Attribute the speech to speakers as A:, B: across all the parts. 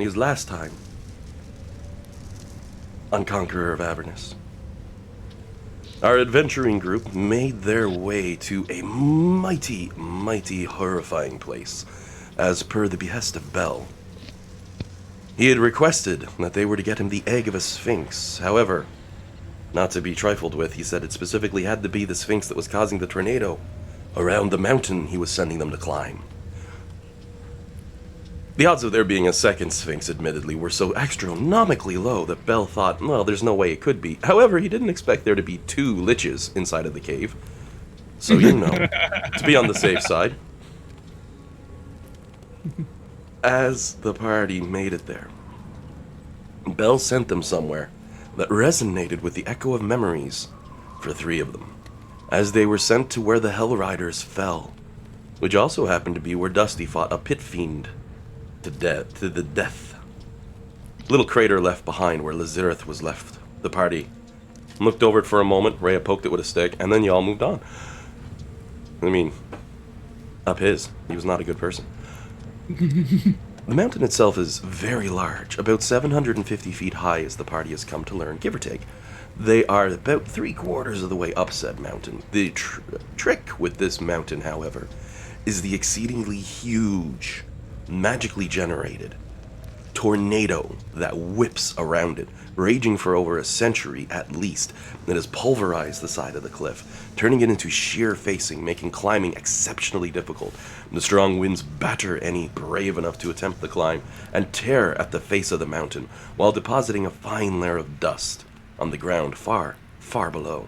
A: Because last time, on Conqueror of Avernus, our adventuring group made their way to a mighty, mighty horrifying place, as per the behest of Bell. He had requested that they were to get him the egg of a sphinx. However, not to be trifled with, he said it specifically had to be the sphinx that was causing the tornado around the mountain he was sending them to climb. The odds of there being a second sphinx, admittedly, were so astronomically low that Bell thought, well, there's no way it could be. However, he didn't expect there to be 2 liches inside of the cave. So, to be on the safe side. As the party made it there, Bell sent them somewhere that resonated with the echo of memories for 3 of them, as they were sent to where the Hell Riders fell, which also happened to be where Dusty fought a pit fiend to the death. Little crater left behind where Lazareth was left. The party looked over it for a moment, Rhea poked it with a stick, and then y'all moved on. I mean, up his. He was not a good person. The mountain itself is very large, about 750 feet high as the party has come to learn, give or take. They are about 3/4 of the way up said mountain. The trick with this mountain, however, is the exceedingly huge, magically generated tornado that whips around it, raging for over a century at least, that has pulverized the side of the cliff, turning it into sheer facing, making climbing exceptionally difficult. The strong winds batter any brave enough to attempt the climb and tear at the face of the mountain, while depositing a fine layer of dust on the ground far, far below.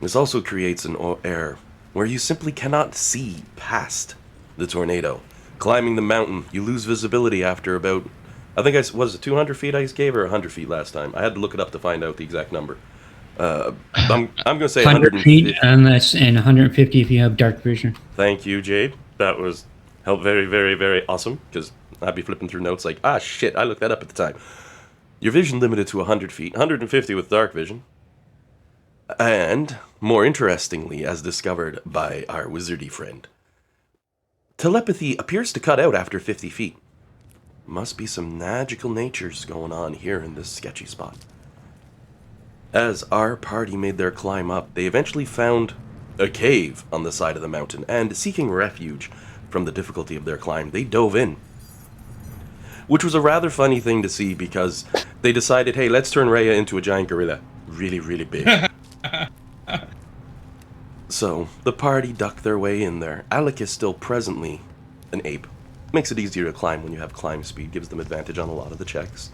A: This also creates an air where you simply cannot see past the tornado. Climbing the mountain, you lose visibility after about, I think was it 200 feet I gave, or 100 feet last time? I had to look it up to find out the exact number. I'm going to say
B: 100 feet, and that's 150 if you have dark vision.
A: Thank you, Jade. That was very, very, very awesome, because I'd be flipping through notes like, shit, I looked that up at the time. Your vision limited to 100 feet, 150 with dark vision. And, more interestingly, as discovered by our wizardy friend, telepathy appears to cut out after 50 feet. Must be some magical natures going on here in this sketchy spot. As our party made their climb up, they eventually found a cave on the side of the mountain, and seeking refuge from the difficulty of their climb, they dove in. Which was a rather funny thing to see, because they decided, hey, let's turn Rhea into a giant gorilla. Really, really big. So, the party ducked their way in there. Alec is still presently an ape. Makes it easier to climb when you have climb speed, gives them advantage on a lot of the checks.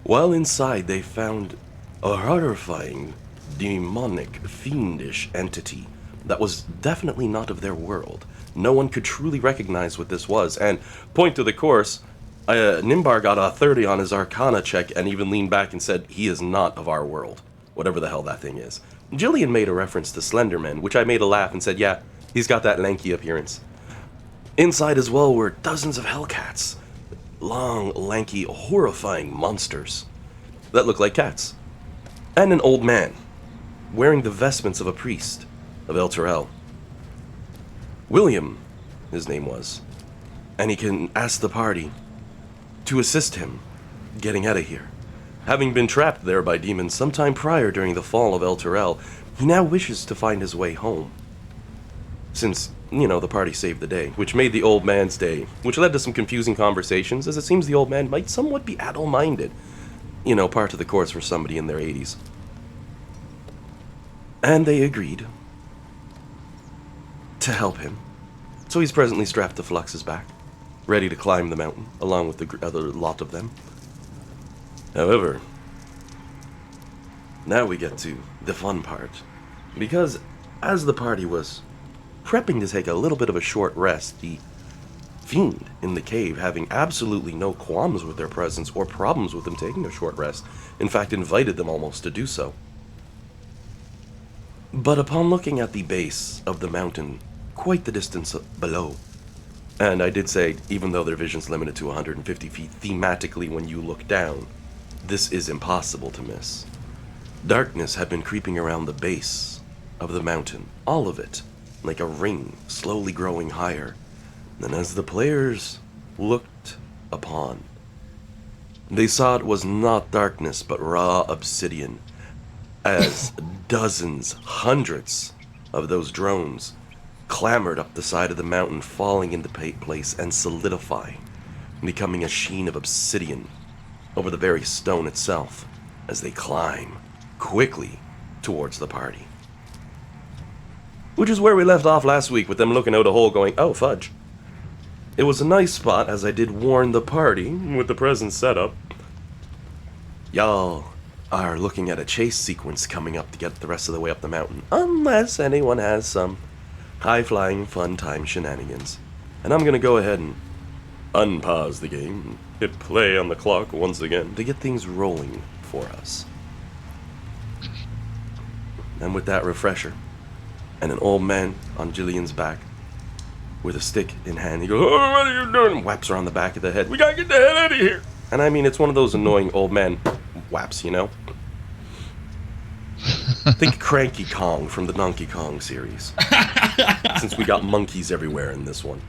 A: While inside, they found a horrifying, demonic, fiendish entity that was definitely not of their world. No one could truly recognize what this was, and point to the course, Nimbar got a 30 on his Arcana check and even leaned back and said, he is not of our world, whatever the hell that thing is. Jillian made a reference to Slenderman, which I made a laugh and said, yeah, he's got that lanky appearance. Inside as well were dozens of hellcats. Long, lanky, horrifying monsters that look like cats. And an old man, wearing the vestments of a priest of El Terrell. William, his name was, and he can ask the party to assist him getting out of here. Having been trapped there by demons sometime prior during the fall of El Terrell, he now wishes to find his way home. Since, the party saved the day, which made the old man's day, which led to some confusing conversations, as it seems the old man might somewhat be addle-minded. Part of the course for somebody in their 80s. And they agreed to help him. So he's presently strapped to Flux's back, ready to climb the mountain, along with the other lot of them. However, now we get to the fun part, because as the party was prepping to take a little bit of a short rest, the fiend in the cave, having absolutely no qualms with their presence or problems with them taking a short rest, in fact invited them almost to do so. But upon looking at the base of the mountain, quite the distance below, and I did say, even though their vision's limited to 150 feet, thematically when you look down, this is impossible to miss. Darkness had been creeping around the base of the mountain, all of it, like a ring, slowly growing higher. And as the players looked upon. They saw it was not darkness, but raw obsidian, as dozens, hundreds of those drones clambered up the side of the mountain, falling into place and solidifying, becoming a sheen of obsidian over the very stone itself as they climb quickly towards the party. Which is where we left off last week, with them looking out a hole going, oh fudge. It was a nice spot, as I did warn the party with the present setup. Y'all are looking at a chase sequence coming up to get the rest of the way up the mountain, unless anyone has some high-flying fun time shenanigans. And I'm gonna go ahead and unpause the game and hit play on the clock once again to get things rolling for us. And with that refresher, and an old man on Jillian's back with a stick in hand, he goes, oh, what are you doing? And whaps her on the back of the head. We gotta get the hell out of here. And I mean, it's one of those annoying old man whaps, you know? Think Cranky Kong from the Donkey Kong series. Since we got monkeys everywhere in this one.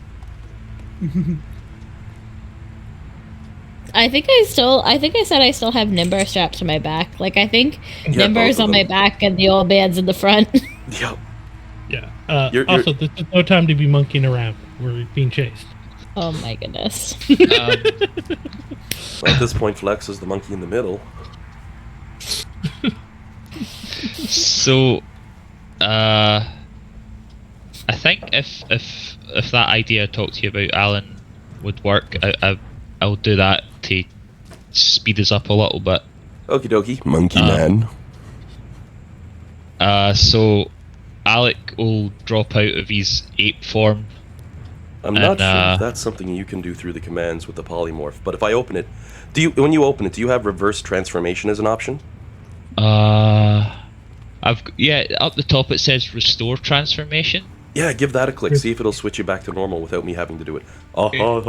C: I think I said I still have Nimber strapped to my back. Like, I think Nimber's on my back and the old man's in the front.
A: Yep.
D: Yeah. Also, this is no time to be monkeying around. We're being chased.
C: Oh my goodness.
A: Well, at this point, Flex is the monkey in the middle.
E: So, I think if that idea I talked to you about, Alan, would work, I'll do that to speed us up a little bit.
A: Okie dokie, monkey man.
E: So Alec will drop out of his ape form.
A: I'm not sure if that's something you can do through the commands with the polymorph, but if I open it, when you open it, do you have reverse transformation as an option?
E: Up the top it says restore transformation.
A: Yeah, give that a click. See if it'll switch you back to normal without me having to do it. Awesome.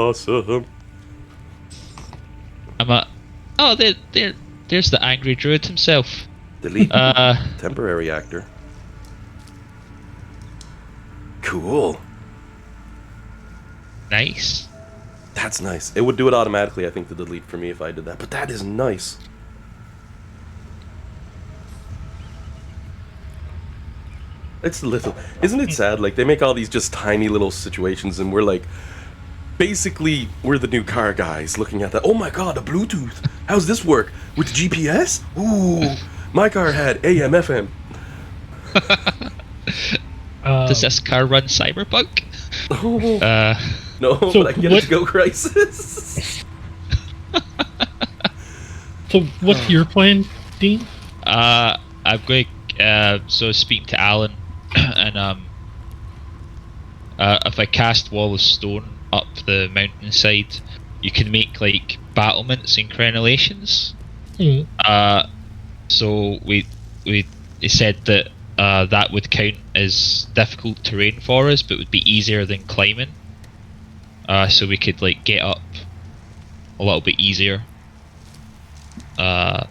E: There's the angry druid himself.
A: Delete. Temporary actor. Cool.
E: Nice.
A: That's nice. It would do it automatically, I think, to delete for me if I did that. But that is nice. It's little. Isn't it sad? Like, they make all these just tiny little situations, and we're like, basically, we're the new car guys looking at that. Oh my god, a Bluetooth. How's this work? With the GPS? Ooh, my car had AM, FM.
E: Does this car run Cyberpunk?
A: No, but I can get it to go Crisis.
D: So, what's your plan, Dean?
E: I'm going so speak to Alan, and if I cast Wall of Stone up the mountainside, you can make like battlements and crenellations. So we said that that would count as difficult terrain for us, but would be easier than climbing. So we could like get up a little bit easier. That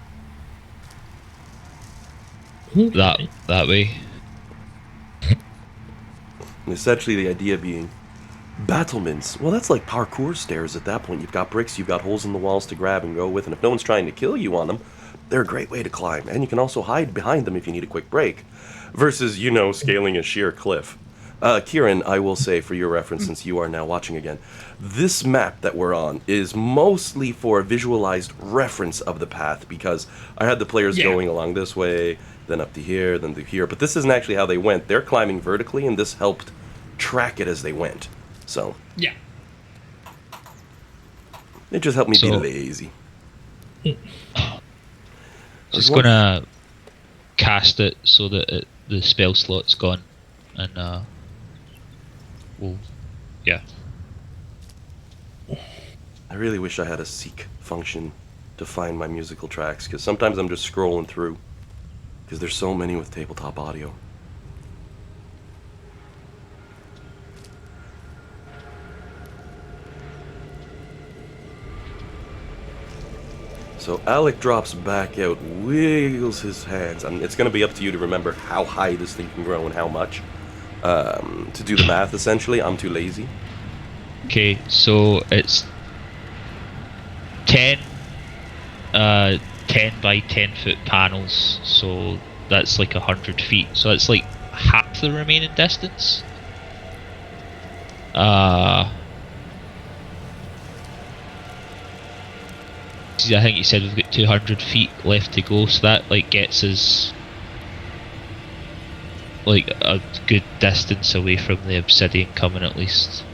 E: way.
A: Essentially, the idea being battlements. Well, that's like parkour stairs at that point. You've got bricks, you've got holes in the walls to grab and go with, and if no one's trying to kill you on them, they're a great way to climb. And you can also hide behind them if you need a quick break. Versus, scaling a sheer cliff. Kieran, I will say for your reference, since you are now watching again, this map that we're on is mostly for a visualized reference of the path, because I had the players going along this way, then up to here, then to here, but this isn't actually how they went. They're climbing vertically, and this helped track it as they went. So,
D: yeah,
A: it just helped me be lazy.
E: Just gonna cast it so that the spell slot's gone, and
A: I really wish I had a seek function to find my musical tracks, because sometimes I'm just scrolling through, because there's so many with tabletop audio. So Alec drops back out, wiggles his hands, and it's going to be up to you to remember how high this thing can grow and how much. To do the math, essentially, I'm too lazy.
E: Okay, so it's 10 by 10 foot panels, so that's like 100 feet. So it's like half the remaining distance. I think you said we've got 200 feet left to go, so that like gets us like a good distance away from the obsidian coming at least.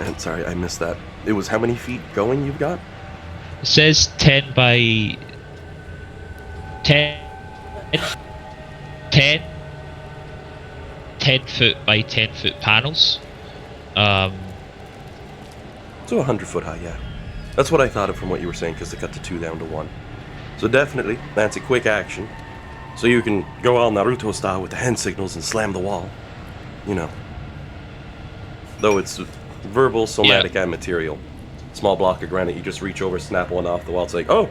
A: And sorry, I missed that. It was how many feet going you've got?
E: It says 10 by 10 foot by 10 foot panels.
A: So 100 foot high, yeah. That's what I thought of from what you were saying, because they cut to 2 down to 1. So definitely, that's a quick action. So you can go all Naruto style with the hand signals and slam the wall. You know. Though it's verbal, somatic, and material. Small block of granite, you just reach over, snap one off the wall, it's like, oh,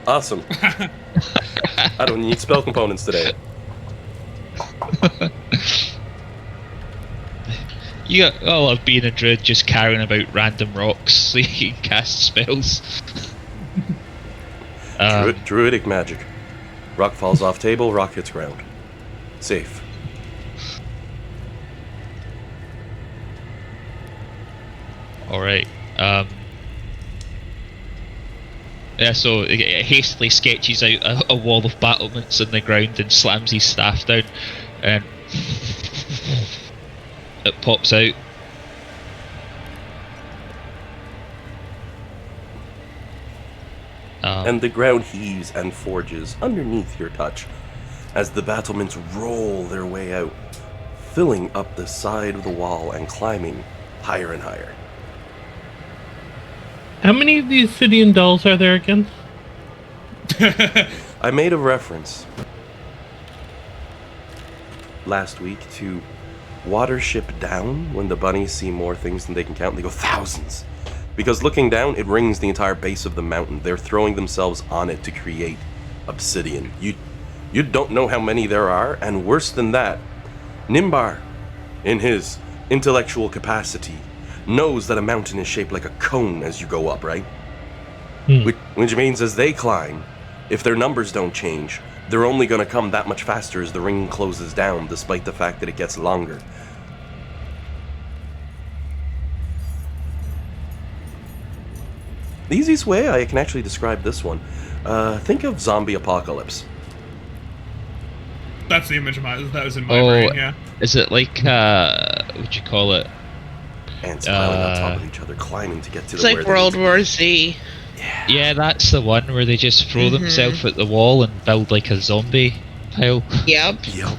A: awesome. I don't need spell components today.
E: You got all of being a druid just carrying about random rocks so you can cast spells.
A: Druidic magic. Rock falls off table, rock hits ground. Safe.
E: Alright. Yeah, so it hastily sketches out a wall of battlements in the ground and slams his staff down, and it pops out.
A: And the ground heaves and forges underneath your touch as the battlements roll their way out, filling up the side of the wall and climbing higher and higher.
D: How many of these obsidian dolls are there again?
A: I made a reference last week to Watership Down, when the bunnies see more things than they can count. They go thousands. Because looking down, it rings the entire base of the mountain. They're throwing themselves on it to create obsidian. You don't know how many there are, and worse than that, Nimbar, in his intellectual capacity, knows that a mountain is shaped like a cone as you go up, right? Which means as they climb, if their numbers don't change, they're only going to come that much faster as the ring closes down, despite the fact that it gets longer. The easiest way I can actually describe this one, think of zombie apocalypse.
F: That's the image that was in my brain, yeah.
E: Is it like, what'd you call it?
A: Ants piling on top of each other, climbing to get to
G: It's
A: the
G: like
A: where
G: World
A: they
G: War Z.
E: Yeah, that's the one where they just throw themselves at the wall and build like a zombie pile.
G: Yep.
A: Yep.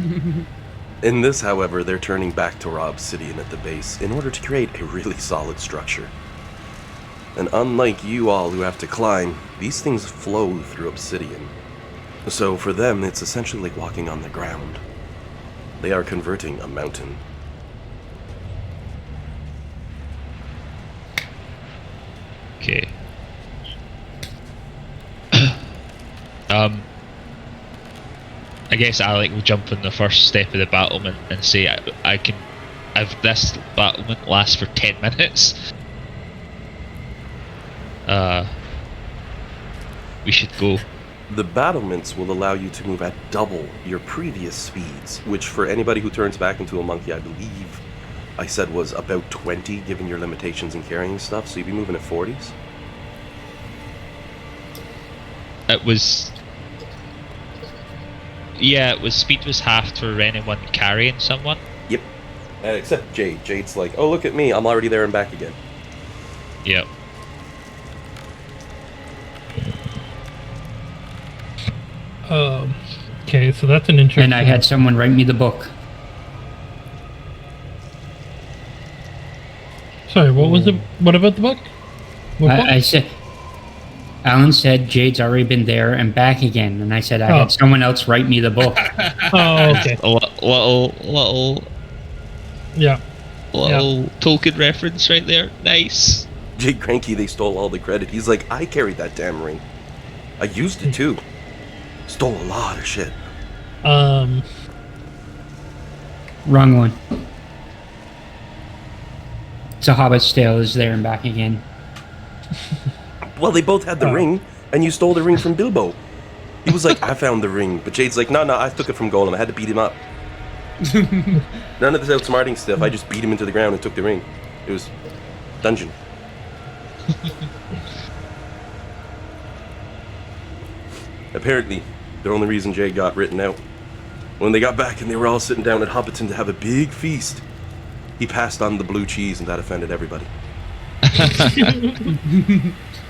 A: In this, however, they're turning back to raw obsidian at the base in order to create a really solid structure. And unlike you all who have to climb, these things flow through obsidian. So for them, it's essentially like walking on the ground. They are converting a mountain.
E: Okay. I guess Alec will jump on the first step of the battlement and say, I can have this battlement last for 10 minutes. We should go.
A: The battlements will allow you to move at double your previous speeds, which for anybody who turns back into a monkey, I believe I said was about 20, given your limitations in carrying stuff, so you'd be moving at 40s.
E: It was... Yeah, speed was half for anyone carrying someone.
A: Yep. Except Jade. Jade's like, oh, look at me, I'm already there and back again.
E: Yep.
D: Okay, so that's an interesting...
B: And I had someone write me the book.
D: Sorry, what was it? What about the book? What book?
B: I said... Alan said Jade's already been there and back again, and I said I had someone else write me the book.
D: Oh, okay.
E: Little
D: Yeah.
E: token reference right there. Nice.
A: Jade Cranky, they stole all the credit. He's like, I carried that damn ring. I used it too. Stole a lot of shit.
B: Wrong one. It's a Hobbit's Tale is there and back again.
A: Well, they both had the ring, and you stole the ring from Bilbo. He was like, I found the ring. But Jade's like, no, I took it from Gollum. I had to beat him up. None of this outsmarting stuff. I just beat him into the ground and took the ring. It was dungeon. Apparently, the only reason Jade got written out, when they got back and they were all sitting down at Hobbiton to have a big feast, he passed on the blue cheese and that offended everybody.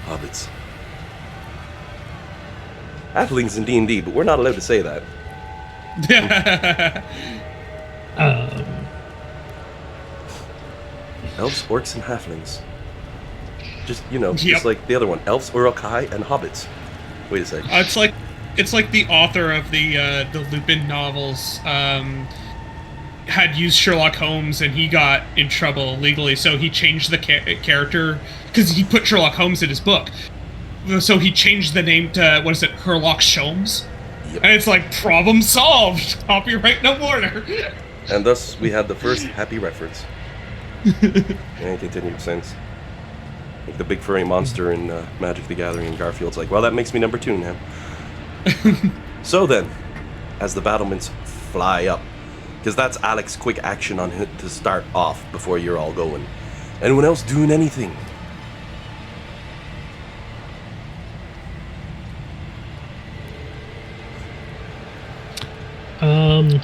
A: Hobbits. Halflings in D&D, but we're not allowed to say that. Elves, orcs, and halflings. Just, just like the other one. Elves, Uruk-hai, and hobbits. Wait a second.
F: It's like the author of the Lupin novels had used Sherlock Holmes and he got in trouble legally, so he changed the character because he put Sherlock Holmes in his book. So he changed the name to, Herlock Sholmes? Yep. And it's like, problem solved! Copyright no more!
A: And thus, we had the first happy reference. And continued since. Like the big furry monster in Magic the Gathering, and Garfield's like, well, that makes me number 2 now. So then, as the battlements fly up, because that's Alec's quick action on him to start off before you're all going. Anyone else doing anything?
C: I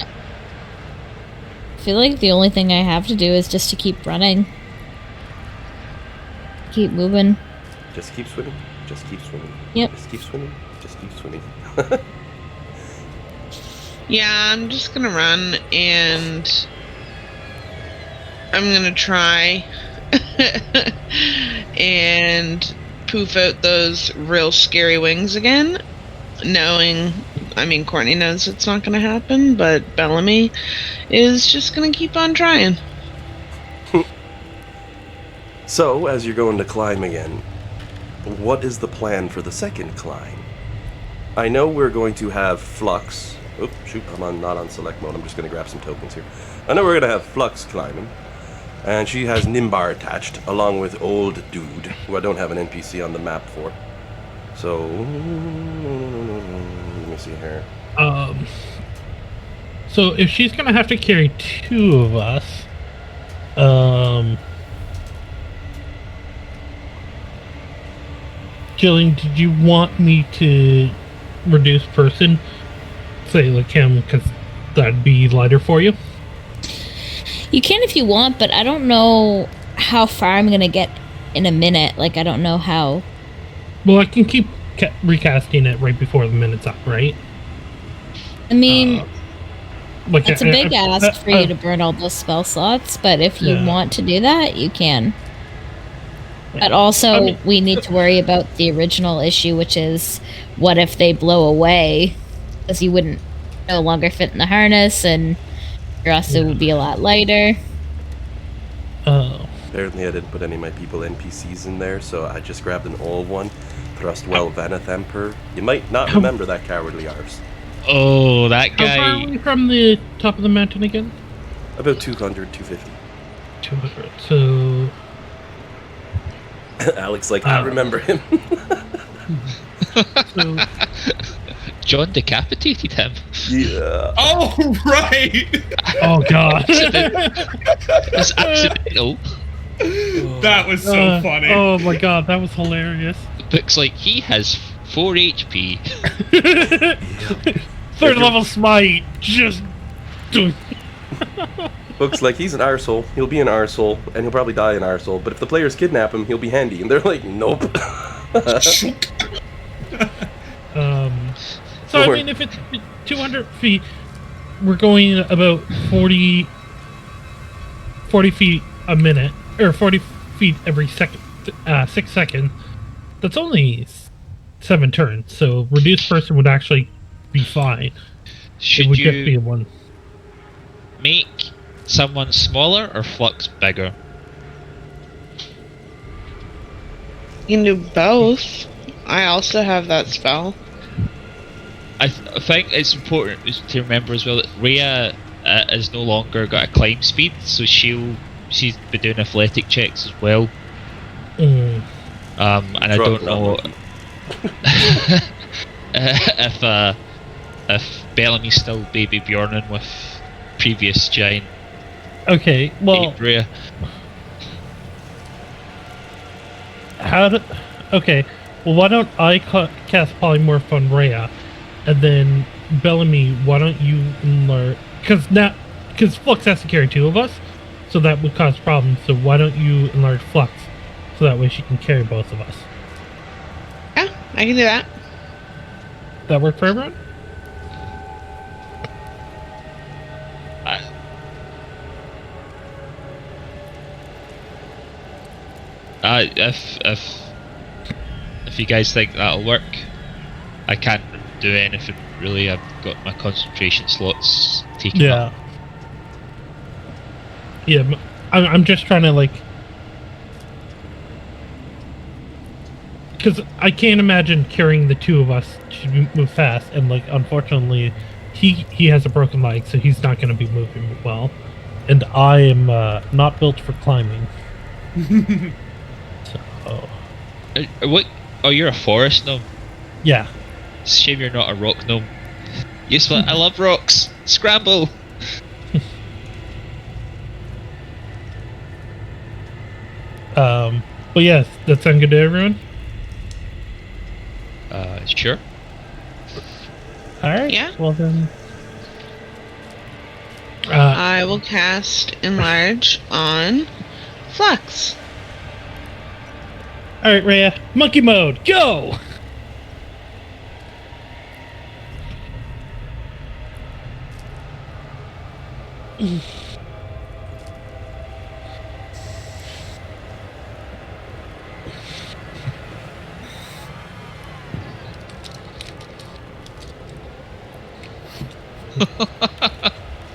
C: feel like the only thing I have to do is just to keep running. Keep moving.
A: Just keep swimming. Just keep swimming.
C: Yep.
A: Just keep swimming. Just keep swimming.
G: Yeah, I'm just gonna run and I'm gonna try and poof out those real scary wings again, Courtney knows it's not gonna happen, but Bellamy is just gonna keep on trying.
A: So, as you're going to climb again, what is the plan for the second climb? I know we're going to have Flux. Oh, shoot, I'm not on select mode. I'm just going to grab some tokens here. I know we're going to have Flux climbing. And she has Nimbar attached, along with Old Dude, who I don't have an NPC on the map for. So, let me see here.
D: So if she's going to have to carry 2 of us, Jillian, did you want me to reduce person? Say like him, because that'd be lighter for you?
C: You can if you want, but I don't know how far I'm going to get in a minute. Like, I don't know how...
D: Well, I can keep recasting it right before the minute's up, right?
C: I mean... it's a big ask for you to burn all those spell slots, but if you want to do that, you can. But also, we need to worry about the original issue, which is, what if they blow away? Because you wouldn't no longer fit in the harness, and your also would be a lot lighter.
A: Apparently I didn't put any of my people NPCs in there, so I just grabbed an old one. Thrustwell Vaneth Emperor. You might not remember that cowardly arse.
E: Oh, that guy.
D: How far are we from the top of the mountain again?
A: About 200, 250.
D: 200, so...
A: Alex, I remember him.
D: So...
E: John decapitated him.
A: Yeah.
F: Oh, right!
D: Oh, God.
E: It's accidental.
F: That was so funny.
D: Oh, my God, that was hilarious.
E: Looks like he has 4 HP.
D: Third level smite. Just...
A: Looks like he's an arsehole. He'll be an arsehole, and he'll probably die an arsehole. But if the players kidnap him, he'll be handy. And they're like, nope.
D: So, I mean, if it's 200 feet, we're going about 40 feet a minute, or 40 feet every 6 seconds. That's only 7 turns, so reduced person would actually be fine.
E: Should
D: it would
E: you
D: just be one.
E: Make someone smaller or Flux bigger?
G: You can do both. I also have that spell.
E: I think it's important to remember as well that Rhea has no longer got a climb speed, so she's been doing athletic checks as well. And I don't know if Bellamy's still baby Bjornin with previous giant.
D: Okay, well,
E: Rhea.
D: Okay, well, why don't I cast Polymorph on Rhea, and then Bellamy, why don't you enlarge? Because Flux has to carry 2 of us, so that would cause problems. So why don't you enlarge Flux, so that way she can carry both of us?
G: Yeah, I can do that.
D: That work for everyone?
E: If you guys think that'll work, I can't do anything really. I've got my concentration slots taken up.
D: Yeah, I'm just trying to because I can't imagine carrying the 2 of us to move fast, and unfortunately, he has a broken leg, so he's not going to be moving well, and I am not built for climbing. So.
E: What? Oh, you're a forest gnome?
D: Yeah.
E: It's a shame you're not a rock gnome. Yes, but I love rocks. Scramble.
D: But yes, that sound good to everyone?
E: Sure.
D: Alright.
G: Yeah.
D: Well then.
G: I will cast Enlarge on Flux.
D: Alright, Rhea. Monkey mode, go!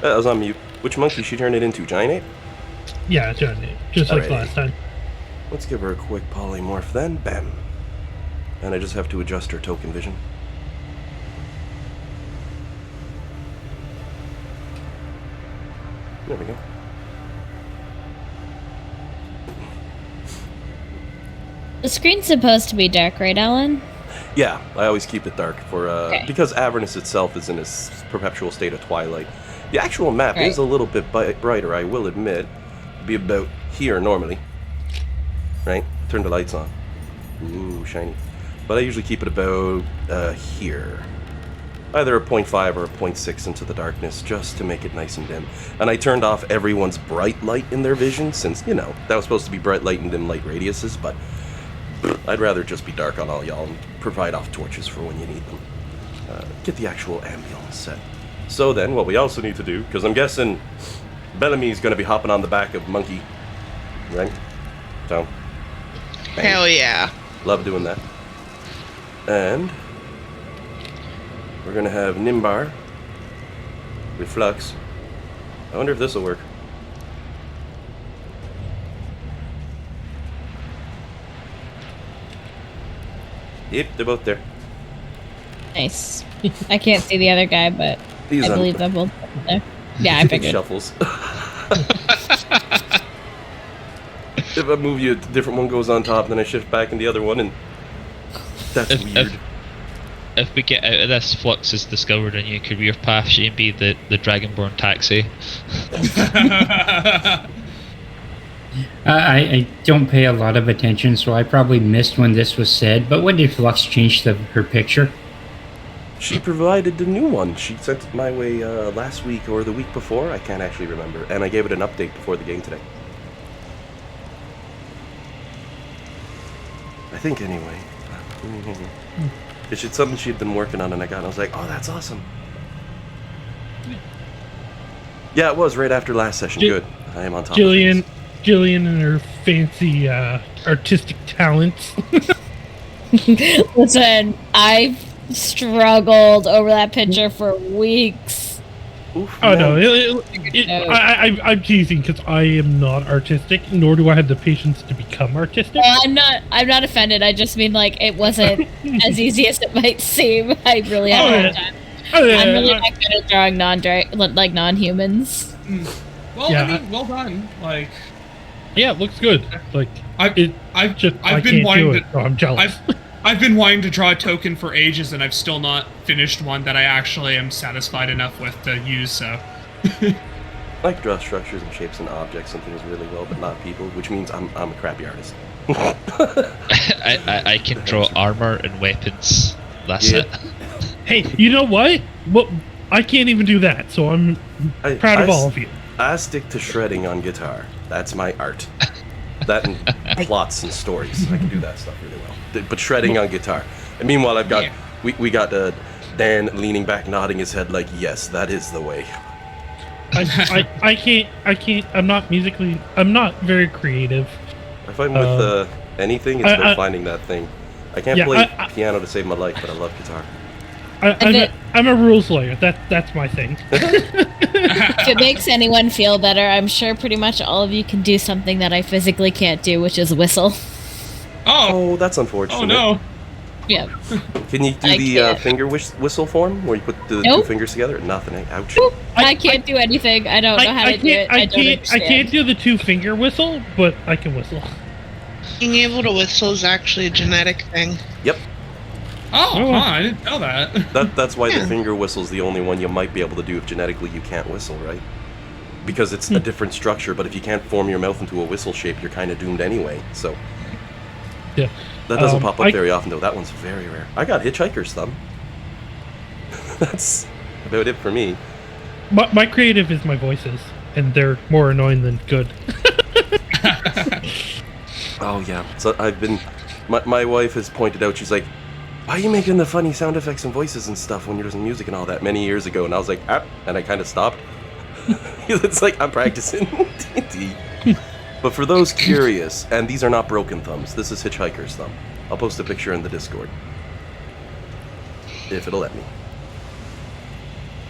A: I was on mute. Which monkey she turned it into? Giant ape?
D: Yeah, Johnny. Just like
A: Alrighty.
D: last time.
A: Let's give her a quick polymorph then. Bam. And I just have to adjust her token vision. There we go.
C: The screen's supposed to be dark, right, Alan?
A: Yeah, I always keep it dark for because Avernus itself is in a perpetual state of twilight. The actual map is a little bit brighter, I will admit. It'd be about here normally. Right? Turn the lights on. Ooh, shiny. But I usually keep it about here. Either a 0.5 or a 0.6 into the darkness, just to make it nice and dim. And I turned off everyone's bright light in their vision, since, you know, that was supposed to be bright light and dim light radiuses, but I'd rather just be dark on all y'all and provide off torches for when you need them. Get the actual ambience set. So then, what we also need to do, because I'm guessing Bellamy's going to be hopping on the back of Monkey, right? So, bang.
G: Hell yeah.
A: Love doing that. And we're going to have Nimbar with Flux. I wonder if this will work. Yep, they're both there.
C: Nice. I can't see the other guy, but
A: He's
C: I believe they're both there. Yeah, I figured.
A: Shuffles. If I move you, a different one goes on top, then I shift back in the other one, and that's weird.
E: If we get out of this, Flux has discovered a new career path. She can be the Dragonborn taxi.
B: I don't pay a lot of attention, so I probably missed when this was said. But when did Flux change her picture?
A: She provided the new one. She sent it my way last week or the week before. I can't actually remember. And I gave it an update before the game today. I think anyway. It's something she'd been working on, and I was like, oh, that's awesome. Yeah, it was right after last session. Good. I am on top of things.
D: Jillian and her fancy artistic talents.
C: Listen, I've struggled over that picture for weeks.
A: Oof,
D: Oh
A: man.
D: no, I'm teasing because I am not artistic, nor do I have the patience to become artistic.
C: Well, I'm not offended. I just mean like it wasn't as easy as it might seem. I really had a hard time. I'm really not good at drawing non-humans.
F: Well,
D: Yeah.
F: I mean, well done. Like,
D: Yeah, it looks good. Like
F: I've
D: I
F: been
D: can't
F: wanting
D: do
F: to.
D: it, so I'm jealous.
F: I've been wanting to draw a token for ages, and I've still not finished one that I actually am satisfied enough with to use. So,
A: I like draw structures and shapes and objects and things really well, but not people, which means I'm a crappy artist.
E: I can draw armor and weapons. That's it.
D: Hey, you know what? Well, I can't even do that, so I'm proud of all of you.
A: I stick to shredding on guitar. That's my art. That and plots and stories. I can do that stuff really well. But shredding on guitar. And meanwhile, I've got we got Dan leaning back, nodding his head like, yes, that is the way.
D: I can't. I'm not very creative.
A: I find with anything, it's about finding that thing. I can't play piano to save my life, but I love guitar.
D: I'm a rules lawyer. That's my thing.
C: If it makes anyone feel better, I'm sure pretty much all of you can do something that I physically can't do, which is whistle.
A: Oh, that's unfortunate.
F: Oh no.
C: Yeah.
A: Can you do the finger whistle form, where you put the two fingers together? Nothing. Ouch.
C: I can't do anything. I don't know how to do it. I
D: can't do the 2-finger whistle, but I can whistle.
G: Being able to whistle is actually a genetic thing.
A: Yep.
F: Oh, I didn't know that.
A: That's why the finger whistle's the only one you might be able to do if genetically you can't whistle, right? Because it's a different structure, but if you can't form your mouth into a whistle shape, you're kind of doomed anyway, so...
D: Yeah.
A: That doesn't pop up very often, though. That one's very rare. I got hitchhiker's thumb. That's about it for me.
D: My creative is my voices, and they're more annoying than good.
A: Oh, yeah. So I've been... My wife has pointed out, she's like, why are you making the funny sound effects and voices and stuff when you're doing music and all that many years ago? And I was like, and I kind of stopped. It's like, I'm practicing. But for those curious, and these are not broken thumbs, this is Hitchhiker's thumb. I'll post a picture in the Discord. If it'll let me.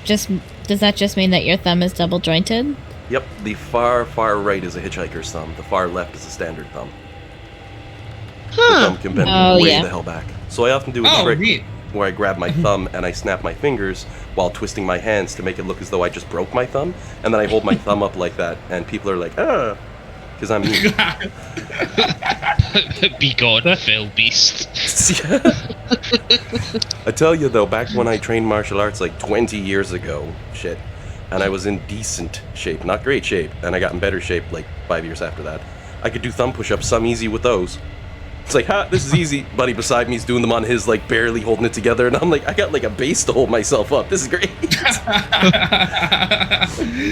C: Does that just mean that your thumb is double jointed?
A: Yep, the far right is a Hitchhiker's thumb. The far left is a standard thumb. The thumb can bend way the hell back. So I often do a trick where I grab my thumb and I snap my fingers while twisting my hands to make it look as though I just broke my thumb, and then I hold my thumb up like that, and people are like, because I'm me.
E: Be gone, fell beast.
A: I tell you though, back when I trained martial arts like 20 years ago, and I was in decent shape, not great shape, and I got in better shape like 5 years after that, I could do thumb push-ups some easy with those. It's like, this is easy. Buddy beside me is doing them on his, like, barely holding it together, and I'm like, I got, like, a base to hold myself up. This is great.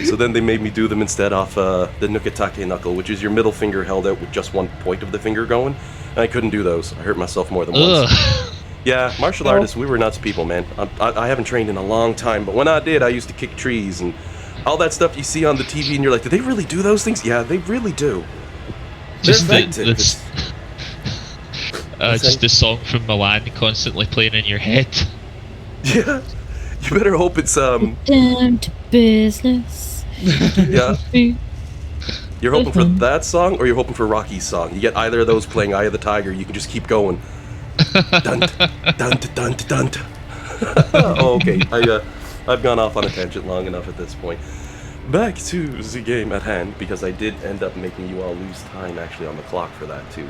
A: So then they made me do them instead off the Nukatake knuckle, which is your middle finger held out with just one point of the finger going, and I couldn't do those. I hurt myself more than once. Yeah, martial artists, we were nuts people, man. I haven't trained in a long time, but when I did, I used to kick trees, and all that stuff you see on the TV, and you're like, did they really do those things? Yeah, they really do.
E: Just the song from Milan constantly playing in your head.
A: Yeah, you better hope it's
C: Down to business.
A: Yeah. You're hoping for that song, or you're hoping for Rocky's song? You get either of those playing Eye of the Tiger, you can just keep going. Dunt, dunt, dunt, dunt. Oh, okay. I've gone off on a tangent long enough at this point. Back to the game at hand, because I did end up making you all lose time actually on the clock for that too.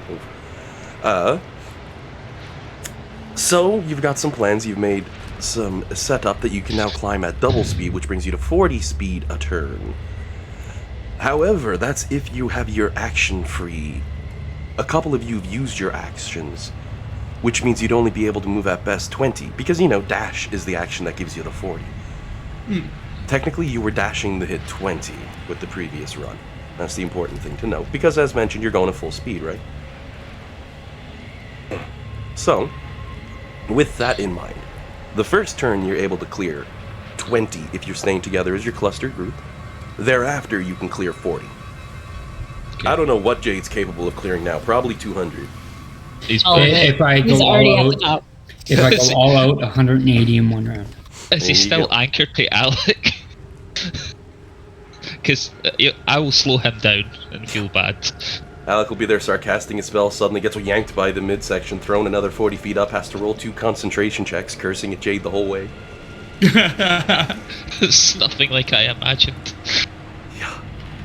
A: So, you've got some plans, you've made some setup that you can now climb at double speed, which brings you to 40 speed a turn. However, that's if you have your action free. A couple of you have used your actions, which means you'd only be able to move at best 20, because, you know, dash is the action that gives you the 40. Technically, you were dashing the hit 20 with the previous run. That's the important thing to know, because as mentioned, you're going at full speed, right? So, with that in mind, the first turn you're able to clear 20 if you're staying together as your cluster group. Thereafter, you can clear 40. Okay. I don't know what Jade's capable of clearing now. Probably 200.
B: If I go all out, 180 in one round.
E: Is he still anchored to Alec? Because I will slow him down and feel bad.
A: Alec will be there sarcasting a spell, suddenly gets yanked by the midsection, thrown another 40 feet up, has to roll 2 concentration checks, cursing at Jade the whole way.
E: It's nothing like I imagined.
A: Yeah.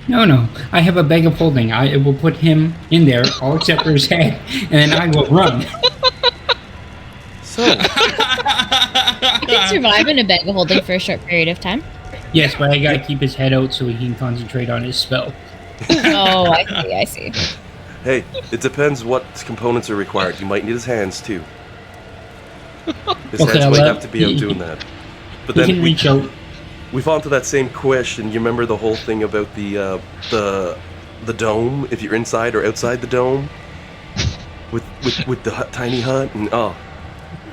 B: No. I have a bag of holding. I will put him in there, all except for his head, and then I will run.
A: So,
C: You can survive in a bag of holding for a short period of time.
B: Yes, but I gotta keep his head out so he can concentrate on his spell.
C: Oh, I see.
A: hey, it depends what components are required. You might need his hands too. His
B: Okay,
A: hands might have to be out doing that. But
B: He
A: then
B: can reach out.
A: we fall into that same question. You remember the whole thing about the dome? If you're inside or outside the dome, with the tiny hut and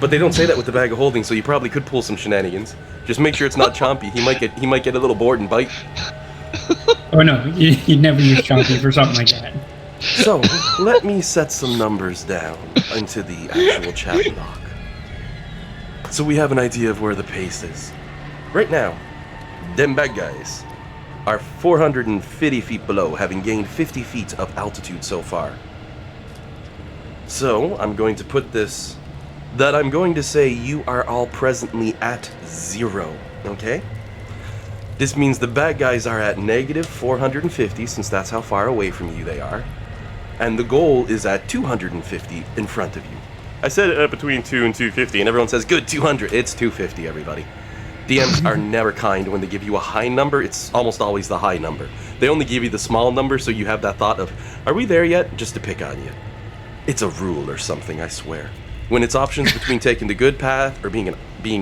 A: but they don't say that with the bag of holding. So you probably could pull some shenanigans. Just make sure it's not chompy. He might get a little bored and bite.
B: Oh no, you'd never use Chunky for something like that.
A: So let me set some numbers down into the actual chat log, so we have an idea of where the pace is. Right now, them bad guys are 450 feet below, having gained 50 feet of altitude so far. So I'm going to put this, that I'm going to say you are all presently at 0, okay? This means the bad guys are at negative 450, since that's how far away from you they are. And the goal is at 250 in front of you. I said between 2 and 250, and everyone says, good, 200. It's 250, everybody. DMs are never kind. When they give you a high number, it's almost always the high number. They only give you the small number, so you have that thought of, are we there yet? Just to pick on you. It's a rule or something, I swear. When it's options between taking the good path or being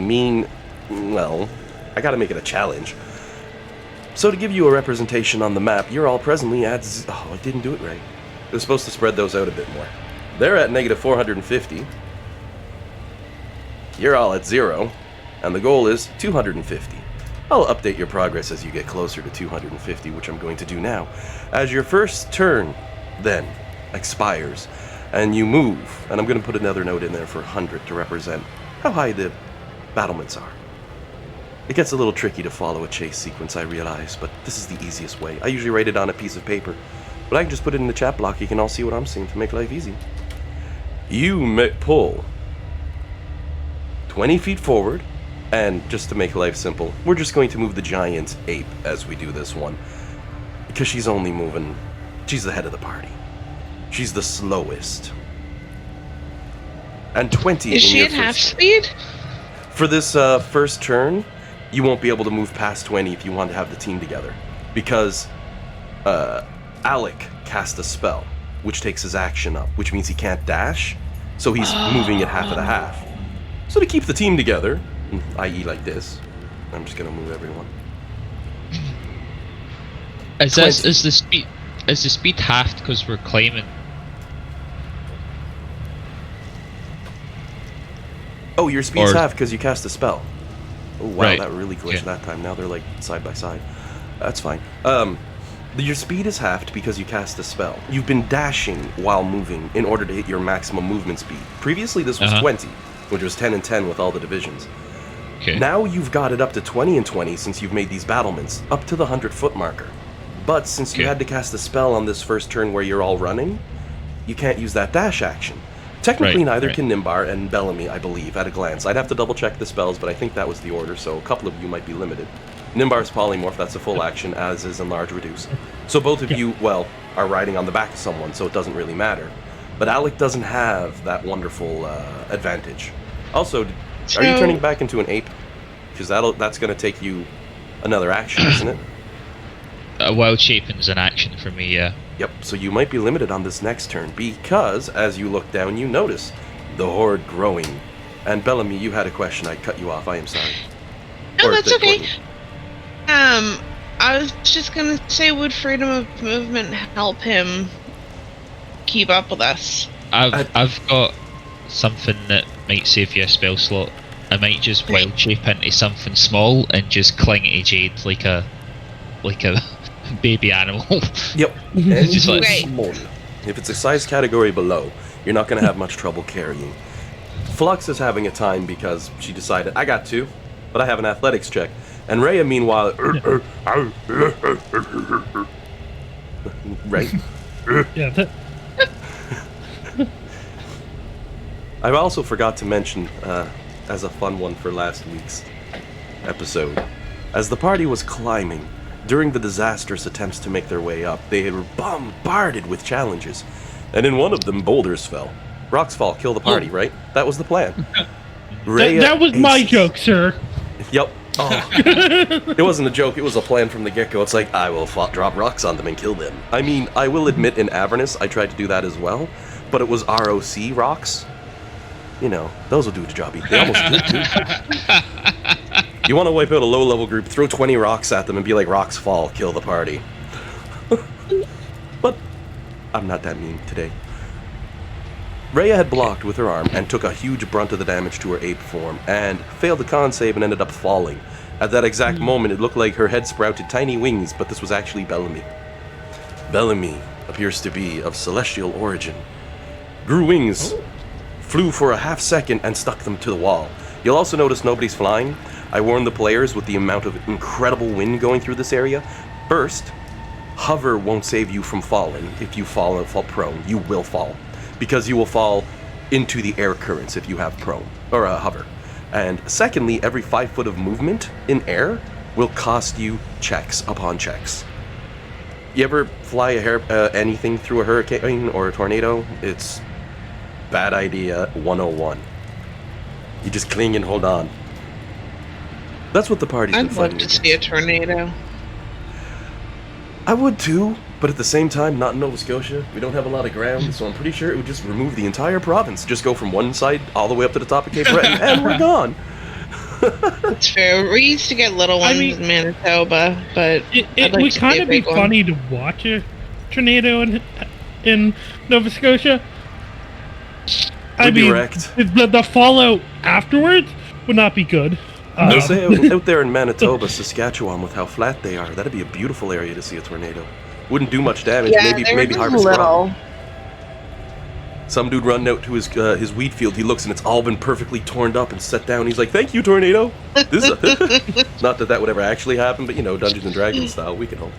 A: mean, well, I gotta make it a challenge. So to give you a representation on the map, you're all presently at... Oh, I didn't do it right. It was supposed to spread those out a bit more. They're at negative 450. You're all at 0. And the goal is 250. I'll update your progress as you get closer to 250, which I'm going to do now. As your first turn, then, expires, and you move, and I'm going to put another note in there for 100 to represent how high the battlements are. It gets a little tricky to follow a chase sequence, I realize, but this is the easiest way. I usually write it on a piece of paper, but I can just put it in the chat block. You can all see what I'm seeing to make life easy. You pull 20 feet forward, and just to make life simple, we're just going to move the giant ape as we do this one, because she's only moving, she's the head of the party. She's the slowest. And 20
G: Is
A: in
G: she
A: your
G: at half
A: first...
G: speed?
A: For this first turn, you won't be able to move past 20 if you want to have the team together, because Alec cast a spell, which takes his action up, which means he can't dash, so he's moving it half and a half. So to keep the team together, i.e. like this, I'm just gonna move everyone.
E: Is the speed halved because we're climbing?
A: Oh, your speed's
E: Or-
A: half because you cast a spell. Oh wow,
E: Right.
A: that really glitched
E: Okay.
A: that time. Now they're like side by side. That's fine. Your speed is halved because you cast a spell. You've been dashing while moving in order to hit your maximum movement speed. Previously this was 20, which was 10 and 10 with all the divisions.
E: Okay.
A: Now you've got it up to 20 and 20 since you've made these battlements, up to the 100-foot marker. But since you
E: Okay.
A: had to cast a spell on this first turn where you're all running, you can't use that dash action. Technically, neither can Nimbar and Bellamy, I believe, at a glance. I'd have to double-check the spells, but I think that was the order, so a couple of you might be limited. Nimbar's Polymorph, that's a full action, as is Enlarge Reduce. So both of you, well, are riding on the back of someone, so it doesn't really matter. But Alec doesn't have that wonderful advantage. Also, are you turning back into an ape? Because that's going to take you another action, isn't it?
E: Wild shaping is an action for me, yeah.
A: Yep, so you might be limited on this next turn, because as you look down, you notice the horde growing. And Bellamy, you had a question. I cut you off. I am sorry.
G: No,
A: Or
G: that's
A: the
G: okay.
A: Courtney.
G: I was just gonna say, would freedom of movement help him keep up with us?
E: I've got something that might save you a spell slot. I might just wild shape into something small and just cling to Jade like a baby animal.
A: Yep.
E: Just like-
G: Right.
A: Small. If it's a size category below, you're not going to have much trouble carrying. Flux is having a time because she decided, I got 2, but I have an athletics check. And Rhea, meanwhile, right?
D: Yeah,
A: I also forgot to mention, as a fun one for last week's episode, as the party was climbing, During the disastrous attempts to make their way up, they were bombarded with challenges, and in one of them, boulders fell. Rocks fall, kill the party, right? That was the plan.
D: That was my joke, sir.
A: Yep. Oh. It wasn't a joke, it was a plan from the get-go. It's like, I will drop rocks on them and kill them. I mean, I will admit in Avernus, I tried to do that as well, but it was ROC rocks. You know, those will do the jobby. They almost did, too. You want to wipe out a low-level group, throw 20 rocks at them and be like, rocks fall, kill the party. But I'm not that mean today. Rhea had blocked with her arm and took a huge brunt of the damage to her ape form, and failed the con save and ended up falling. At that exact moment, it looked like her head sprouted tiny wings, but this was actually Bellamy. Bellamy appears to be of celestial origin. Grew wings, flew for a half second, and stuck them to the wall. You'll also notice nobody's flying. I warned the players with the amount of incredible wind going through this area. First, hover won't save you from falling. If you fall prone, you will fall. Because you will fall into the air currents if you have prone, or hover. And secondly, every 5 foot of movement in air will cost you checks upon checks. You ever fly anything through a hurricane or a tornado? It's bad idea 101. You just cling and hold on. That's what the party's been fighting.
G: I'd love to see a tornado.
A: I would too, but at the same time, not in Nova Scotia. We don't have a lot of ground, so I'm pretty sure it would just remove the entire province. Just go from one side all the way up to the top of Cape Breton, and we're gone.
G: That's fair. We used to get little ones in Manitoba, but
D: it would kind of be funny to watch a tornado in Nova Scotia.
A: We'd be wrecked.
D: The fallout afterwards would not be good.
A: I'll say out there in Manitoba, Saskatchewan, with how flat they are, that'd be a beautiful area to see a tornado. Wouldn't do much damage.
G: Yeah,
A: maybe harvest crop. Some dude running out to his wheat field. He looks and it's all been perfectly torn up and set down. He's like, "Thank you, tornado." This is not that would ever actually happen, but you know, Dungeons and Dragons style, we can hope.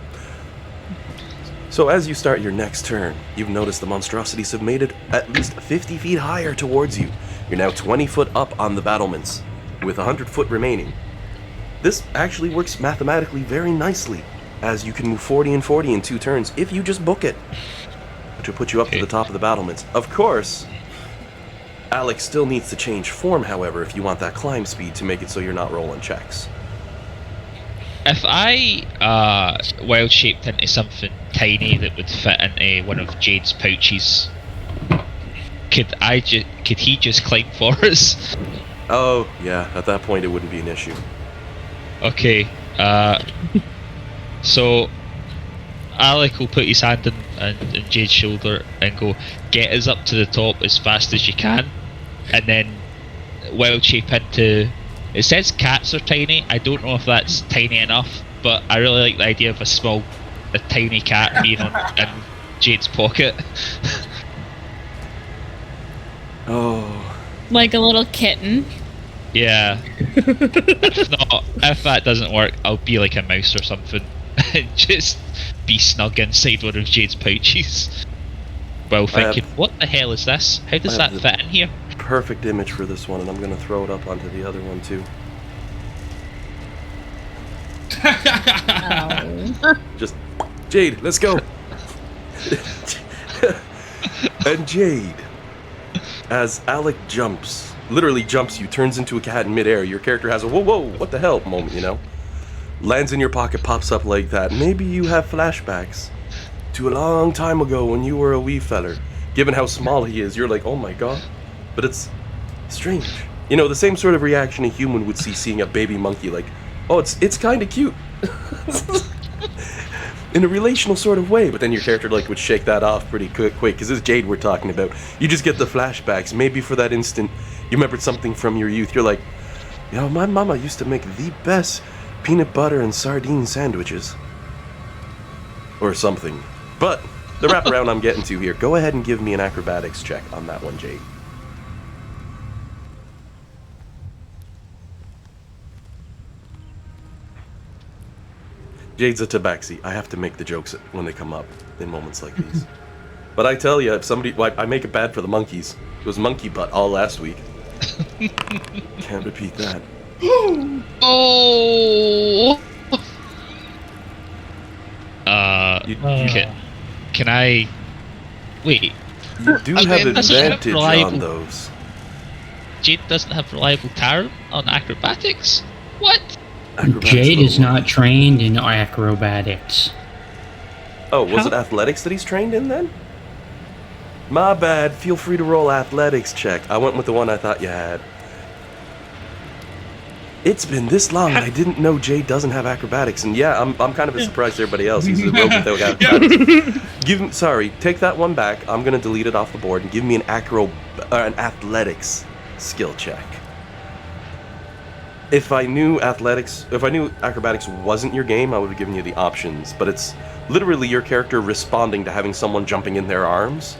A: So as you start your next turn, you've noticed the monstrosities have made it at least 50 feet higher towards you. You're now 20 foot up on the battlements, with 100 foot remaining. This actually works mathematically very nicely, as you can move 40 and 40 in 2 turns if you just book it, which will put you up to the top of the battlements. Of course, Alex still needs to change form, however, if you want that climb speed to make it so you're not rolling checks.
E: If I wild shaped into something tiny that would fit into one of Jade's pouches, could he just climb for us?
A: Oh, yeah, at that point it wouldn't be an issue.
E: Okay, so Alec will put his hand on Jade's shoulder and go, "Get us up to the top as fast as you can," and then wild shape into... It says cats are tiny. I don't know if that's tiny enough, but I really like the idea of a tiny cat being in Jade's pocket.
A: Oh.
C: Like a little kitten.
E: Yeah. If that doesn't work, I'll be like a mouse or something and just be snug inside one of Jade's pouches. While thinking, what the hell is this? How does that fit in here?
A: Perfect image for this one, and I'm gonna throw it up onto the other one too. Just Jade, let's go. And Jade, as Alec literally jumps you, turns into a cat in midair. Your character has a whoa, what the hell moment, you know? Lands in your pocket, pops up like that. Maybe you have flashbacks to a long time ago when you were a wee feller. Given how small he is, you're like, oh my god. But it's strange. You know, the same sort of reaction a human would see seeing a baby monkey, like, oh, it's kind of cute. In a relational sort of way, but then your character would shake that off pretty quick, because this is Jade we're talking about. You just get the flashbacks. Maybe for that instant, you remembered something from your youth. You're like, my mama used to make the best peanut butter and sardine sandwiches. Or something. But, the wraparound I'm getting to here, go ahead and give me an acrobatics check on that one, Jade. Jade's a tabaxi. I have to make the jokes when they come up in moments like these. But I tell you, if somebody... I make it bad for the monkeys. It was monkey butt all last week. Can't repeat that.
G: Oh!
E: Can I... Wait.
A: You do have
E: doesn't have
A: advantage
E: reliable-
A: on those.
E: Jade doesn't have reliable talent on acrobatics? What?
A: Acrobatics
B: Jade is
A: level.
B: not trained in acrobatics.
A: Oh, was
E: How-
A: it athletics that he's trained in then? My bad. Feel free to roll athletics check. I went with the one I thought you had. It's been this long and I didn't know Jade doesn't have acrobatics. And yeah, I'm kind of as surprised as everybody else. He's a rogue without acrobatics. Take that one back. I'm gonna delete it off the board and give me an athletics skill check. If I knew acrobatics wasn't your game, I would have given you the options. But it's literally your character responding to having someone jumping in their arms,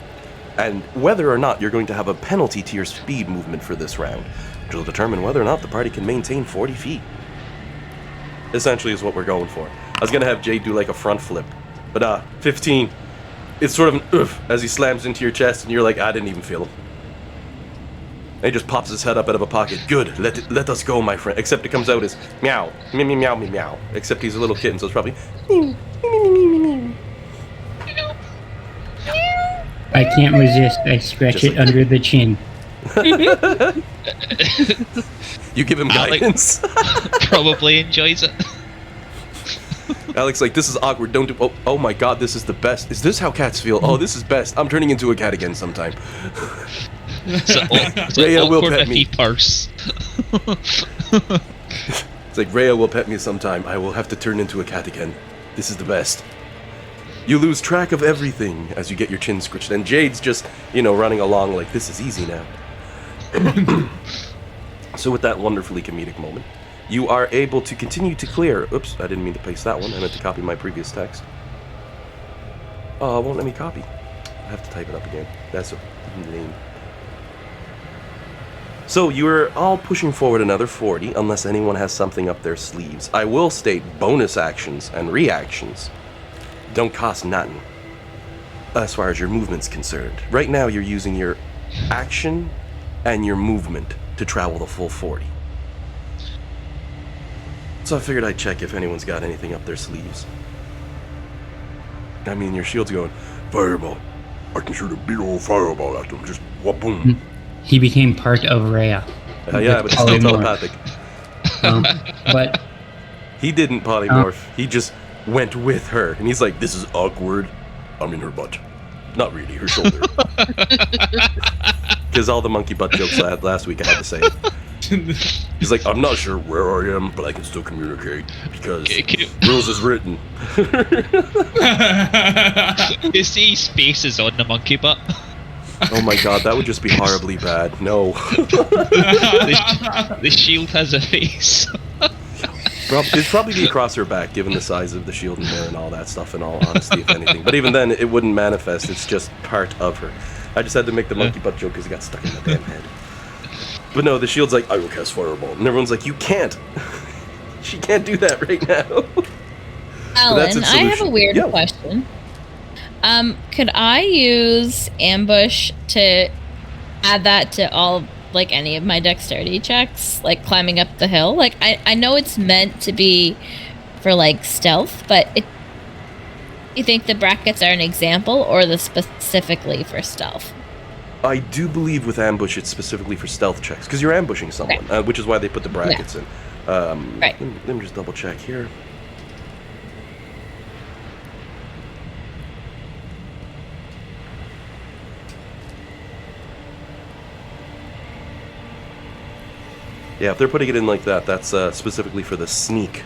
A: and whether or not you're going to have a penalty to your speed movement for this round, which will determine whether or not the party can maintain 40 feet. Essentially is what we're going for. I was gonna have Jade do like a front flip, but 15. It's sort of an oof as he slams into your chest, and you're like, I didn't even feel him. And he just pops his head up out of a pocket. Good, let us go, my friend. Except it comes out as meow, meow, meow, meow, meow. Except he's a little kitten, so it's probably.
B: I can't resist. I stretch
A: Just
B: it under the chin.
A: You give him
E: Alex-
A: guidance.
E: Probably enjoys it.
A: Alex, like, this is awkward. Don't do. Oh my God, this is the best. Is this how cats feel? Oh, this is best. I'm turning into a cat again sometime.
E: So
A: Rhea will
E: awkward
A: pet
E: if
A: me.
E: he purse.
A: It's like, Rhea will pet me sometime. I will have to turn into a cat again. This is the best. You lose track of everything as you get your chin scratched. And Jade's just, running along like, this is easy now. So with that wonderfully comedic moment, you are able to continue to clear. Oops, I didn't mean to paste that one. I meant to copy my previous text. Oh, it won't let me copy. I have to type it up again. That's a name. So you're all pushing forward another 40, unless anyone has something up their sleeves. I will state bonus actions and reactions don't cost nothing as far as your movement's concerned. Right now you're using your action and your movement to travel the full 40. So I figured I'd check if anyone's got anything up their sleeves. I mean, your shield's going, fireball. I can shoot a big old fireball at them, just wha-boom.
B: He became part of Rhea.
A: Yeah, but it's still telepathic.
B: But
A: He didn't polymorph. He just went with her. And he's like, this is awkward. I'm in her butt. Not really, her shoulder. Because all the monkey butt jokes I had last week, I had to say it. He's like, I'm not sure where I am, but I can still communicate. Because rules is written.
E: You see spaces on the monkey butt.
A: Oh my God, that would just be horribly bad. No.
E: The shield has a face.
A: It'd probably be across her back, given the size of the shield and hair and all that stuff, in all honesty, if anything. But even then, it wouldn't manifest. It's just part of her. I just had to make the monkey butt joke because it got stuck in my damn head. But no, the shield's like, I will cast fireball. And everyone's like, you can't. She can't do that right now.
C: Alan, I have a weird question. Could I use ambush to add that to all, like, any of my dexterity checks, like climbing up the hill? Like, I know it's meant to be for, like, stealth, but you think the brackets are an example or the specifically for stealth?
A: I do believe with ambush it's specifically for stealth checks, because you're ambushing someone, which is why they put the brackets in.
C: Right.
A: Let me just double check here. Yeah, if they're putting it in like that, that's specifically for the sneak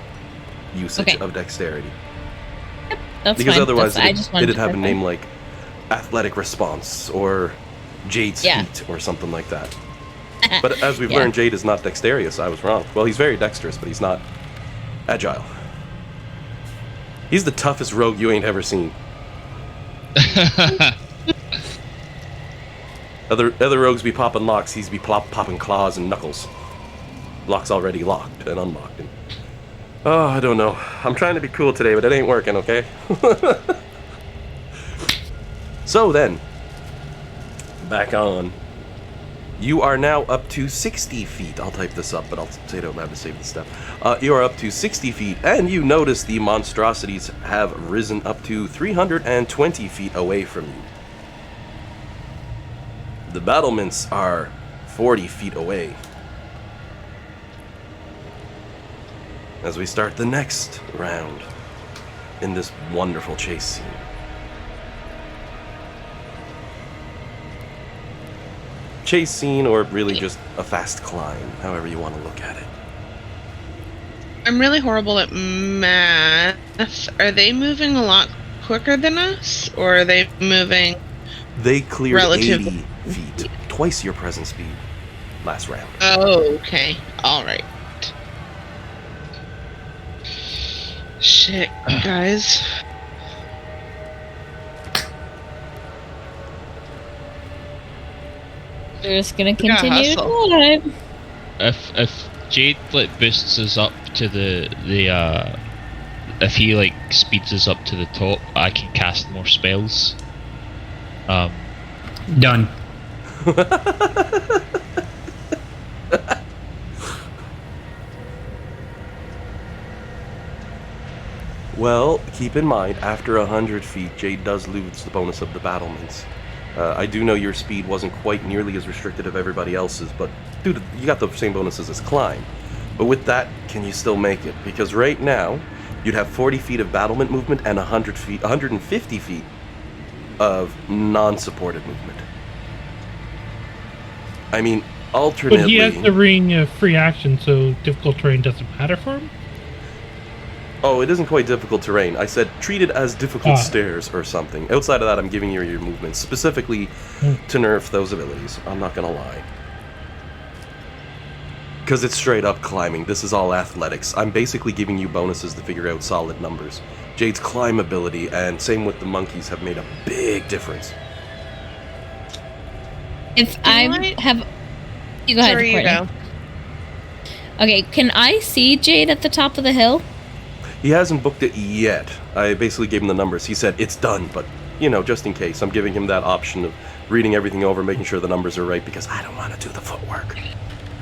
A: usage of dexterity.
C: Yep, that's
A: because
C: fine.
A: Otherwise it'd have a
C: clarify.
A: name like Athletic Response or Jade's Feet or something like that. But as we've learned, Jade is not dexterous. I was wrong. Well, he's very dexterous, but he's not agile. He's the toughest rogue you ain't ever seen. Other rogues be popping locks, he's be popping claws and knuckles. Lock's already locked and unlocked. And, oh, I don't know. I'm trying to be cool today, but it ain't working, okay? So then, back on. You are now up to 60 feet. I'll type this up, but I'll say it out loud to save the step. You are up to 60 feet, and you notice the monstrosities have risen up to 320 feet away from you. The battlements are 40 feet away. As we start the next round in this wonderful chase scene. Chase scene, or really just a fast climb, however you want to look at it.
G: I'm really horrible at math. Are they moving a lot quicker than us, or are they moving?
A: They cleared
G: Relatively.
A: 80 feet, twice your present speed, last round.
G: Oh, okay. All right. Shit, guys.
C: We're just gonna continue to
G: hustle.
C: climb.
E: If Jade like boosts us up to the if he like speeds us up to the top, I can cast more spells.
B: Done.
A: Well, keep in mind, after 100 feet, Jade does lose the bonus of the battlements. I do know your speed wasn't quite nearly as restricted as everybody else's, but dude, you got the same bonuses as climb. But with that, can you still make it? Because right now, you'd have 40 feet of battlement movement and 150 feet of non-supported movement. I mean, alternately...
D: But he has the ring free action, so difficult terrain doesn't matter for him?
A: Oh, it isn't quite difficult terrain. I said treat it as difficult stairs or something. Outside of that, I'm giving you your movements, specifically to nerf those abilities. I'm not gonna lie. Because it's straight up climbing. This is all athletics. I'm basically giving you bonuses to figure out solid numbers. Jade's climb ability, and same with the monkeys, have made a big difference.
C: If I have... You go ahead,
G: Sorry, you
C: Courtney.
G: go.
C: Okay, can I see Jade at the top of the hill?
A: He hasn't booked it yet. I basically gave him the numbers. He said it's done, but, you know, just in case, I'm giving him that option of reading everything over, making sure the numbers are right, because I don't want to do the footwork.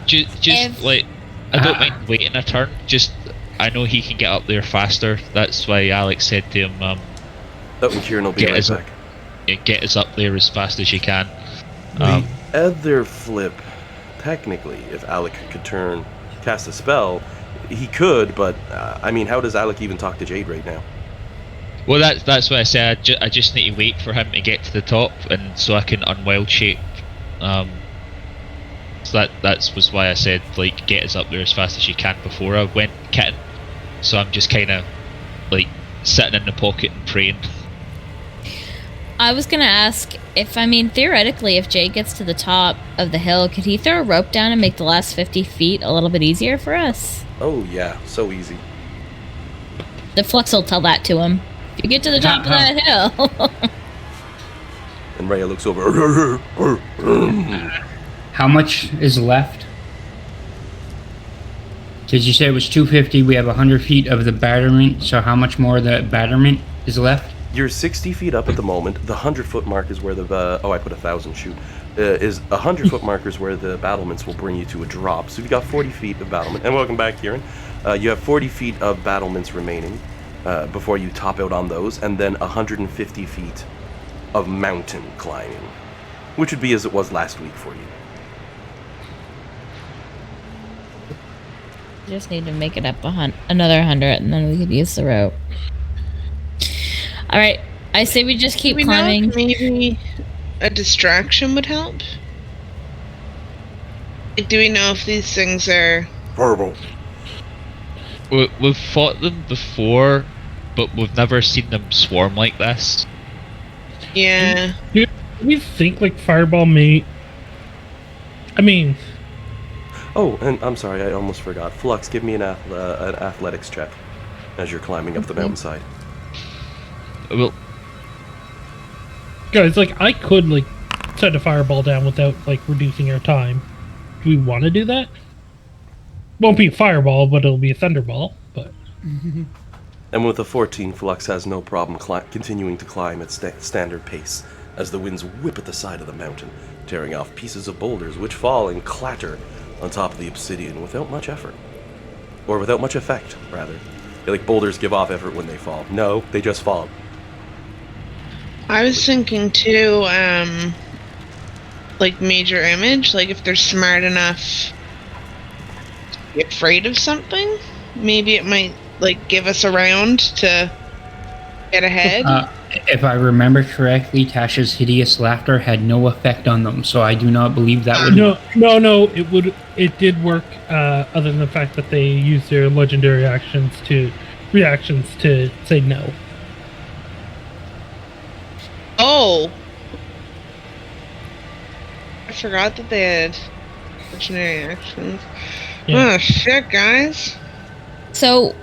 E: Just like, I don't mind waiting a turn. Just, I know he can get up there faster. That's why Alex said to him,
A: Oh, and Kieran will be right back.
E: Get us up there as fast as you can.
A: The other flip, technically, if Alec could cast a spell, he could, but, I mean, how does Alec even talk to Jade right now?
E: Well, that's why I said I just need to wait for him to get to the top, and so I can unwild shape. So that was why I said, like, get us up there as fast as you can before I went kitten. So I'm just kind of, like, sitting in the pocket and praying.
C: I was gonna ask if, I mean, theoretically, if Jade gets to the top of the hill, could he throw a rope down and make the last 50 feet a little bit easier for us?
A: Oh, yeah, so easy.
C: The Flux will tell that to him. If you get to the top of that hill.
A: And Rhea looks over.
B: How much is left? Because you said it was 250. We have 100 feet of the battlement. So how much more of the battlement is left?
A: You're 60 feet up at the moment. The 100-foot mark is where the... I put 1,000, shoot. Is 100-foot mark is where the battlements will bring you to a drop. So you've got 40 feet of battlement. And welcome back, Kieran. You have 40 feet of battlements remaining before you top out on those. And then 150 feet of mountain climbing. Which would be as it was last week for you.
C: Just need to make it up another 100, and then we could use the rope. All right, I say we just keep climbing.
G: Know if maybe a distraction would help. Like, do we know if these things are
A: Horrible.
E: We've fought them before, but we've never seen them swarm like this.
G: Yeah.
D: Do we think like Fireball may... I mean...
A: Oh, and I'm sorry, I almost forgot. Flux, give me an athletics check as you're climbing up the mountainside.
E: Well,
D: Guys, like, I could, like, set a Fireball down without, like, reducing our time. Do we want to do that? Won't be a Fireball, but it'll be a Thunderball, but...
A: And with a 14, Flux has no problem continuing to climb at standard pace as the winds whip at the side of the mountain, tearing off pieces of boulders which fall and clatter on top of the obsidian without much effort. Or without much effect, rather. Like boulders give off effort when they fall. No, they just fall.
G: I was thinking too, like major image, like if they're smart enough to be afraid of something, maybe it might like give us a round to get ahead.
B: If I remember correctly, Tasha's hideous laughter had no effect on them, so I do not believe that would.
D: No. It did work. Other than the fact that they used their legendary reactions to say no.
G: Oh, I forgot that they had legendary actions.
D: Yeah.
G: Oh shit, guys!
C: So,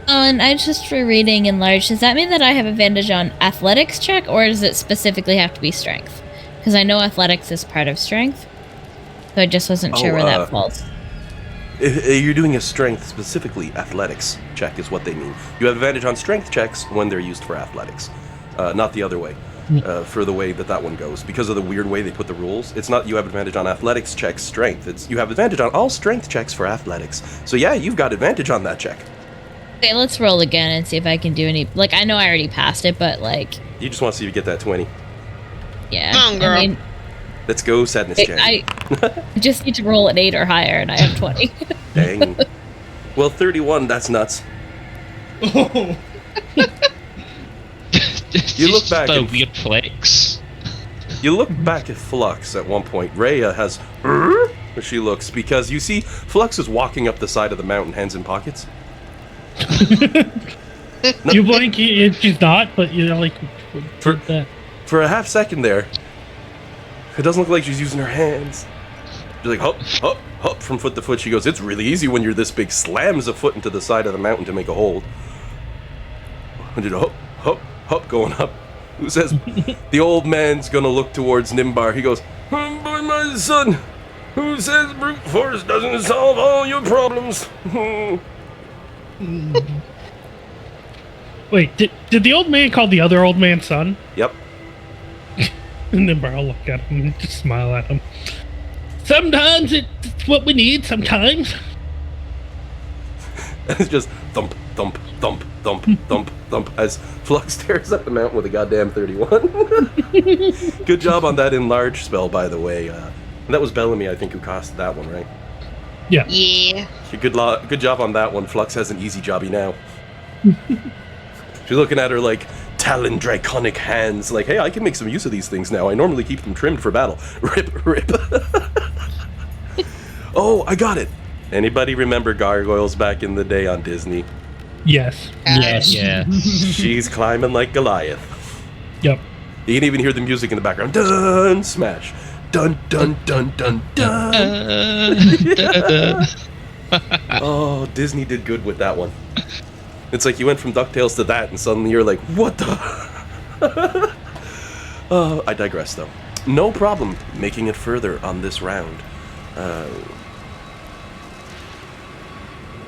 C: and I just rereading enlarged. Does that mean that I have advantage on athletics check, or does it specifically have to be strength? Because I know athletics is part of strength, so I just wasn't sure where that falls.
A: If you're doing a strength, specifically athletics check is what they mean. You have advantage on strength checks when they're used for athletics, not the other way. For the way that one goes, because of the weird way they put the rules. It's not you have advantage on athletics checks strength. It's you have advantage on all strength checks for athletics. So yeah, you've got advantage on that check.
C: Okay, let's roll again and see if I can do any. Like, I know I already passed it, but like.
A: You just want to see if you get that 20.
C: Yeah.
G: Come on, girl.
C: I mean,
A: Let's go, sadness check.
C: I just need to roll an 8 or higher, and I have 20.
A: Dang. Well, 31. That's nuts.
F: Oh.
A: You look back
E: a
A: and
E: weird flex.
A: You look back at Flux at one point. Rhea has where she looks because you see Flux is walking up the side of the mountain, hands in pockets.
D: You blink, she's not, but you know, like
A: For a half second there, it doesn't look like she's using her hands. She's like hop, hop, hop from foot to foot. She goes, "It's really easy when you're this big." Slams a foot into the side of the mountain to make a hold. And you hop, hop, hop, going up. Who says the old man's gonna look towards Nimbar? He goes, "Oh boy, my son. Who says brute force doesn't solve all your problems?"
D: Wait, did the old man call the other old man son?
A: Yep.
D: And then Barl look at him and just smile at him. Sometimes it's what we need, sometimes.
A: It's just thump, thump, thump, thump, thump, thump as Flux stares up the mountain with a goddamn 31. Good job on that enlarge spell, by the way. That was Bellamy, I think, who cast that one, right?
D: Yeah.
G: Yeah.
A: Good job on that one. Flux has an easy jobby now. She's looking at her like talon draconic hands, like, hey, I can make some use of these things now. I normally keep them trimmed for battle. Rip, rip. Oh, I got it. Anybody remember gargoyles back in the day on Disney?
D: Yes.
B: Yes.
E: Yeah.
A: She's climbing like Goliath.
D: Yep.
A: You can even hear the music in the background. Dun, smash. Dun, dun, dun, dun, dun. Oh, Disney did good with that one. It's like you went from DuckTales to that, and suddenly you're like, what the? I digress, though. No problem making it further on this round.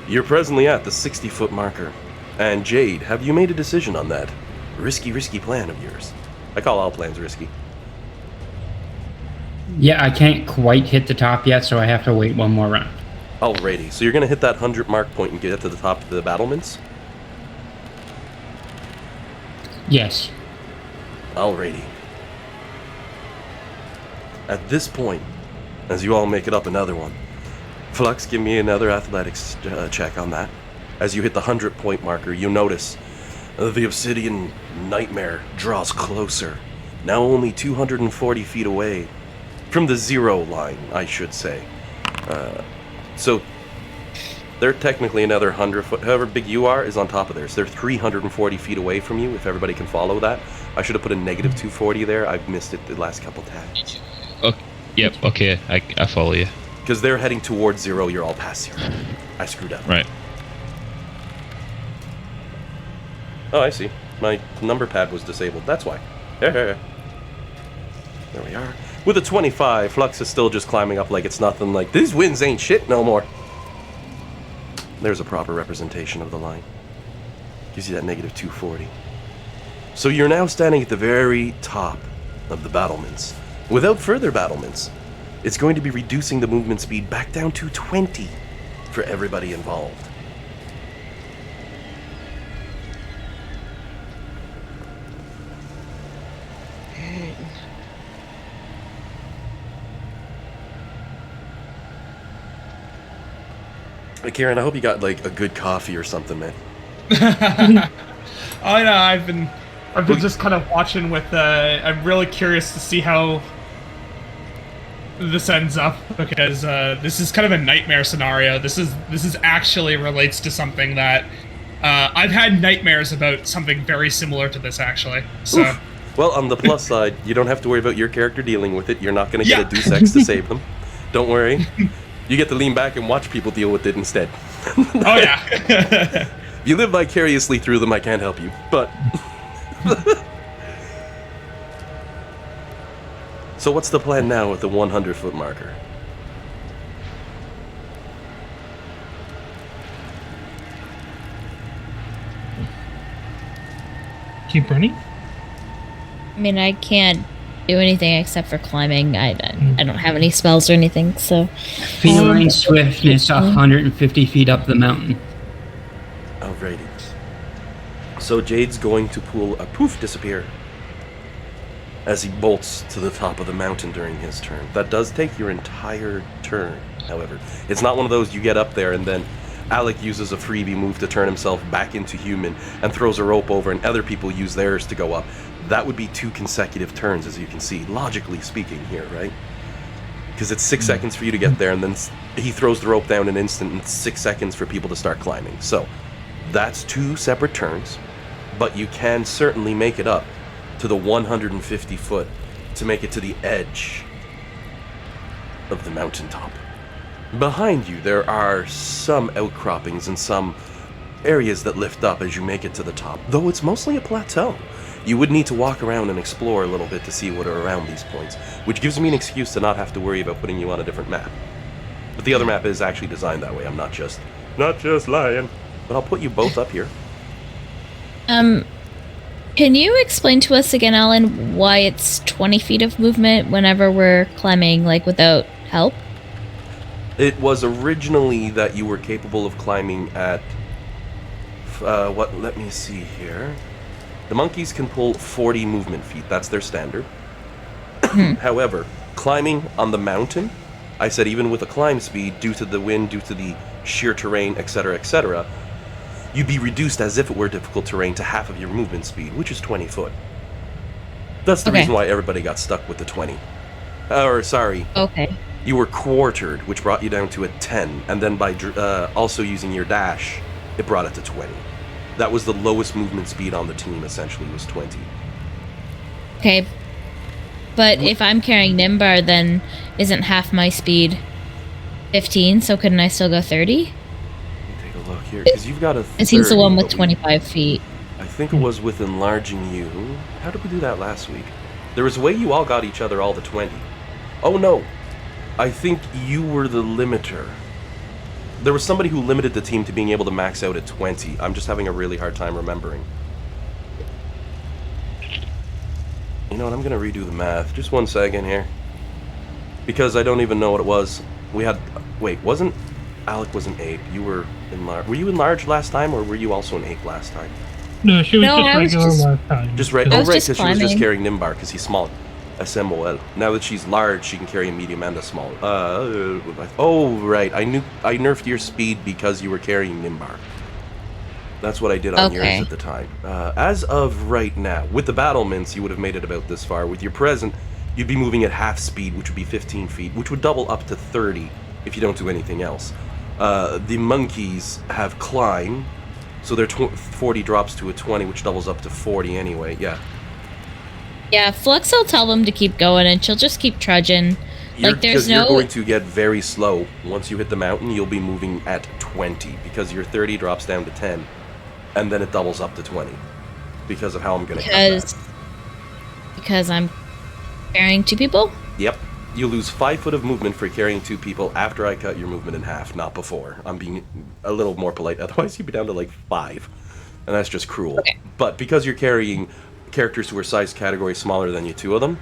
A: You're presently at the 60-foot marker. And Jade, have you made a decision on that risky plan of yours? I call all plans risky.
B: Yeah, I can't quite hit the top yet, so I have to wait one more round.
A: Alrighty, so you're going to hit that 100 mark point and get to the top of the battlements?
B: Yes.
A: Alrighty. At this point, as you all make it up another one, Flux, give me another athletics check on that. As you hit the 100-point marker, you notice the obsidian nightmare draws closer. Now only 240 feet away from the zero line, I should say. So they're technically another 100 foot. However big you are is on top of theirs. They're 340 feet away from you, if everybody can follow that. I should have put a negative 240 there. I've missed it the last couple times.
E: Yep, okay, I follow you.
A: Because they're heading towards zero, you're all past zero. I screwed up.
E: Right.
A: Oh, I see. My number pad was disabled. That's why. There we are. With a 25, Flux is still just climbing up like it's nothing, like, these winds ain't shit no more. There's a proper representation of the line. Gives you that negative 240. So you're now standing at the very top of the battlements. Without further battlements, it's going to be reducing the movement speed back down to 20 for everybody involved. Kieran, I hope you got like a good coffee or something, man.
F: I know. I've been just kind of watching with. I'm really curious to see how this ends up, because this is kind of a nightmare scenario. This is actually relates to something that I've had nightmares about, something very similar to this actually. So.
A: Oof. Well, on the plus side, you don't have to worry about your character dealing with it. You're not going to get a Deus Ex to save them. Don't worry. You get to lean back and watch people deal with it instead.
F: Oh, yeah.
A: If you live vicariously through them, I can't help you. But... So what's the plan now with the 100-foot marker?
D: Keep running?
C: I mean, I can't do anything except for climbing. I don't have any spells or anything, so...
B: Feline swiftness 150 feet up the mountain.
A: Alrighty. So Jade's going to pull a poof disappear as he bolts to the top of the mountain during his turn. That does take your entire turn, however. It's not one of those you get up there and then Alec uses a freebie move to turn himself back into human and throws a rope over and other people use theirs to go up. That would be 2 consecutive turns, as you can see, logically speaking here, right? Because it's 6 seconds for you to get there, and then he throws the rope down an instant, and 6 seconds for people to start climbing. So, that's 2 separate turns, but you can certainly make it up to the 150 foot to make it to the edge of the mountaintop. Behind you, there are some outcroppings and some areas that lift up as you make it to the top, though it's mostly a plateau. You would need to walk around and explore a little bit to see what are around these points, which gives me an excuse to not have to worry about putting you on a different map. But the other map is actually designed that way. I'm not just lying. But I'll put you both up here.
C: Can you explain to us again, Alan, why it's 20 feet of movement whenever we're climbing, like, without help?
A: It was originally that you were capable of climbing at... let me see here... The monkeys can pull 40 movement feet. That's their standard. However, climbing on the mountain, I said even with a climb speed, due to the wind, due to the sheer terrain, etc., you'd be reduced as if it were difficult terrain to half of your movement speed, which is 20 foot. That's the reason why everybody got stuck with the 20.
C: Okay.
A: You were quartered, which brought you down to a 10, and then by also using your dash, it brought it to 20. That was the lowest movement speed on the team, essentially, was 20.
C: Okay. But if I'm carrying Nimbar, then isn't half my speed 15, so couldn't I still go 30?
A: Let me take a look here, because you've got a 30.
C: It seems the one with 25 feet.
A: I think it was with enlarging you. How did we do that last week? There was a way you all got each other all to 20. Oh, no. I think you were the limiter. There was somebody who limited the team to being able to max out at 20. I'm just having a really hard time remembering. You know what, I'm going to redo the math. Just 1 second here. Because I don't even know what it was. We had... Wait, wasn't... Alec was an ape. You were enlarged. Were you enlarged last time, or were you also an ape last time?
D: No, she was just regular last time.
A: Just right. Oh, right, because she was just carrying Nimbar, because he's small. S01e11. Now that she's large, she can carry a medium and a small. Oh, right. I nerfed your speed because you were carrying Nimbar. That's what I did on yours at the time. As of right now, with the battlements, you would have made it about this far. With your present, you'd be moving at half speed, which would be 15 feet, which would double up to 30 if you don't do anything else. The monkeys have climb, so their 40 drops to a 20, which doubles up to 40 anyway. Yeah.
C: Yeah, Flux will tell them to keep going, and she'll just keep trudging.
A: You're going to get very slow. Once you hit the mountain, you'll be moving at 20, because your 30 drops down to 10, and then it doubles up to 20, because of how I'm going to cut that.
C: Because I'm carrying 2 people?
A: Yep. You lose 5 foot of movement for carrying 2 people after I cut your movement in half, not before. I'm being a little more polite. Otherwise, you'd be down to like 5, and that's just cruel. Okay. But because you're carrying... characters who are size category smaller than you, 2 of them,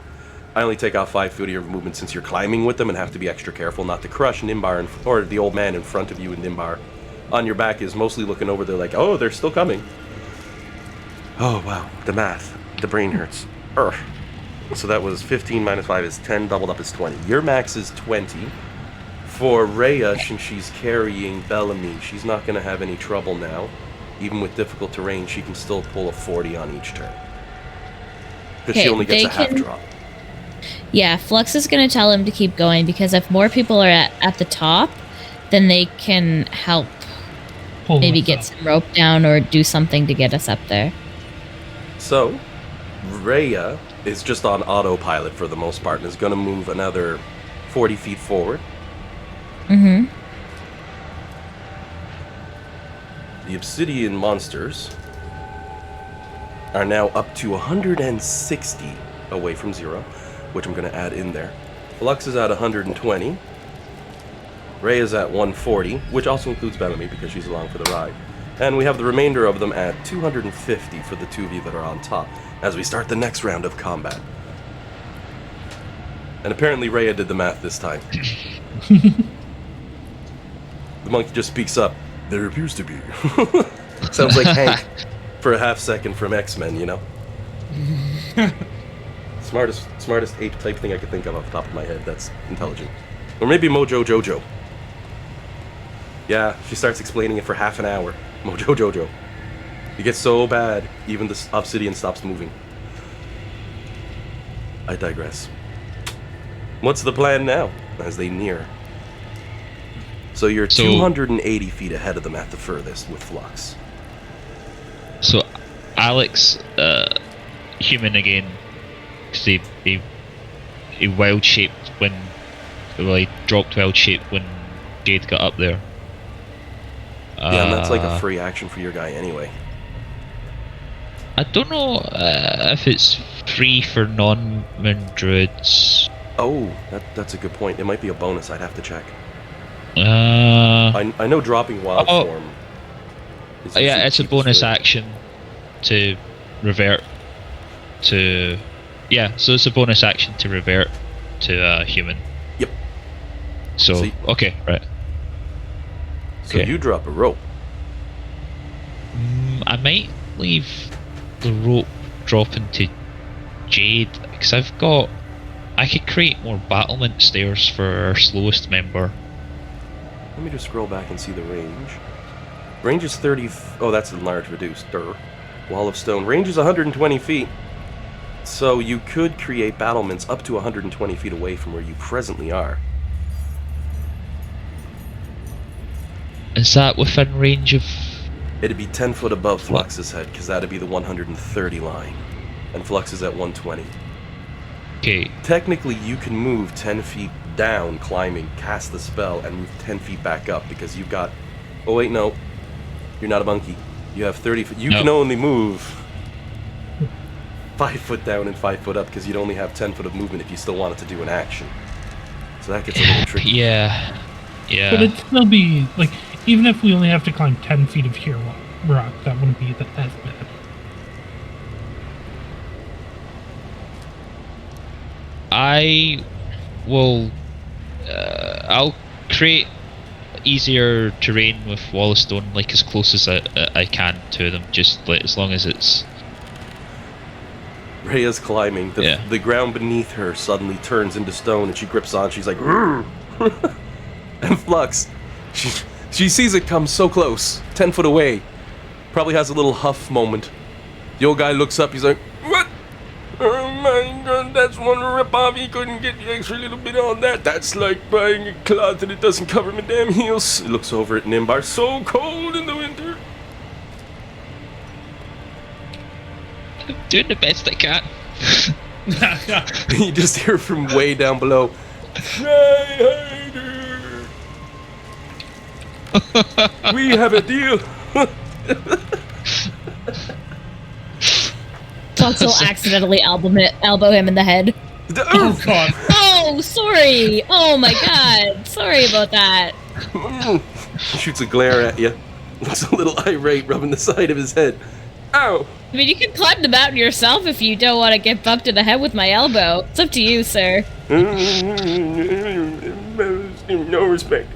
A: I only take off 5 foot of your movement since you're climbing with them and have to be extra careful not to crush Nimbar or the old man in front of you, and Nimbar on your back is mostly looking over there like, oh, they're still coming. Oh, wow. The math. The brain hurts. Urgh. So that was 15 minus 5 is 10, doubled up is 20. Your max is 20. For Rhea, since she's carrying Bellamy, she's not going to have any trouble now. Even with difficult terrain, she can still pull a 40 on each turn. Because she only gets a half drop.
C: Yeah, Flux is going to tell him to keep going, because if more people are at the top, then they can help maybe get some rope down or do something to get us up there.
A: So, Rhea is just on autopilot for the most part and is going to move another 40 feet forward.
C: Mm-hmm.
A: The obsidian monsters are now up to 160 away from 0, which I'm going to add in there. Flux is at 120. Ray is at 140, which also includes Bellamy because she's along for the ride. And we have the remainder of them at 250 for the 2 of you that are on top as we start the next round of combat. And apparently Rhea did the math this time. The monkey just speaks up. There appears to be. Sounds like Hank for a half second from X-Men, you know? Smartest ape type thing I could think of off the top of my head. That's intelligent. Or maybe Mojo Jojo. Yeah, she starts explaining it for half an hour. Mojo Jojo. It gets so bad, even the obsidian stops moving. I digress. What's the plan now, as they near? So you're 280 feet ahead of them at the furthest with Flux.
E: So Alex, human again, because he wild shaped when, well, he dropped wild shape when Jade got up there.
A: Yeah, and that's like a free action for your guy anyway.
E: I don't know if it's free for non-moon druids.
A: Oh, that's a good point. It might be a bonus. I'd have to check.
E: I
A: know dropping wild form.
E: Yeah, it's a bonus action to revert to. Yeah, so it's a bonus action to revert to human.
A: Yep.
E: So okay, right.
A: So you drop a rope.
E: I might leave the rope dropping to Jade because I could create more battlement stairs for our slowest member.
A: Let me just scroll back and see the range. Range is 30. Oh, that's enlarged, reduced. Wall of stone. Range is 120 feet. So you could create battlements up to 120 feet away from where you presently are.
E: Is that within range of...
A: It'd be 10 foot above Flux's head, because that'd be the 130 line. And Flux is at 120.
E: Okay.
A: Technically, you can move 10 feet down, climbing, cast the spell, and move 10 feet back up, because you've got... Oh, wait, no. You're not a monkey. You have 30 foot... You can only move 5 foot down and 5 foot up, because you'd only have 10 foot of movement if you still wanted to do an action. So that gets a little tricky.
E: Yeah. Yeah.
D: But it'd still be, like, even if we only have to climb 10 feet of sheer rock, that wouldn't be as bad.
E: I will... I'll create easier terrain with wall of stone, like as close as I can to them, just like, as long as it's...
A: Rhea's climbing. The ground beneath her suddenly turns into stone, and she grips on. She's like, and Flux, she sees it come so close, 10 foot away. Probably has a little huff moment. The old guy looks up. He's like, "What? Oh my God, that's one ripoff. He couldn't get the extra little bit on that. That's like buying a cloth and it doesn't cover my damn heels." He looks over at Nimbar. So cold in the winter.
E: I'm doing the best I can.
A: You just hear from way down below, "Try harder. We have a deal."
C: Flux will accidentally elbow him in the head.
F: Oh God!
C: Oh, sorry. Oh my God. Sorry about that.
A: Shoots a glare at you. Looks a little irate, rubbing the side of his head. Ow!
C: I mean, you can climb the mountain yourself if you don't want to get bumped in the head with my elbow. It's up to you, sir.
A: No respect.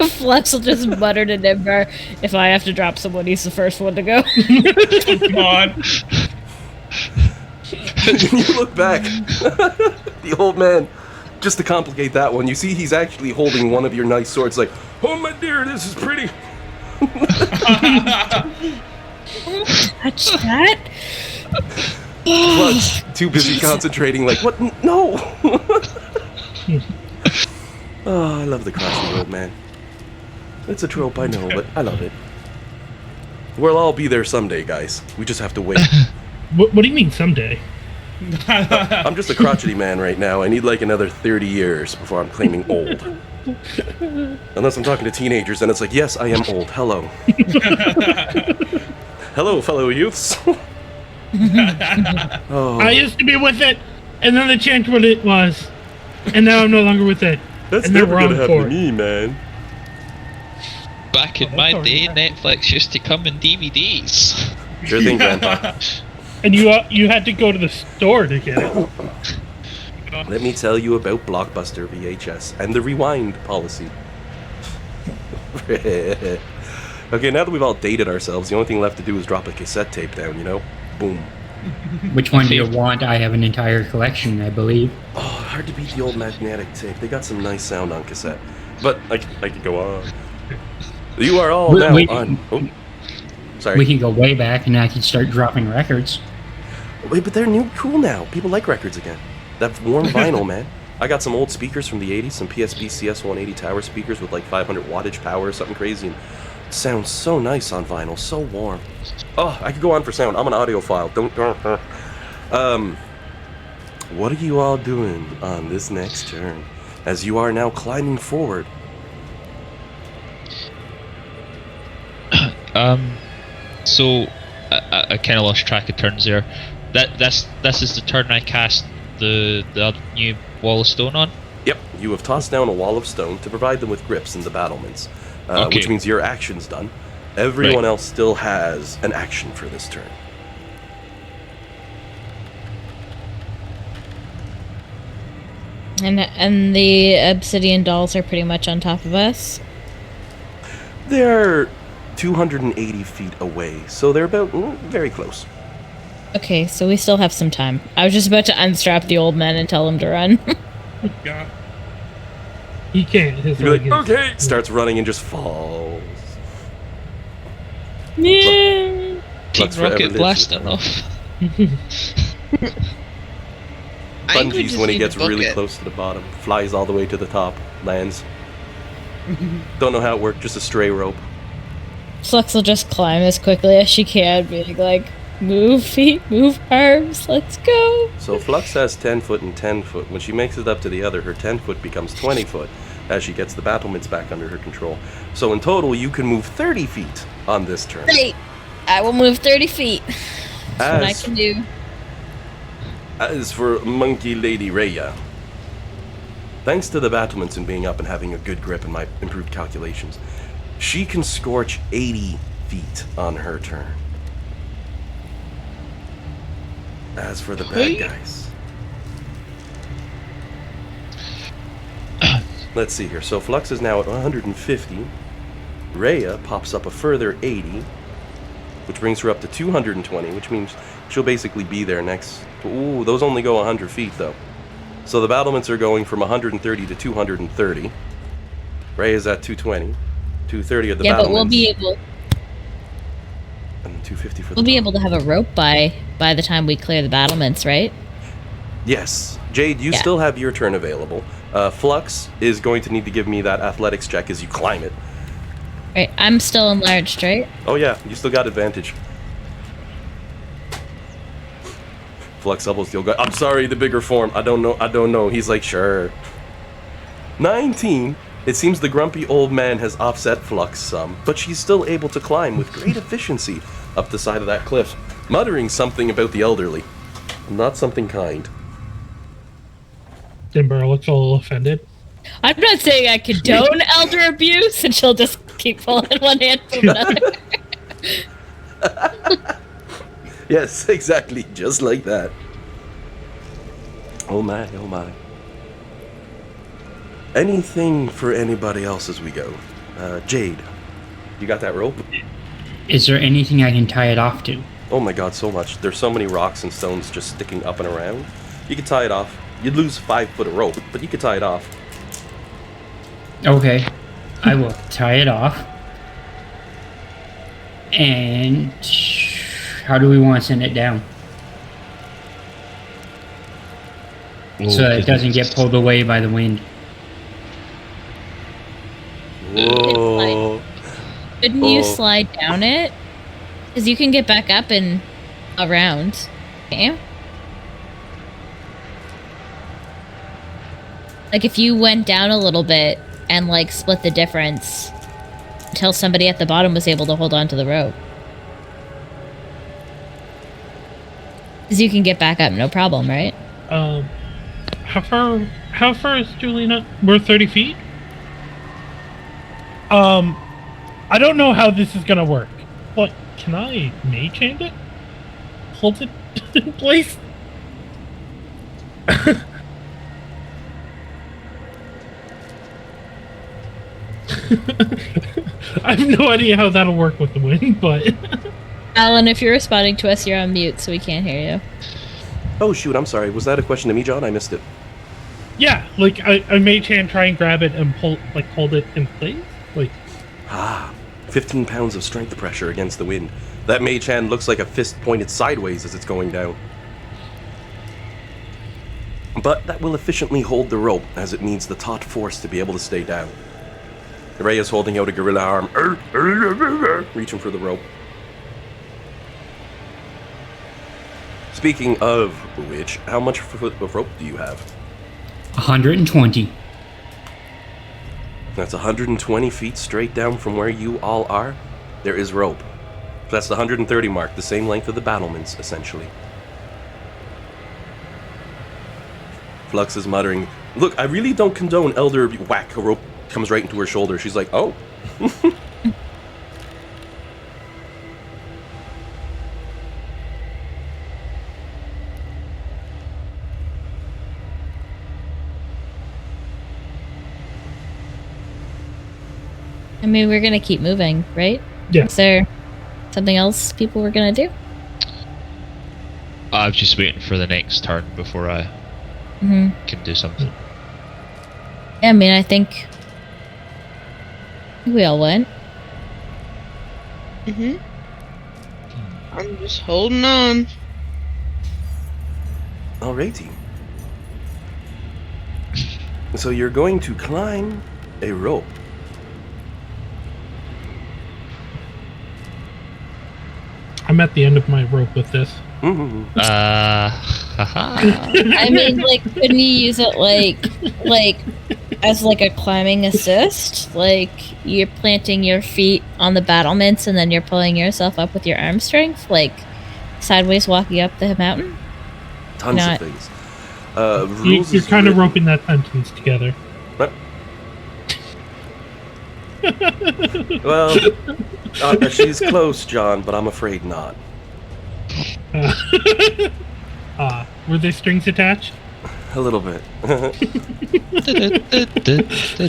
C: Flex will just mutter to Nimber, if I have to drop someone, he's the first one to go.
F: Come on.
A: You look back. The old man, just to complicate that one, you see he's actually holding one of your nice swords like, oh my dear, this is pretty.
C: Touch that?
A: Flux, too busy concentrating like, what? No! Oh, I love the crotchety old man. It's a trope, I know, but I love it. We'll all be there someday, guys. We just have to wait.
D: What do you mean someday?
A: I'm just a crotchety man right now. I need like another 30 years before I'm claiming old. Unless I'm talking to teenagers, then it's like, yes, I am old. Hello. Hello, fellow youths. Oh.
D: I used to be with it, and then they changed what it was, and now I'm no longer with it.
A: That's
D: and they're
A: never
D: wrong
A: gonna happen
D: for
A: to me, man.
E: Back in my day, Netflix used to come in DVDs.
A: Sure thing, Grandpa.
D: And you had to go to the store to get it.
A: Let me tell you about Blockbuster VHS and the rewind policy. Okay, now that we've all dated ourselves, the only thing left to do is drop a cassette tape down, you know? Boom.
B: Which one do you want? I have an entire collection, I believe.
A: Oh, hard to beat the old magnetic tape. They got some nice sound on cassette. But I could go on. You are all now on... Oh, sorry.
B: We can go way back and I can start dropping records.
A: Wait, but they're new cool now. People like records again. That warm vinyl, man. I got some old speakers from the 80s, some PSP CS180 tower speakers with like 500 wattage power or something crazy. And it sounds so nice on vinyl, so warm. Oh, I could go on for sound. I'm an audiophile. Don't. What are you all doing on this next turn? As you are now climbing forward.
E: So I kind of lost track of turns there. This is the turn I cast the new wall of stone on.
A: Yep, you have tossed down a wall of stone to provide them with grips in the battlements, which means your action's done. Everyone else still has an action for this turn.
C: And the obsidian dolls are pretty much on top of us?
A: They're 280 feet away, so they're about very close.
C: Okay, so we still have some time. I was just about to unstrap the old man and tell him to run.
F: Yeah.
D: He can't. His
A: You're like,
D: leg is-
A: okay, starts running and just falls.
C: Yeah.
E: Team
A: Flux forever
E: Rocket
A: lives
E: blasting
A: with
E: off.
A: Bungees when he gets really close to the bottom, flies all the way to the top, lands. Don't know how it worked, just a stray rope.
C: Flux will just climb as quickly as she can, being like, move feet, move arms, let's go.
A: So Flux has 10 foot and 10 foot. When she makes it up to the other, her 10 foot becomes 20 foot as she gets the battlements back under her control. So in total, you can move 30 feet on this turn.
C: Great. I will move 30 feet. That's what I can do.
A: As for Monkey Lady Rhea, thanks to the battlements and being up and having a good grip and my improved calculations, she can scorch 80 feet on her turn. As for the bad guys, let's see here. So Flux is now at 150. Rhea pops up a further 80, which brings her up to 220, which means she'll basically be there next. Ooh, those only go 100 feet though. So the battlements are going from 130 to 230. Rhea's at 220. 230 of the battlements.
C: Yeah, but we'll be able.
A: And 250 for the
C: We'll be able to have a rope by the time we clear the battlements, right?
A: Yes. Jade, you still have your turn available. Flux is going to need to give me that athletics check as you climb it.
C: Right, I'm still enlarged, right?
A: Oh yeah, you still got advantage. Flux elbows still go, I'm sorry, the bigger form. I don't know. He's like, sure. 19. It seems the grumpy old man has offset Flux some, but she's still able to climb with great efficiency up the side of that cliff, muttering something about the elderly. Not something kind.
D: Dimber looks a little offended.
C: I'm not saying I condone elder abuse, and she'll just keep pulling one hand from another.
A: Yes, exactly, just like that. Oh my, oh my. Anything for anybody else as we go? Jade, you got that rope?
B: Is there anything I can tie it off to?
A: Oh my god, so much. There's so many rocks and stones just sticking up and around. You could tie it off. You'd lose 5 foot of rope, but you could tie it off.
B: Okay, I will tie it off. And how do we want to send it down? So that it doesn't get pulled away by the wind.
A: Whoa.
C: Couldn't you slide down it? Because you can get back up and around. Can't you? Like if you went down a little bit and like split the difference until somebody at the bottom was able to hold on to the rope. Because you can get back up, no problem, right?
D: How far is Julina? We're 30 feet? I don't know how this is gonna work. But can I mage hand it? Hold it in place? I have no idea how that'll work with the wind, but...
C: Alan, if you're responding to us, you're on mute, so we can't hear you.
A: Oh shoot, I'm sorry. Was that a question to me, John? I missed it.
D: Yeah, like, I mage hand try and grab it and pull, like, hold it in place? Like...
A: 15 pounds of strength pressure against the wind. That mage hand looks like a fist pointed sideways as it's going down. But that will efficiently hold the rope, as it needs the taut force to be able to stay down. Ray is holding out a gorilla arm, reaching for the rope. Speaking of which, how much foot of rope do you have?
B: 120.
A: That's 120 feet straight down from where you all are. There is rope. That's the 130 mark, the same length of the battlements, essentially. Flux is muttering, "Look, I really don't condone elder whack." A rope comes right into her shoulder. She's like, "Oh."
C: I mean, we're gonna keep moving, right?
D: Yeah.
C: Is there something else people were gonna do?
E: I'm just waiting for the next turn before I can do something.
C: Yeah, I mean, I think we all went.
G: I'm just holding on.
A: Alrighty. So you're going to climb a rope.
D: I'm at the end of my rope with this.
C: I mean, like, couldn't you use it like as like a climbing assist? Like you're planting your feet on the battlements and then you're pulling yourself up with your arm strength, like sideways walking up the mountain.
A: Tons of things. Rules
D: You're kind of roping that sentence together.
A: What? Well, she's close, John, but I'm afraid not.
D: Were there strings attached?
A: A little bit.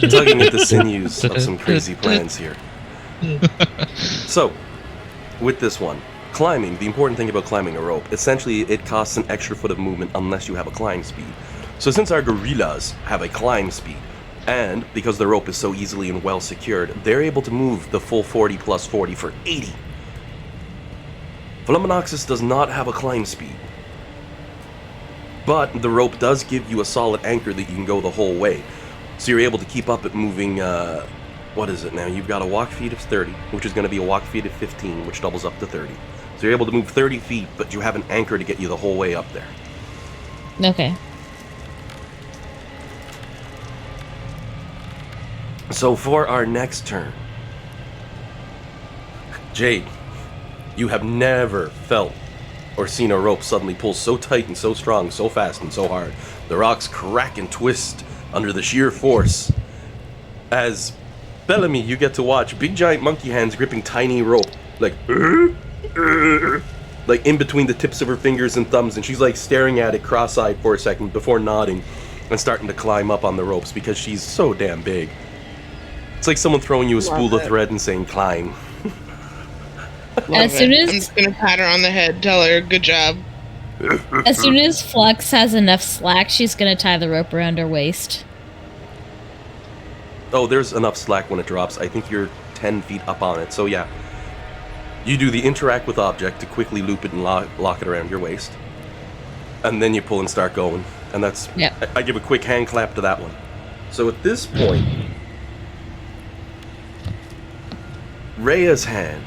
A: Tugging at the sinews of some crazy plans here. So, with this one, climbing, the important thing about climbing a rope, essentially it costs an extra foot of movement unless you have a climb speed. So since our gorillas have a climb speed, and because the rope is so easily and well secured, they're able to move the full 40 plus 40 for 80. Voluminoxus does not have a climb speed. But the rope does give you a solid anchor that you can go the whole way. So you're able to keep up at moving, what is it now? You've got a walk feet of 30, which is going to be a walk feet of 15, which doubles up to 30. So you're able to move 30 feet, but you have an anchor to get you the whole way up there.
C: Okay.
A: So for our next turn, Jade, you have never felt or seen a rope suddenly pull so tight and so strong, so fast and so hard. The rocks crack and twist under the sheer force. As Bellamy, you get to watch big giant monkey hands gripping tiny rope, like in between the tips of her fingers and thumbs, and she's like staring at it cross-eyed for a second before nodding and starting to climb up on the ropes because she's so damn big. It's like someone throwing you a spool of thread and saying climb.
C: As soon as
G: I'm just gonna pat her on the head, tell her good job.
C: As soon as Flux has enough slack, she's gonna tie the rope around her waist.
A: Oh, there's enough slack when it drops. I think you're 10 feet up on it, so yeah. You do the interact with object to quickly loop it and lock it around your waist. And then you pull and start going. And that's...
C: Yep.
A: I give a quick hand clap to that one. So at this point, Rhea's hand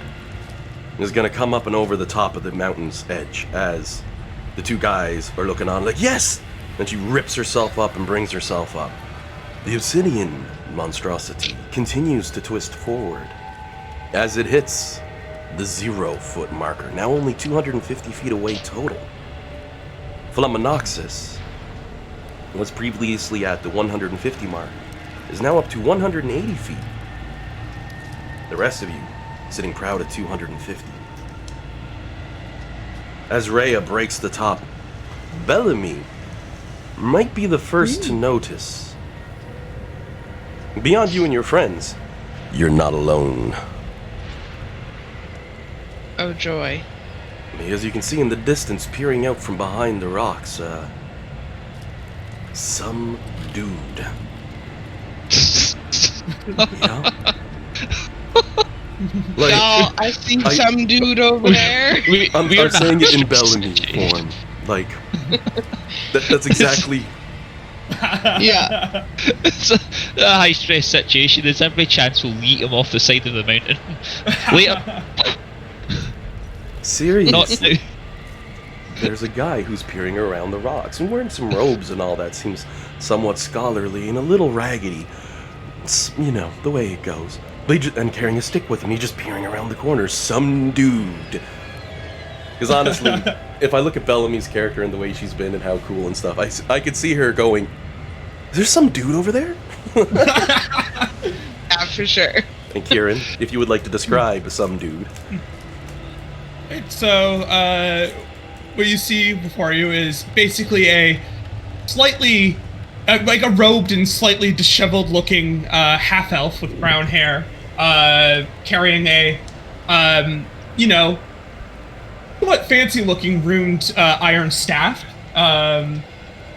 A: is going to come up and over the top of the mountain's edge as the two guys are looking on like, yes! And she rips herself up and brings herself up. The obsidian monstrosity continues to twist forward as it hits the 0-foot marker, now only 250 feet away total. Philomenoxis was previously at the 150 mark, is now up to 180 feet. The rest of you sitting proud at 250. As Rhea breaks the top, Bellamy might be the first to notice. Beyond you and your friends, you're not alone.
G: Oh joy.
A: As you can see in the distance, peering out from behind the rocks, some dude. Yeah. Like,
G: Y'all, I see some dude over there.
A: I'm saying it in Bellamy form. Like, that's exactly...
G: Yeah.
E: It's a high stress situation. There's every chance we'll yeet him off the side of the mountain. Later.
A: Serious.
E: Not now.
A: There's a guy who's peering around the rocks and wearing some robes and all that. Seems somewhat scholarly and a little raggedy. It's, you know, the way it goes. And carrying a stick with him, he's just peering around the corner. Some dude. Because honestly, if I look at Bellamy's character and the way she's been and how cool and stuff, I could see her going, there's some dude over there?
G: Yeah, for sure.
A: And Kieran, if you would like to describe some dude.
F: So, what you see before you is basically a slightly, like a robed and slightly disheveled looking half-elf with brown hair, carrying a, you know, somewhat fancy-looking ruined iron staff, and,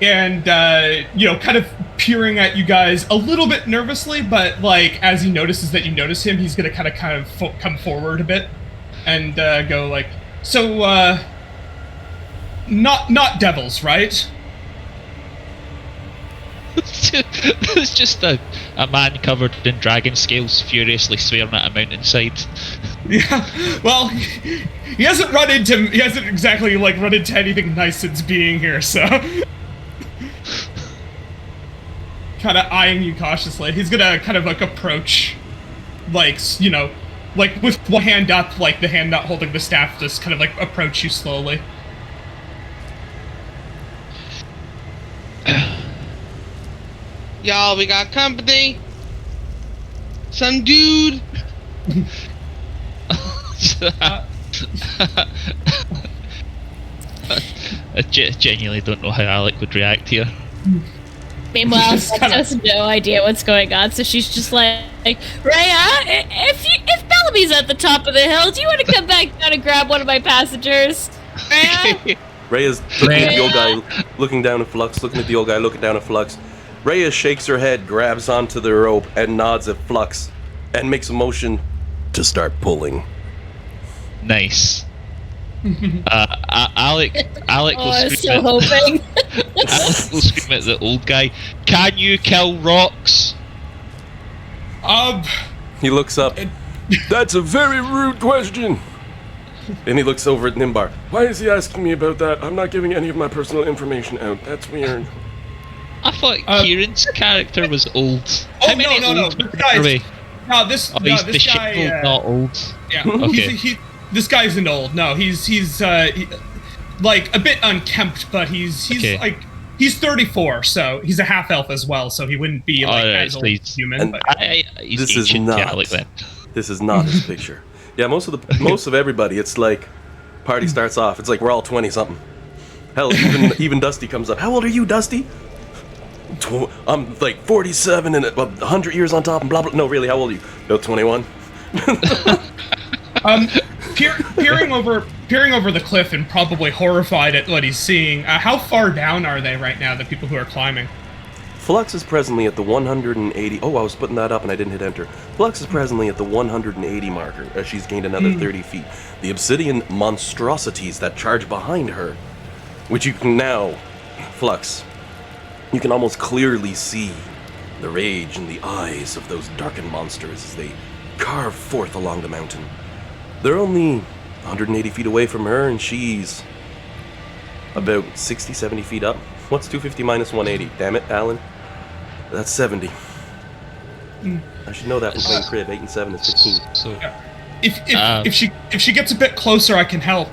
F: you know, kind of peering at you guys a little bit nervously, but, like, as he notices that you notice him, he's gonna kind of come forward a bit and go like, so, not devils, right?
E: It's just a man covered in dragon scales furiously swearing at a mountainside.
F: Yeah, well, he hasn't exactly like run into anything nice since being here, so kind of eyeing you cautiously. He's gonna kind of like approach, like, you know, like with one hand up, like the hand not holding the staff, just kind of like approach you slowly.
G: Y'all, we got company. Some dude.
E: I genuinely don't know how Alec would react here.
C: Meanwhile, Flex has no idea what's going on, so she's just like, Rhea, if Bellamy's at the top of the hill, do you want to come back down and grab one of my passengers? Rhea?
A: Rhea's looking at the old guy, looking down at Flux, looking at the old guy, looking down at Flux. Rhea shakes her head, grabs onto the rope, and nods at Flux, and makes a motion to start pulling.
E: Nice. Alec will
C: I was
E: scream
C: so hoping.
E: Alec will scream at the old guy, "Can you kill rocks?"
A: He looks up. That's a very rude question. And he looks over at Nimbar. Why is he asking me about that? I'm not giving any of my personal information out. That's weird.
E: I thought Kieran's character was old.
F: Oh,
E: How many
F: no.
E: old
F: This
E: men are we?
F: this
E: He's
F: this guy,
E: disheveled, not old.
F: yeah,
E: Okay.
F: this guy isn't old. No, he's like a bit unkempt, but he's
E: Okay.
F: like He's 34, so he's a half elf as well, so he wouldn't be like as old as human. But
E: He's
A: this is
E: ancient
A: not.
E: Gaelic then.
A: This is not his picture. Yeah, most of everybody, it's like party starts off. It's like we're all 20 something. Hell, even Dusty comes up. How old are you, Dusty? I'm like 47 and 100 years on top and blah blah. No, really, how old are you? No, 21.
F: Peering over the cliff and probably horrified at what he's seeing. How far down are they right now? The people who are climbing.
A: Flux is presently at the 180. Oh, I was putting that up and I didn't hit enter. Flux is presently at the 180 marker as she's gained another 30 feet. The obsidian monstrosities that charge behind her, which you can now, Flux, you can almost clearly see the rage in the eyes of those darkened monsters as they carve forth along the mountain. They're only 180 feet away from her, and she's about 60, 70 feet up. What's 250 minus 180? Damn it, Alan. That's 70. I should know that from playing Crib. 8 and 7 is 15.
E: So,
F: if she gets a bit closer, I can help.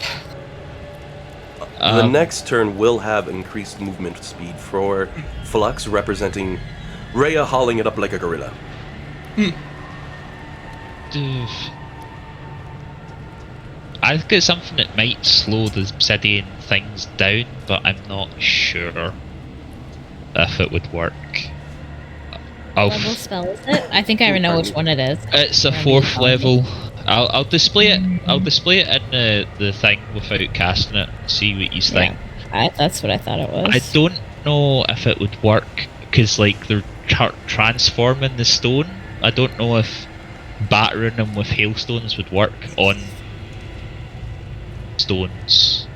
A: The next turn will have increased movement speed for Flux, representing Rhea hauling it up like a gorilla.
E: I think it's something that might slow the obsidian things down, but I'm not sure if it would work.
C: What level spell is it? I think I know which one it is.
E: It's a 4th level. I'll display it. I'll display it in the thing without casting it. See what you think.
C: That's what I thought it was.
E: I don't know if it would work because like they're transforming the stone. I don't know if battering them with hailstones would work on stones.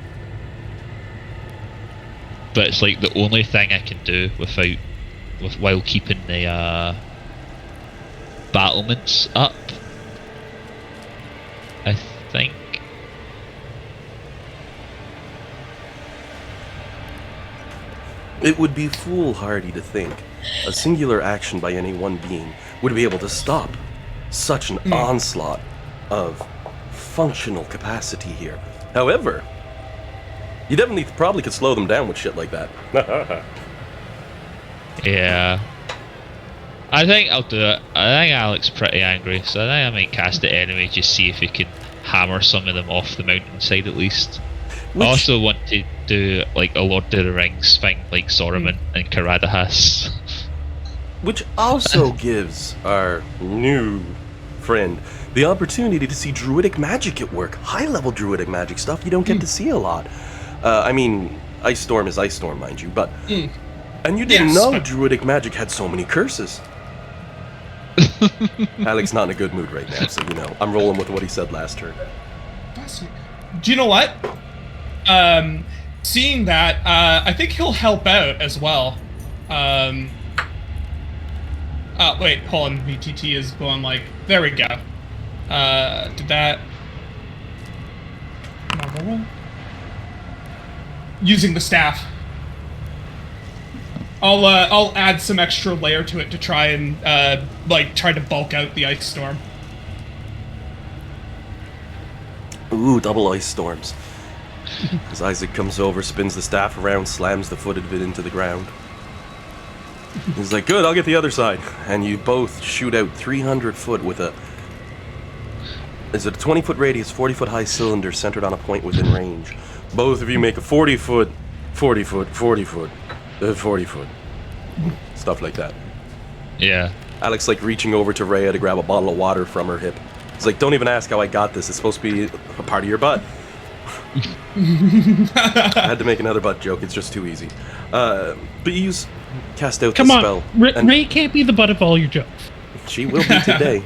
E: But it's like the only thing I can do while keeping the battlements up. I think.
A: It would be foolhardy to think a singular action by any one being would be able to stop such an onslaught of functional capacity here. However, you definitely probably could slow them down with shit like that.
E: Yeah. I think I'll do it. I think Alec's pretty angry, so I think I might cast it anyway, just see if we can hammer some of them off the mountainside at least. I also want to do like a Lord of the Rings thing, like Saruman and Caradahas.
A: Which also gives our new friend the opportunity to see druidic magic at work. High-level druidic magic stuff you don't get to see a lot. I mean, Ice Storm is Ice Storm, mind you, but... And you didn't know druidic magic had so many curses. Alec's not in a good mood right now, so you know, I'm rolling with what he said last turn.
F: Do you know what? Seeing that, I think he'll help out as well. Wait, hold on. VTT is going like... There we go. Did that... Using the staff. I'll add some extra layer to it to try and, try to bulk out the ice storm.
A: Ooh, double ice storms. As Isaac comes over, spins the staff around, slams the foot of it into the ground. He's like, good, I'll get the other side. And you both shoot out 300 foot with a... Is it a 20-foot radius, 40-foot high cylinder centered on a point within range? Both of you make a 40-foot, 40-foot, 40-foot, 40-foot. Stuff like that.
E: Yeah.
A: Alex, like, reaching over to Rhea to grab a bottle of water from her hip. It's like, don't even ask how I got this. It's supposed to be a part of your butt. I had to make another butt joke. It's just too easy. But you cast out the spell.
D: Come on. Ray can't be the butt of all your jokes.
A: She will be today.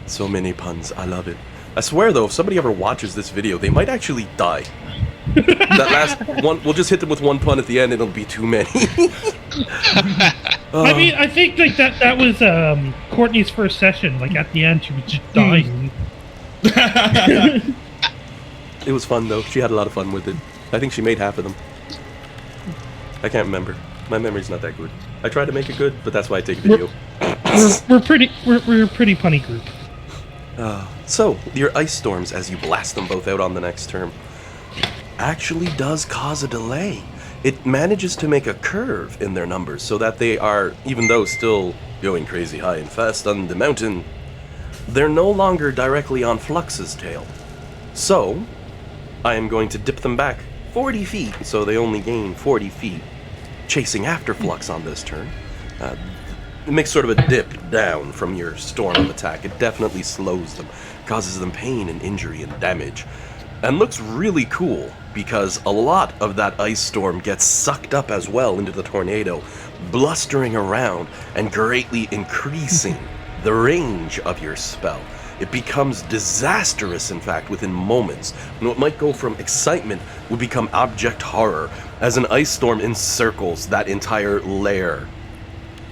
A: So many puns. I love it. I swear, though, if somebody ever watches this video, they might actually die. That last one, we'll just hit them with one pun at the end, and it'll be too many.
D: I mean, I think like that was Courtney's first session. Like at the end, she was just dying.
A: It was fun, though. She had a lot of fun with it. I think she made half of them. I can't remember. My memory's not that good. I try to make it good, but that's why I take video.
D: We're a pretty punny group.
A: So, your ice storms as you blast them both out on the next turn. actually does cause a delay. It manages to make a curve in their numbers so that they are, even though still going crazy high and fast on the mountain, they're no longer directly on Flux's tail. So, I am going to dip them back 40 feet, so they only gain 40 feet chasing after Flux on this turn. It makes sort of a dip down from your storm of attack. It definitely slows them, causes them pain and injury and damage, and looks really cool because a lot of that ice storm gets sucked up as well into the tornado, blustering around and greatly increasing the range of your spell. It becomes disastrous, in fact, within moments. And what might go from excitement will become abject horror as an ice storm encircles that entire layer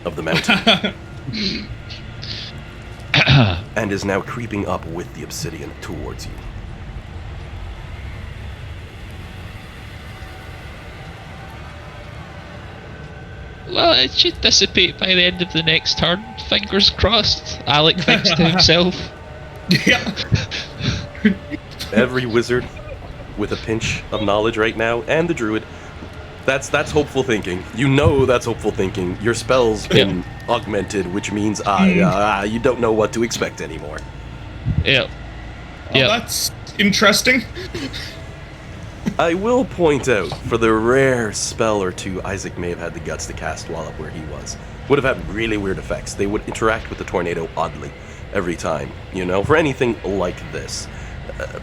A: of the mountain. And is now creeping up with the obsidian towards you.
E: Well, it should dissipate by the end of the next turn. Fingers crossed. Alec thinks to himself.
F: Yeah.
A: Every wizard with a pinch of knowledge right now, and the druid, that's hopeful thinking. You know that's hopeful thinking. Your spell's been augmented, which means you don't know what to expect anymore.
E: Yep.
F: Well, that's interesting.
A: I will point out, for the rare spell or two Isaac may have had the guts to cast while up where he was, would have had really weird effects. They would interact with the tornado oddly every time, for anything like this.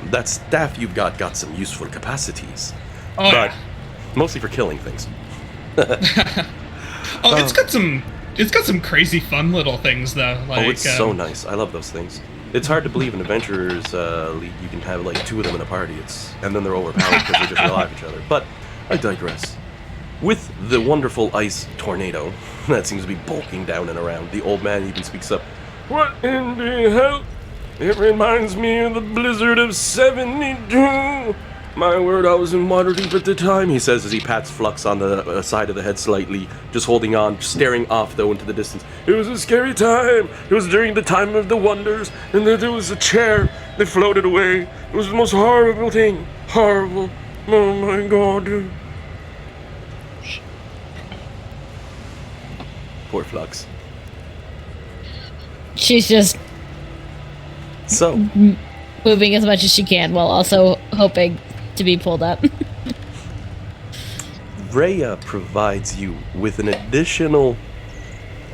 A: That staff you've got some useful capacities.
F: Oh,
A: but
F: yeah.
A: Mostly for killing things.
F: It's got some crazy fun little things though. Like,
A: it's so nice. I love those things. It's hard to believe in Adventurers League you can have like two of them in a party. And then they're overpowered because they just rely on each other. But I digress. With the wonderful ice tornado that seems to be bulking down and around, the old man even speaks up. What in the hell? It reminds me of the blizzard of 72. My word, I was in water deep at the time, he says as he pats Flux on the side of the head slightly, just holding on, staring off though into the distance. It was a scary time. It was during the time of the wonders, and there was a chair that floated away. It was the most horrible thing. Horrible. Oh my god. Poor Flux.
C: She's just
A: So,
C: moving as much as she can while also hoping to be pulled up.
A: Rhea provides you with an additional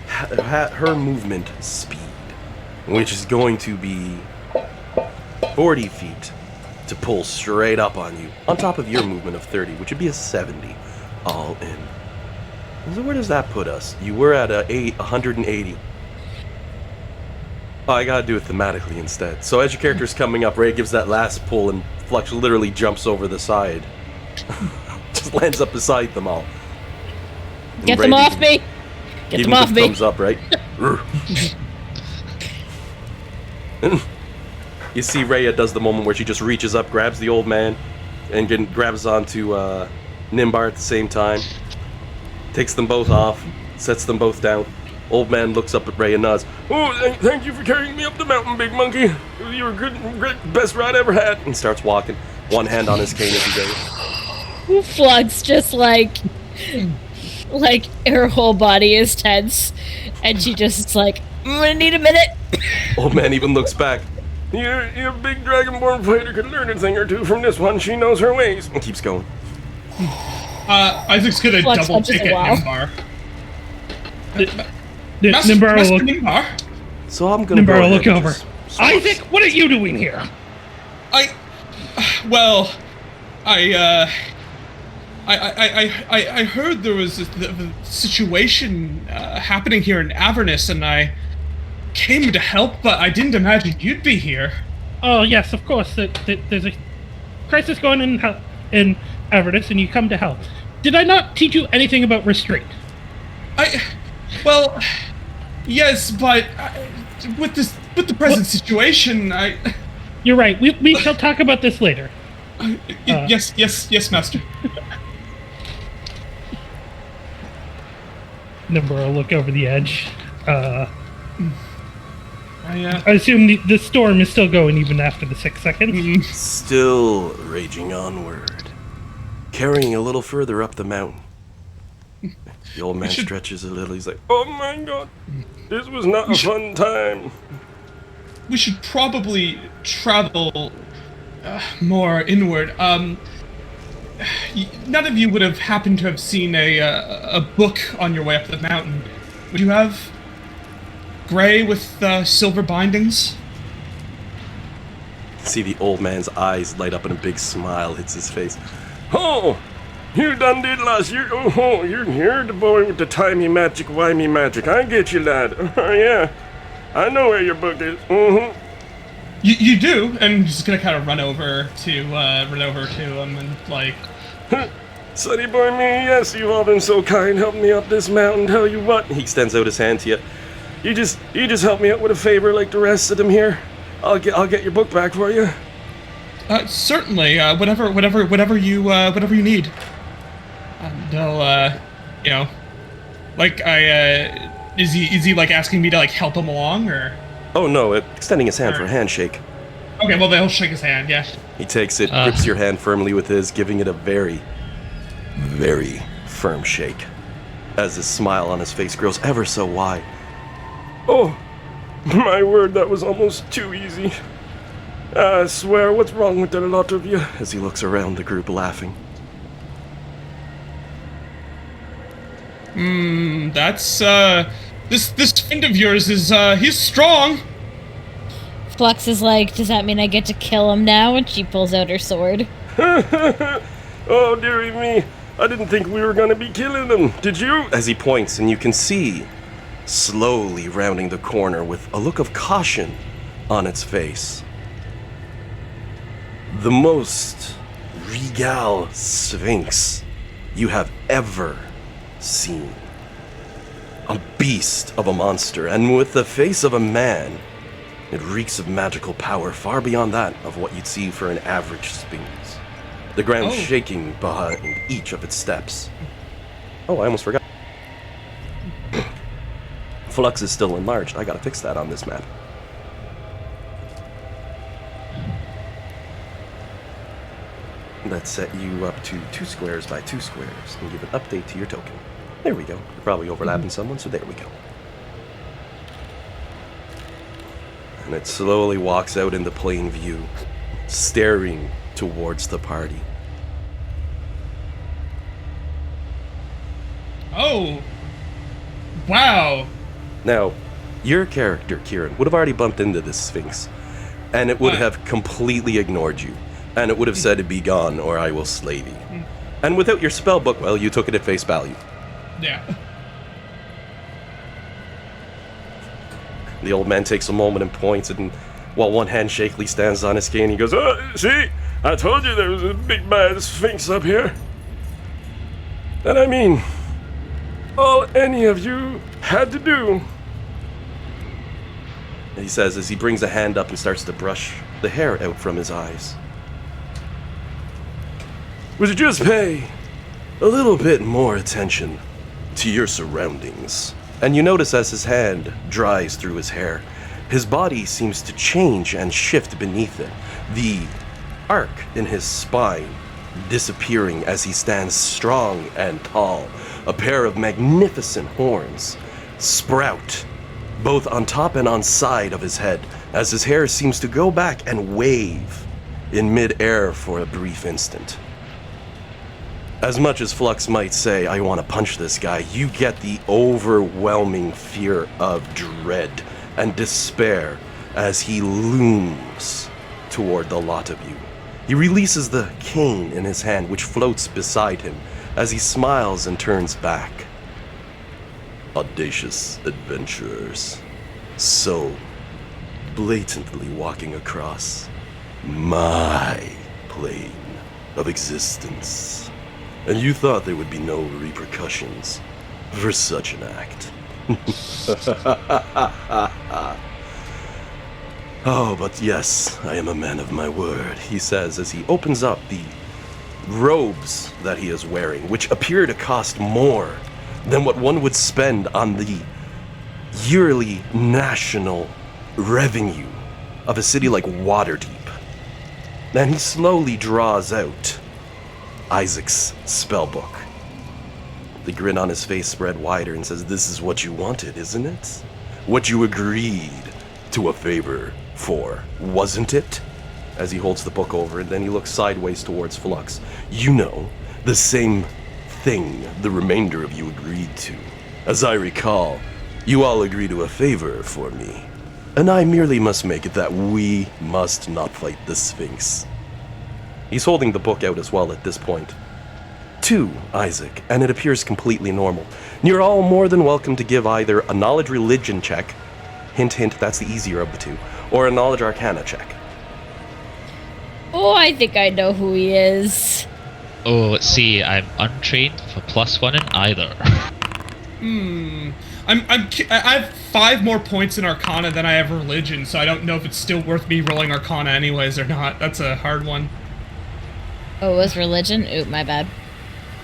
A: her movement speed, which is going to be 40 feet to pull straight up on you, on top of your movement of 30, which would be a 70 all in. So where does that put us? You were at 180. Oh, I gotta do it thematically instead. So as your character's coming up, Rhea gives that last pull and Flux literally jumps over the side. Just lands up beside them all. And
C: Get them off me! Get them off me!
A: Thumbs up, right? You see Rhea does the moment where she just reaches up, grabs the old man, and grabs onto Nimbar at the same time. Takes them both off, sets them both down. Old man looks up at Rhea and nods. Oh, thank you for carrying me up the mountain, big monkey. You were good, great, best ride I ever had. And starts walking, one hand on his cane as he goes.
C: Flux just like her whole body is tense, and she just like, I'm gonna need a minute.
A: Old man even looks back. Your big dragonborn fighter could learn a thing or two from this one. She knows her ways. And keeps going.
F: Isaac's gonna
C: Flux
F: double
C: punches
F: kick
C: a
F: at
C: while.
F: Nimbar. Master Nimbar?
A: So I'm gonna
D: Nimbar
A: go
D: will look
A: ahead and
D: over.
A: just-
D: Isaac, what are you doing here?
F: I heard there was the situation happening here in Avernus, and I came to help, but I didn't imagine you'd be here.
D: Oh, yes, of course. There's a crisis going in Avernus, and you come to help. Did I not teach you anything about restraint?
F: Well, yes, but with the present situation,
D: You're right. We shall talk about this later.
F: Yes, master.
D: Nimbar will look over the edge. I assume the storm is still going even after the 6 seconds.
A: Still raging onward. carrying a little further up the mountain. The old man stretches a little. He's like, "Oh my God, this was not a fun time."
F: We should probably travel more inward. None of you would have happened to have seen a book on your way up the mountain. Would you have? Gray with silver bindings?
A: See the old man's eyes light up and a big smile hits his face. "Oh, you done did last year. Oh, you're the boy with the timey magic, wimey magic. I get you, lad. Oh, yeah. I know where your book is. Mm-hmm."
F: You do, and I'm just gonna kind of run over to him and like,
A: "Sonny boy me, yes, you've all been so kind, helping me up this mountain. Tell you what," he extends out his hand to you. You just help me out with a favor like the rest of them here. I'll get your book back for you."
F: Certainly. Whatever you need. And they'll, like is he like asking me to like help him along or?
A: Oh no, extending his hand for a handshake.
F: Okay, well they'll shake his hand. Yeah.
A: He takes it, grips your hand firmly with his, giving it a very, very firm shake, as his smile on his face grows ever so wide. "Oh, my word, that was almost too easy. I swear, what's wrong with the lot of you?" As he looks around the group laughing.
F: That's, this friend of yours is, he's strong.
C: Flux is like, "Does that mean I get to kill him now?" And she pulls out her sword.
A: "Oh, dearie me, I didn't think we were gonna be killing them, did you?" As he points, and you can see, slowly rounding the corner with a look of caution on its face, the most regal sphinx you have ever seen. A beast of a monster, and with the face of a man, it reeks of magical power far beyond that of what you'd see for an average sphinx. The ground shaking behind each of its steps. Oh, I almost forgot. Flux is still enlarged. I gotta fix that on this map. Let's set you up to 2 squares by 2 squares and give an update to your token. There we go. You're probably overlapping someone, so there we go. And it slowly walks out into plain view, staring towards the party.
F: Oh! Wow!
A: Now, your character, Kieran, would have already bumped into this Sphinx, and it would have completely ignored you, and it would have said, "Be gone, or I will slay thee." And without your spell book, well, you took it at face value.
F: Yeah.
A: The old man takes a moment and points, and while one hand shakily stands on his cane, he goes, "Oh, see? I told you there was a big bad Sphinx up here. And I mean, all any of you had to do," he says as he brings a hand up and starts to brush the hair out from his eyes, "was just pay a little bit more attention to your surroundings." And you notice as his hand dries through his hair, his body seems to change and shift beneath it, the arc in his spine disappearing as he stands strong and tall. A pair of magnificent horns sprout both on top and on side of his head as his hair seems to go back and wave in mid-air for a brief instant. As much as Flux might say, "I want to punch this guy," you get the overwhelming fear of dread and despair as he looms toward the lot of you. He releases the cane in his hand, which floats beside him, as he smiles and turns back. Audacious adventurers, so blatantly walking across my plane of existence. And you thought there would be no repercussions for such an act. Oh, but yes, I am a man of my word, he says as he opens up the robes that he is wearing, which appear to cost more than what one would spend on the yearly national revenue of a city like Waterdeep. Then he slowly draws out Isaac's spellbook. The grin on his face spread wider and says, "This is what you wanted, isn't it? What you agreed to a favor for, wasn't it?" As he holds the book over, and then he looks sideways towards Flux. "You know, the same thing the remainder of you agreed to. As I recall, you all agreed to a favor for me, and I merely must make it that we must not fight the Sphinx." He's holding the book out as well at this point. "2, Isaac, and it appears completely normal. You're all more than welcome to give either a knowledge religion check, hint hint, that's the easier of the two, or a knowledge arcana check."
C: Oh, I think I know who he is.
E: Oh, let's see. I'm untrained with a +1 in either.
F: I have 5 more points in Arcana than I have Religion, so I don't know if it's still worth me rolling Arcana anyways or not. That's a hard one.
C: Oh, it was Religion? Oop, my bad.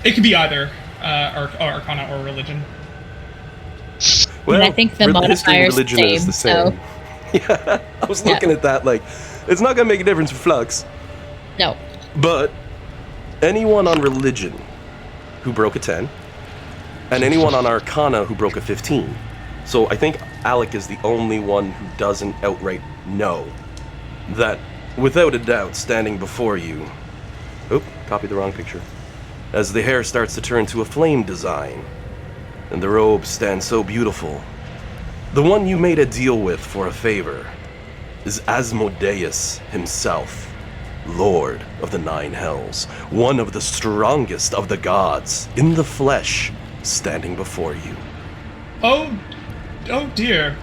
F: It could be either Arcana or Religion.
A: Well,
C: and I think the modifier is the same. So.
A: Yeah, I was looking at that like, it's not going to make a difference for Flux.
C: No.
A: But anyone on Religion who broke a 10, and anyone on Arcana who broke a 15. So I think Alec is the only one who doesn't outright know that, without a doubt, standing before you... Oop, copied the wrong picture. As the hair starts to turn to a flame design, and the robe stands so beautiful. The one you made a deal with for a favor is Asmodeus himself, Lord of the 9 Hells, one of the strongest of the gods in the flesh, standing before you.
F: Oh dear.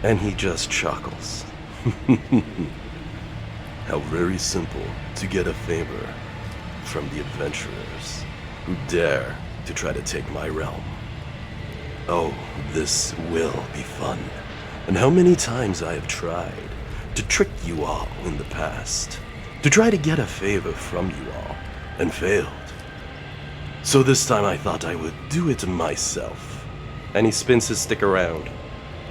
A: And he just chuckles. How very simple to get a favor from the adventurers who dare to try to take my realm. Oh, this will be fun. And how many times I have tried to trick you all in the past, to try to get a favor from you all, and failed. So this time I thought I would do it myself. And he spins his stick around,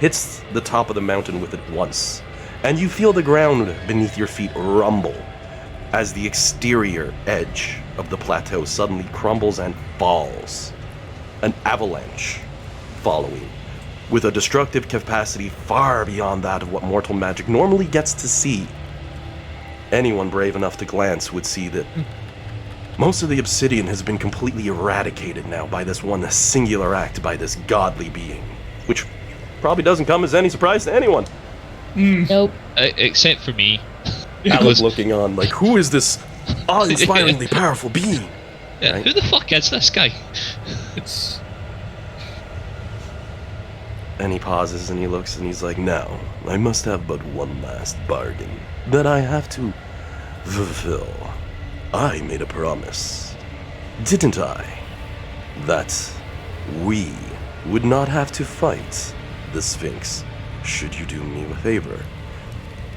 A: hits the top of the mountain with it once, and you feel the ground beneath your feet rumble as the exterior edge of the plateau suddenly crumbles and falls. An avalanche following, with a destructive capacity far beyond that of what mortal magic normally gets to see. Anyone brave enough to glance would see that most of the obsidian has been completely eradicated now by this one singular act by this godly being, which probably doesn't come as any surprise to anyone.
C: Nope.
E: Except for me.
A: I was looking on like, who is this awe-inspiringly powerful being?
E: Yeah,
A: right?
E: Who the fuck is this guy?
F: It's...
A: And he pauses and he looks and he's like, "Now, I must have but one last bargain that I have to fulfill. I made a promise, didn't I? That we would not have to fight the Sphinx should you do me a favor."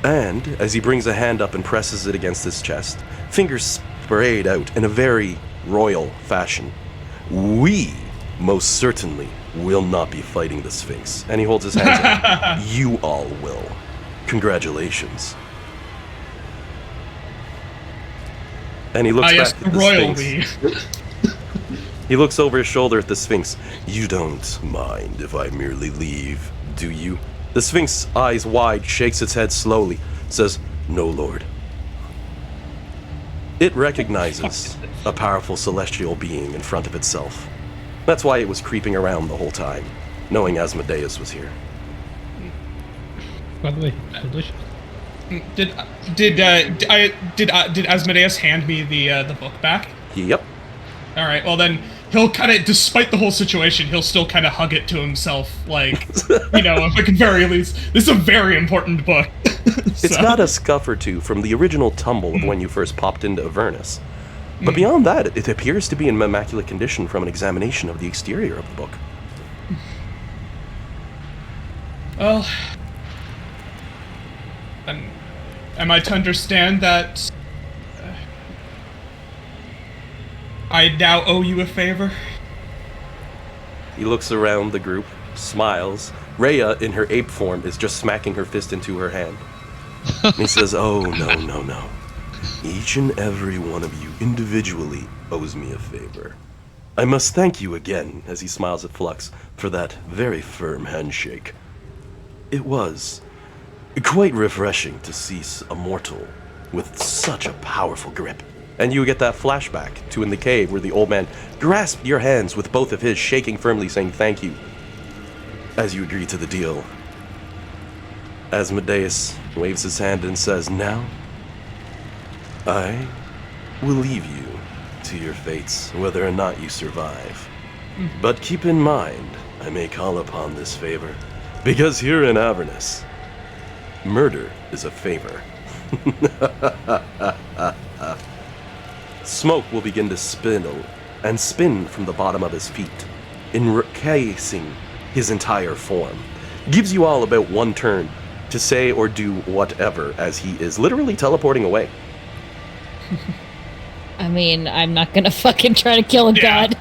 A: And as he brings a hand up and presses it against his chest, fingers sprayed out in a very royal fashion, "We most certainly will not be fighting the Sphinx." And he holds his hands up. "You all will. Congratulations." And he looks back at the Sphinx. He looks over his shoulder at the Sphinx. "You don't mind if I merely leave, do you?" The Sphinx, eyes wide, shakes its head slowly, says, "No, Lord." It recognizes a powerful celestial being in front of itself. That's why it was creeping around the whole time, knowing Asmodeus was here.
D: By the way, delicious.
F: Did Asmodeus hand me the book back?
A: Yep.
F: All right. Well, then he'll kind of, despite the whole situation, he'll still kind of hug it to himself, like, you know, at the very least, this is a very important book.
A: It's got a scuff or two from the original tumble of when you first popped into Avernus. But beyond that, it appears to be in immaculate condition from an examination of the exterior of the book.
F: Well, am I to understand that I now owe you a favor?
A: He looks around the group, smiles. Rhea, in her ape form, is just smacking her fist into her hand. And he says, "Oh, no, no, no. Each and every one of you individually owes me a favor. I must thank you again, as he smiles at Flux, for that very firm handshake. It was quite refreshing to see a mortal with such a powerful grip. And you get that flashback to in the cave where the old man grasped your hands with both of his, shaking firmly, saying thank you, as you agree to the deal. Asmodeus waves his hand and says, now, I will leave you to your fates, whether or not you survive. But keep in mind, I may call upon this favor, because here in Avernus, murder is a favor. Smoke will begin to spin from the bottom of his feet, encasing his entire form. Gives you all about one turn to say or do whatever, as he is literally teleporting away.
C: I mean, I'm not gonna fucking try to kill a god.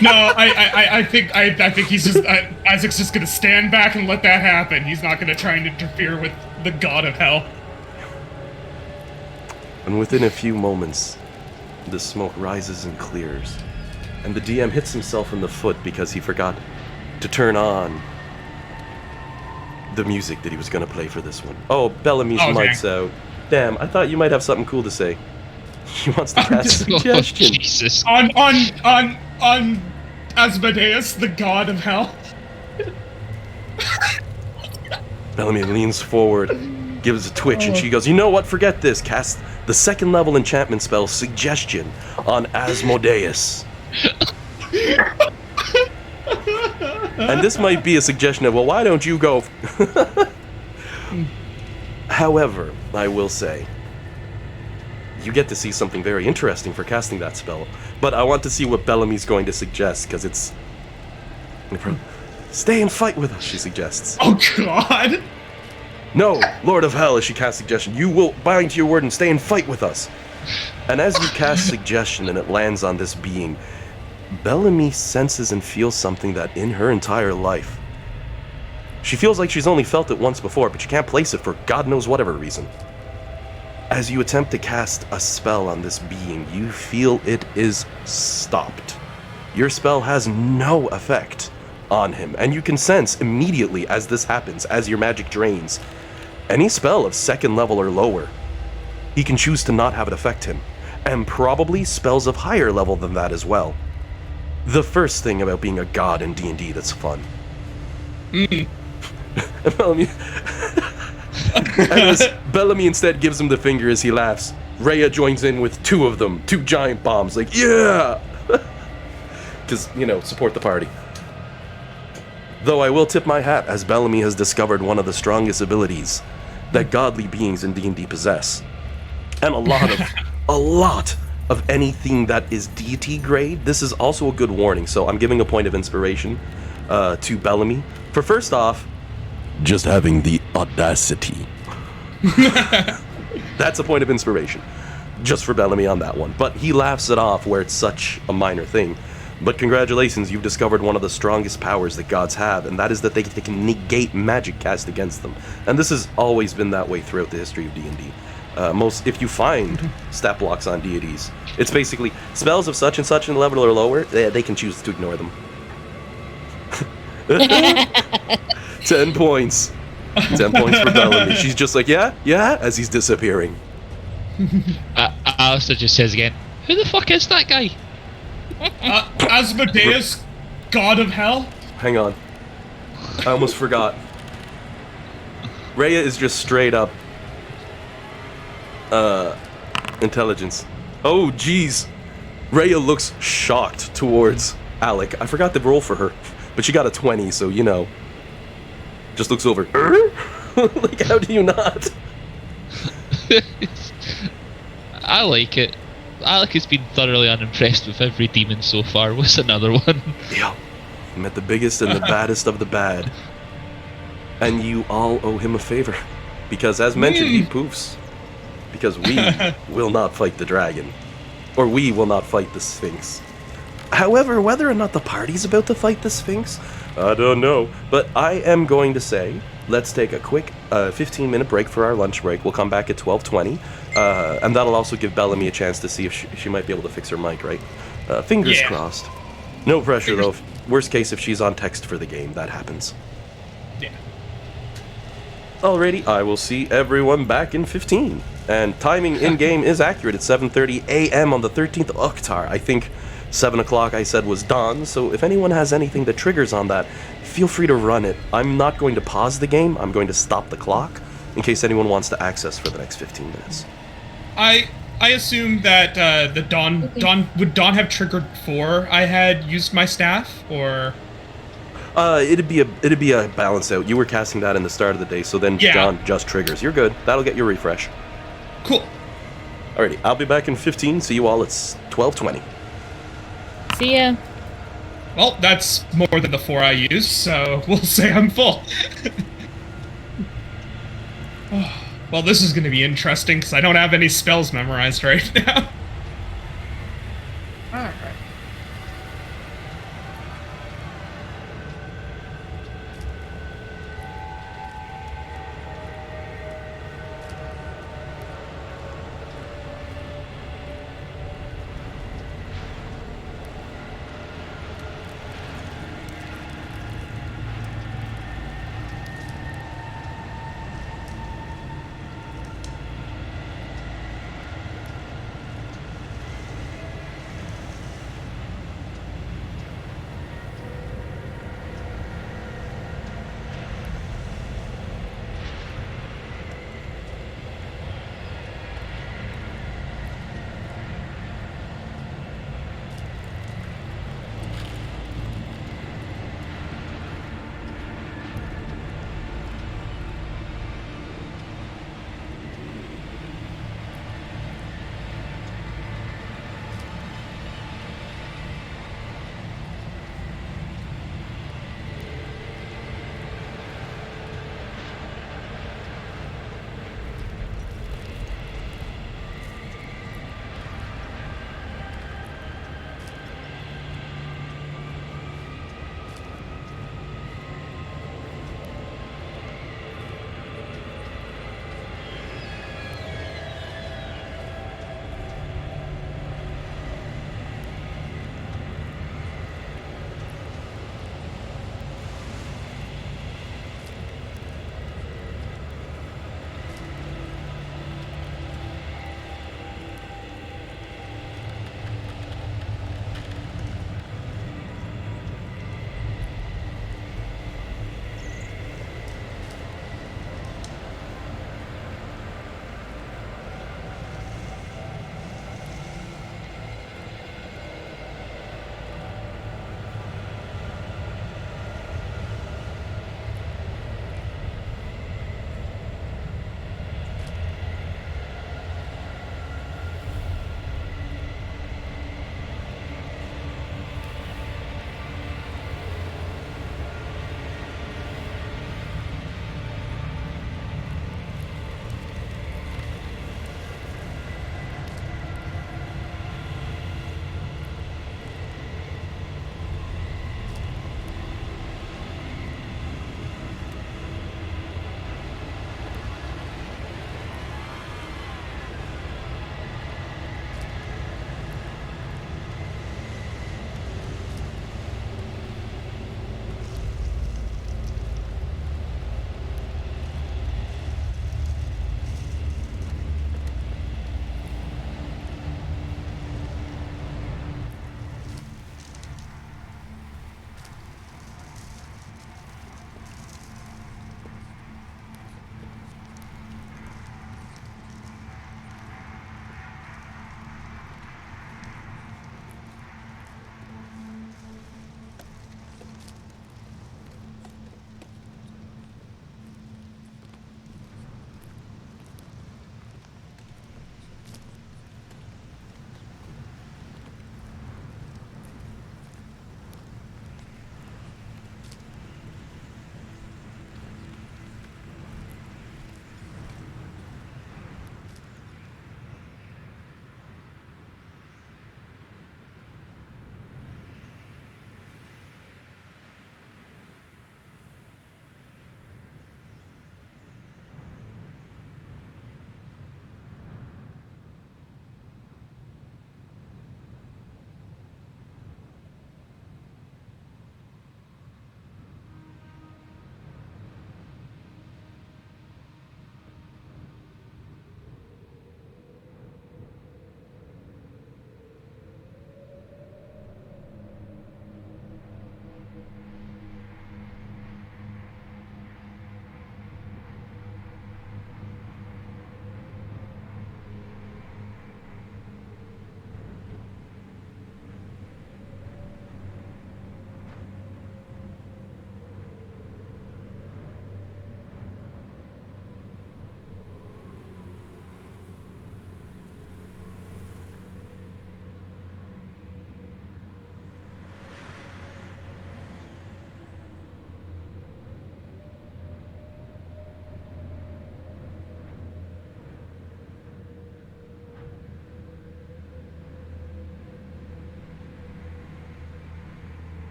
F: No, I think he's just Isaac's just gonna stand back and let that happen. He's not gonna try and interfere with the god of hell.
A: And within a few moments, the smoke rises and clears, and the DM hits himself in the foot because he forgot to turn on the music that he was gonna play for this one. Oh, Bellamy's mic's out. Damn, I thought you might have something cool to say. He wants to cast suggestion.
E: Oh, Jesus.
F: On Asmodeus, the god of hell.
A: Bellamy leans forward, gives a twitch, and she goes, you know what, forget this. Cast the second level enchantment spell, Suggestion, on Asmodeus. And this might be a suggestion of, well, why don't you go? However, I will say, you get to see something very interesting for casting that spell, but I want to see what Bellamy's going to suggest, because it's... Stay and fight with us, she suggests.
F: Oh, God!
A: No, Lord of Hell, as she casts Suggestion, you will bind to your word and stay and fight with us. And as you cast Suggestion and it lands on this being, Bellamy senses and feels something that in her entire life, she feels like she's only felt it once before, but she can't place it for God knows whatever reason. As you attempt to cast a spell on this being, you feel it is stopped. Your spell has no effect on him, and you can sense immediately as this happens, as your magic drains, any spell of second level or lower, he can choose to not have it affect him, and probably spells of higher level than that as well. The first thing about being a god in D&D that's fun. Bellamy instead gives him the finger as he laughs. Rhea joins in with two of them, two giant bombs, like, yeah! Because, support the party. Though I will tip my hat, as Bellamy has discovered one of the strongest abilities that godly beings in D&D possess. And a lot of anything that is deity grade. This is also a good warning, so I'm giving a point of inspiration to Bellamy. For first off, just having the audacity. That's a point of inspiration, just for Bellamy on that one. But he laughs it off where it's such a minor thing. But congratulations, you've discovered one of the strongest powers that gods have, and that is that they can negate magic cast against them. And this has always been that way throughout the history of D&D. If you find stat blocks on deities, it's basically spells of such and such a level or lower, they can choose to ignore them. 10 points. 10 points for Bellamy. She's just like, yeah, as he's disappearing.
E: Alistair just says again, who the fuck is that guy?
F: Asmodeus, god of hell?
A: Hang on. I almost forgot. Rhea is just straight up intelligence. Oh, jeez. Rhea looks shocked towards Alec. I forgot to roll for her, but she got a 20, so just looks over. Like, how do you not?
E: I like it. Alec has been thoroughly unimpressed with every demon so far. What's another one?
A: Yeah. Met the biggest and the baddest of the bad. And you all owe him a favor. Because as mentioned, he poofs. Because we will not fight the dragon. Or we will not fight the Sphinx. However, whether or not the party's about to fight the Sphinx, I don't know. But I am going to say, let's take a quick 15-minute break for our lunch break. We'll come back at 12:20. And that'll also give Bellamy a chance to see if she might be able to fix her mic, right? Fingers crossed. No pressure, though. Worst case, if she's on text for the game, that happens.
F: Yeah.
A: Alrighty, I will see everyone back in 15. And timing in-game is accurate. It's 7:30 a.m. on the 13th of Oktar. I think 7 o'clock I said was dawn, so if anyone has anything that triggers on that, feel free to run it. I'm not going to pause the game. I'm going to stop the clock in case anyone wants to access for the next 15 minutes.
F: I assume that the would Dawn have triggered before I had used my staff, or
A: it'd be a balance out. You were casting that in the start of the day, so then Dawn just triggers. You're good. That'll get you a refresh.
F: Cool.
A: Alrighty, I'll be back in 15. See you all at 12:20.
C: See ya.
F: Well, that's more than the 4 I used, so we'll say I'm full. Well, this is going to be interesting because I don't have any spells memorized right now. Alright.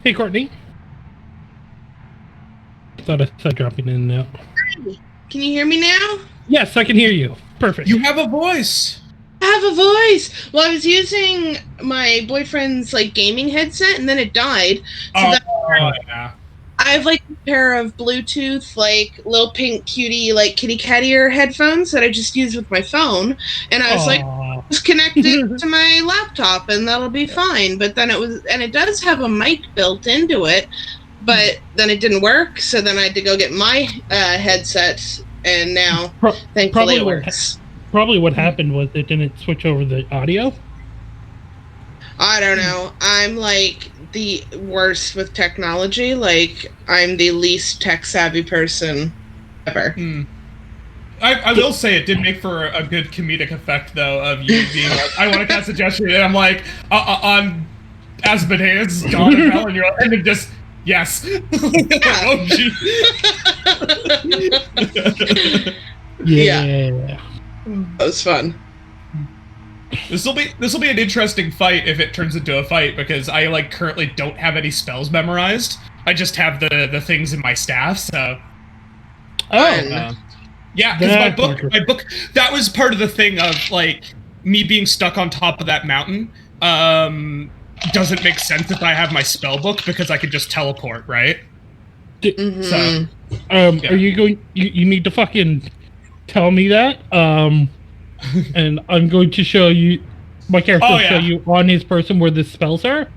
D: Hey, Courtney. Thought I saw dropping in and out.
G: Can you hear me now?
D: Yes, I can hear you. Perfect.
F: You have a voice.
G: I have a voice. Well, I was using my boyfriend's like gaming headset, and then it died. So
F: Yeah.
G: I have like a pair of Bluetooth, like little pink cutie, like kitty cat ear headphones that I just use with my phone. And I was like, just connect it to my laptop, and that'll be fine. But then it does have a mic built into it, but then it didn't work. So then I had to go get my headset, and now thankfully it works.
D: Probably what happened was it didn't switch over the audio.
G: I don't know. I'm like the worst with technology. Like, I'm the least tech savvy person ever.
F: I will say it did make for a good comedic effect, though, of you being like, I want to cast suggestion, and I'm like, on Asmodeus, Dawn of Hell, and you're like, and then just, yes. Oh, gee.
D: Yeah.
G: That was fun.
F: This will be an interesting fight if it turns into a fight, because I like currently don't have any spells memorized. I just have the things in my staff. So yeah, because my book that was part of the thing of like me being stuck on top of that mountain. Doesn't make sense if I have my spell book, because I could just teleport, right? So
D: are you going? You need to fucking tell me that. And I'm going to show you my character will show you on his person where the spells are,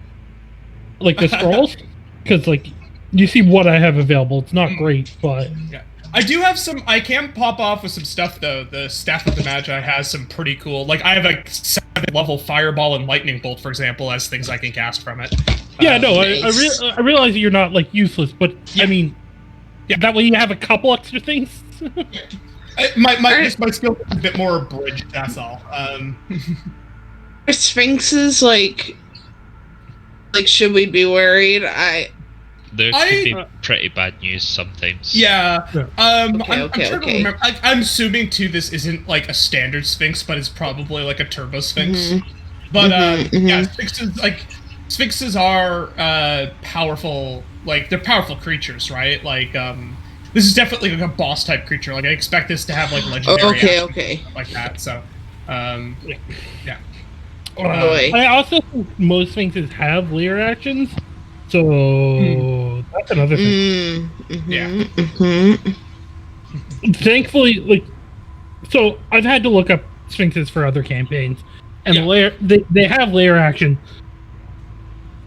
D: like the scrolls, because like you see what I have available. It's not great, but
F: I do have some. I can pop off with some stuff though. The Staff of the Magi has some pretty cool. Like I have a 7-level Fireball and Lightning Bolt, for example, as things I can cast from it.
D: Yeah, no,
G: nice.
D: I realize that you're not like useless, but I mean, that way you have a couple extra things.
F: My skill is a bit more abridged, that's all.
G: Are Sphinxes like should we be worried?
E: There could be pretty bad news sometimes.
F: Yeah. I'm
G: Okay.
F: trying to remember. I'm assuming too this isn't like a standard Sphinx, but it's probably like a Turbo Sphinx. But yeah, Sphinxes are powerful. Like they're powerful creatures, right? Like this is definitely like a boss type creature. Like I expect this to have like legendary actions, like that. So, yeah.
D: I also think most Sphinxes have layer actions, so that's another thing. Thankfully, like, so I've had to look up Sphinxes for other campaigns, and they have layer action,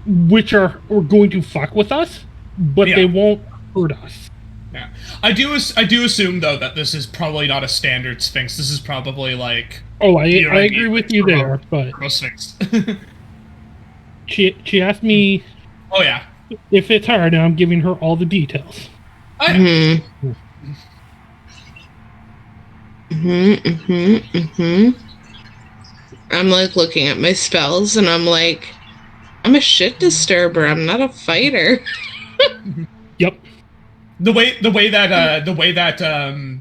D: which are going to fuck with us, but they won't hurt us.
F: Yeah, I do assume though that this is probably not a standard Sphinx. This is probably like.
D: Oh, I agree with you there, but
F: Sphinx.
D: she asked me.
F: Oh yeah.
D: If it's hard, and I'm giving her all the details.
G: I'm like looking at my spells, and I'm like, I'm a shit disturber. I'm not a fighter.
D: Yep.
F: The way that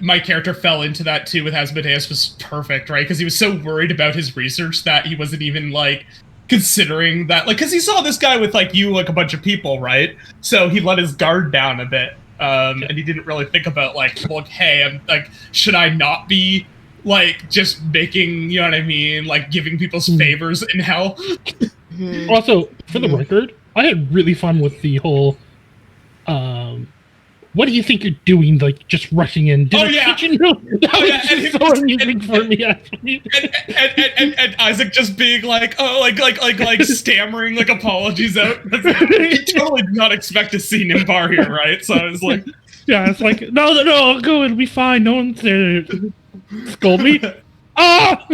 F: my character fell into that too with Asmodeus was perfect, right? Because he was so worried about his research that he wasn't even like considering that, like, because he saw this guy with like you, like a bunch of people, right? So he let his guard down a bit, and he didn't really think about like, well, hey, I'm like, should I not be like just making, you know what I mean, like giving people's favors in hell?
D: Also, for the record, I had really fun with the whole. What do you think you're doing? Like just rushing in? Kitchen room? That was so amusing for me, actually.
F: And Isaac just being like, like stammering like apologies out. You totally did not expect to see Nimbar here, right? So I was like,
D: yeah, it's like no, I'll go. It'll be fine. No one's there to scold me.
F: I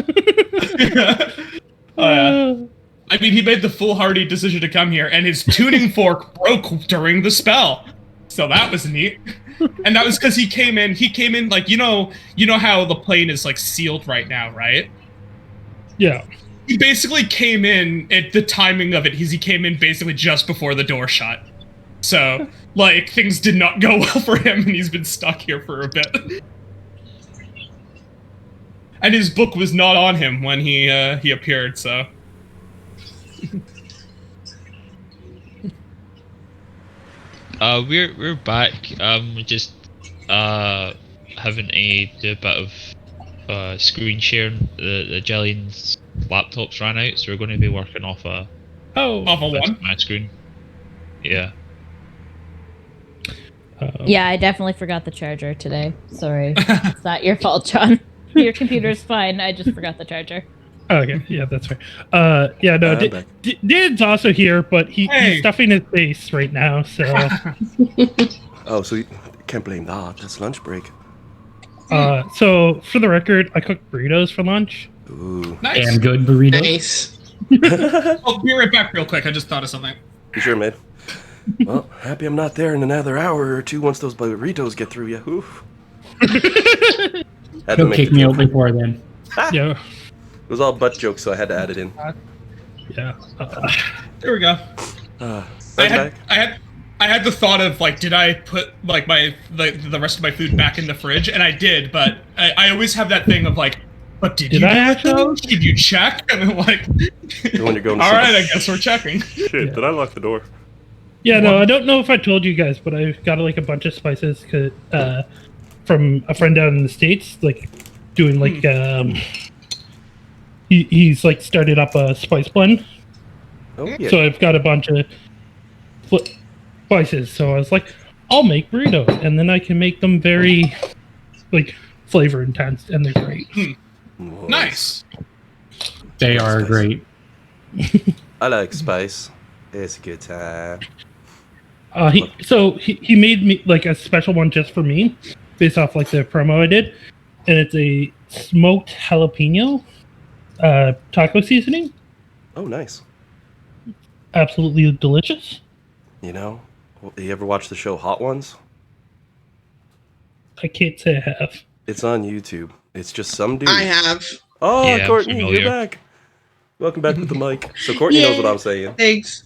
F: mean, he made the foolhardy decision to come here, and his tuning fork broke during the spell. So that was neat. And that was because he came in like, you know how the plane is like sealed right now, right?
D: Yeah.
F: He basically came in at the timing of it. He came in basically just before the door shut. So, like, things did not go well for him, and he's been stuck here for a bit. And his book was not on him when he appeared, so...
E: We're back. We're just having to do a bit of screen sharing. The Jillian's laptops ran out, so we're going to be working off a
F: one.
E: my screen. Yeah.
C: Yeah, I definitely forgot the charger today. Sorry. It's not your fault, John. Your computer's fine. I just forgot the charger.
D: Okay, yeah, that's right. Yeah, no, Dan's also here, but he's stuffing his face right now, so...
A: Oh, so you can't blame that. That's lunch break.
D: So, for the record, I cooked burritos for lunch.
A: Ooh.
F: Nice.
B: Damn good burritos.
G: Nice.
F: I'll be right back real quick. I just thought of something.
A: You sure, mate? Well, happy I'm not there in another hour or two once those burritos get through you. Oof.
B: He'll kick me out before then.
D: Yeah.
A: It was all butt jokes, so I had to add it in.
D: Yeah.
F: There we go. I had the thought of like, did I put like the rest of my food back in the fridge? And I did, but I always have that thing of like, but did you back those? Did you check? And I'm like,
A: when you're going to
F: all right, I guess we're checking.
A: Shit, did I lock the door?
D: Yeah, no, I don't know if I told you guys, but I got like a bunch of spices from a friend down in the States, like doing like he's like started up a spice blend.
A: Oh yeah.
D: So I've got a bunch of spices. So I was like, I'll make burritos, and then I can make them very like flavor intense, and they're great.
F: Nice.
B: They are great.
A: I like spice. It's a good time.
D: He made me like a special one just for me, based off like the promo I did, and it's a smoked jalapeno taco seasoning.
A: Oh, nice.
D: Absolutely delicious.
A: You know, you ever watch the show Hot Ones?
D: I can't say I have.
A: It's on YouTube. It's just some dude.
G: I have.
A: Oh,
E: Yeah,
A: Courtney,
E: familiar.
A: you're back. Welcome back with the mic. So Courtney knows what I'm saying.
G: Thanks.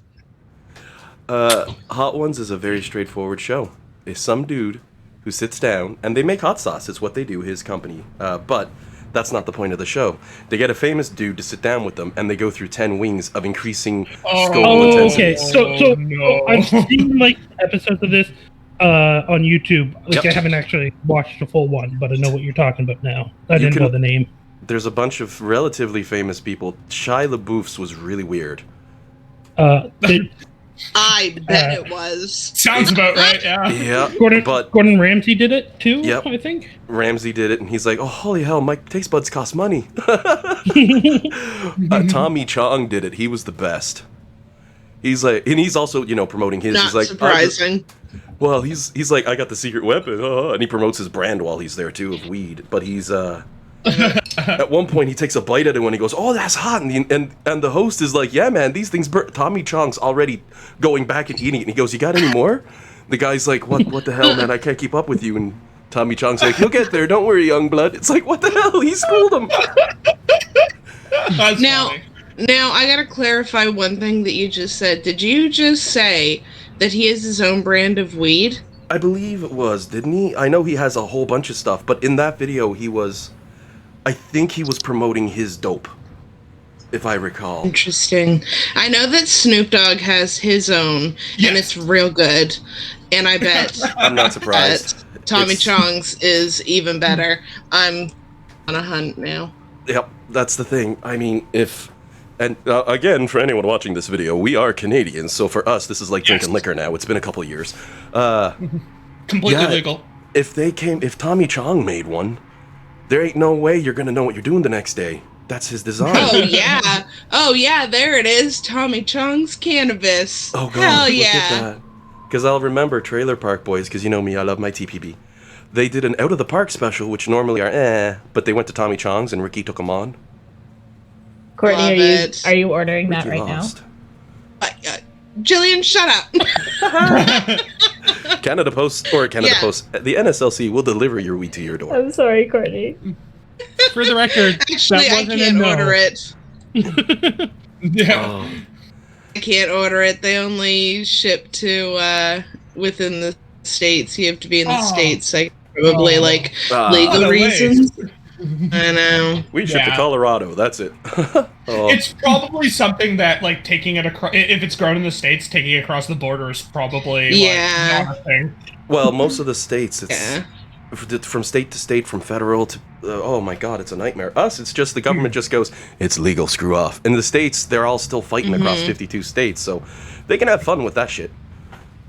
A: Hot Ones is a very straightforward show. It's some dude who sits down, and they make hot sauce. It's what they do, his company. But that's not the point of the show. They get a famous dude to sit down with them, and they go through 10 wings of increasing skull intensity.
D: Okay. So I've seen like episodes of this on YouTube. Like I haven't actually watched a full one, but I know what you're talking about now. I didn't know the name.
A: There's a bunch of relatively famous people. Shia LaBeouf's was really weird.
G: I bet it was.
F: Sounds about right, yeah.
A: Yeah,
D: Gordon Ramsay did it too,
A: Yep.
D: I think.
A: Ramsay did it, and he's like, oh, holy hell, my taste buds cost money. Tommy Chong did it. He was the best. He's like, and he's also, promoting his.
G: Not
A: he's like,
G: surprising.
A: Well, he's like, I got the secret weapon, and he promotes his brand while he's there too of weed. But he's at one point he takes a bite at it when he goes, oh, that's hot, and the host is like, yeah, man, these things burn. Tommy Chong's already going back and eating it, and he goes, you got any more? The guy's like, what the hell, man? I can't keep up with you. And Tommy Chong's like, you'll get there, don't worry, young blood. It's like, what the hell? He schooled him.
F: That's funny.
G: Now, I gotta clarify one thing that you just said. Did you just say that he has his own brand of weed?
A: I believe it was, didn't he? I know he has a whole bunch of stuff, but in that video, I think he was promoting his dope, if I recall.
G: Interesting. I know that Snoop Dogg has his own, and it's real good. And I bet
A: I'm not surprised.
G: Tommy Chong's is even better. I'm on a hunt now.
A: Yep, that's the thing. I mean, again, for anyone watching this video, we are Canadians, so for us, this is like drinking liquor now. It's been a couple years.
F: Completely legal.
A: If Tommy Chong made one, there ain't no way you're gonna know what you're doing the next day. That's his design.
G: Oh yeah, there it is. Tommy Chong's cannabis.
A: Oh god,
G: hell
A: look
G: yeah.
A: at that. Because I'll remember Trailer Park Boys, because you know me, I love my TPB. They did an Out of the Park special, which normally are but they went to Tommy Chong's and Ricky took them on.
C: Courtney, are you ordering that
A: Ricky
C: right
A: lost.
G: now? Jillian, shut up.
A: Canada Post, the NSLC will deliver your weed to your door.
C: I'm sorry, Courtney.
D: For the record,
G: Actually, I can't order it.
F: Yeah.
G: I can't order it. They only ship to within the states. You have to be in the states. Like probably legal reasons. I know.
A: We ship to
F: Yeah.
A: Colorado. That's it.
F: It's probably something that, like, taking it across, if it's grown in the States, taking it across the border is probably,
G: Yeah.
F: like, not a thing.
A: Well, most of the states, it's
G: Yeah.
A: from state to state, from federal to oh my god, it's a nightmare. Us, it's just the government just goes, it's legal, screw off. In the states, they're all still fighting across 52 states, so they can have fun with that shit.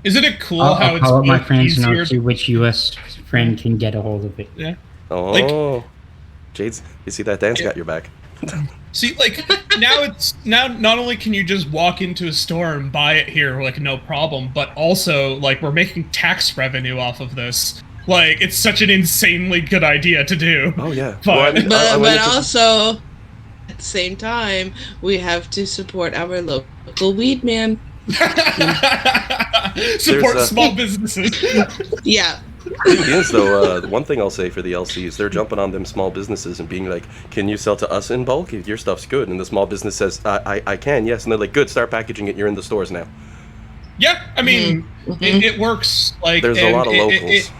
F: Isn't it cool
B: I'll
F: how it's
B: call up my
F: both
B: friends and I'll
F: easier?
B: see which U.S. friend can get a hold of it.
F: Yeah.
A: Oh, Jades, you see that dance got your back.
F: See, like, now not only can you just walk into a store and buy it here, like, no problem, but also, like, we're making tax revenue off of this. Like, it's such an insanely good idea to do.
A: Oh yeah,
F: But,
G: But also, at the same time, we have to support our local weed man.
F: support
A: There's a-
F: small businesses.
G: Yeah.
A: thing is though, the one thing I'll say for the LCs, they're jumping on them small businesses and being like, can you sell to us in bulk? Your stuff's good. And the small business says, I can, yes. And they're like, good, start packaging it, you're in the stores now.
F: Yeah, I mean, it works. Like,
A: There's a lot of locals.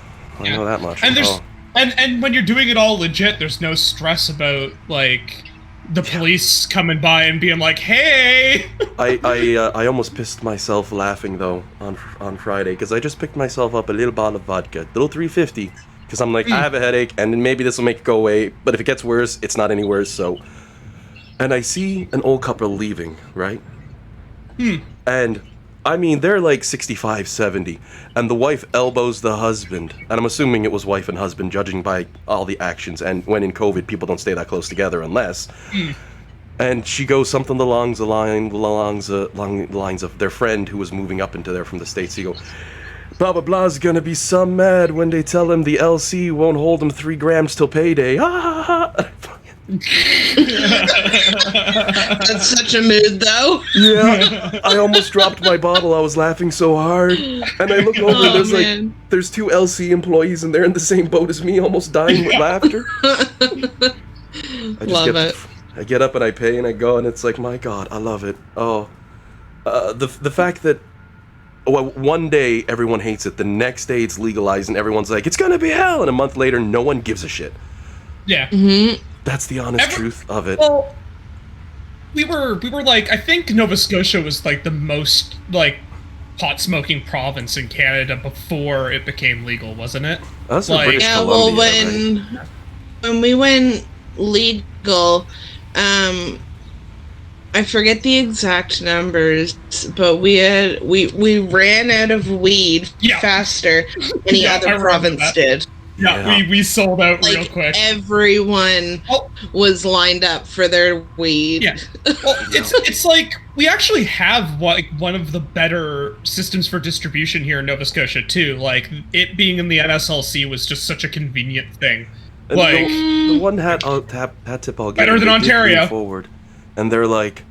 A: I
F: yeah.
A: know that much.
F: And there's
A: Oh.
F: and when you're doing it all legit, there's no stress about, like, the police coming by and being like, hey.
A: I almost pissed myself laughing though on Friday because I just picked myself up a little bottle of vodka, little 350, because I'm like, I have a headache and then maybe this will make it go away, but if it gets worse, it's not any worse. So, and I see an old couple leaving, right? And I mean, they're like 65, 70, and the wife elbows the husband, and I'm assuming it was wife and husband, judging by all the actions, and when in COVID, people don't stay that close together unless... And she goes something along the lines of their friend who was moving up into there from the States. He go, blah, blah, blah's gonna be some mad when they tell him the LC won't hold him 3 grams till payday.
G: That's such a mood, though.
A: Yeah, I almost dropped my bottle. I was laughing so hard. And I look over and there's
G: man.
A: there's 2 LC employees and they're in the same boat as me, almost dying with laughter. I get up and I pay and I go and it's like, my God, I love it. Oh, the fact that one day everyone hates it, the next day it's legalized and everyone's like, it's gonna be hell, and a month later no one gives a shit.
F: Yeah.
A: That's the honest truth of it.
F: Well, we were like, I think Nova Scotia was like the most, like, pot smoking province in Canada before it became legal, wasn't it?
A: That's in
F: like-
A: British
G: Yeah, well,
A: Columbia, right?
G: when we went legal, I forget the exact numbers, but we ran out of weed
F: Yeah.
G: faster than any
F: Yeah, I
G: other
F: remember
G: province
F: that.
G: did.
F: Yeah, we sold out real
G: Like
F: quick.
G: everyone
F: Oh.
G: was lined up for their weed.
F: Yeah. Well, it's like we actually have one of the better systems for distribution here in Nova Scotia too. Like, it being in the NSLC was just such a convenient thing.
A: And
F: Like,
A: the one hat tip I'll get
F: Better than
A: they did lean
F: Ontario.
A: forward, and they're like,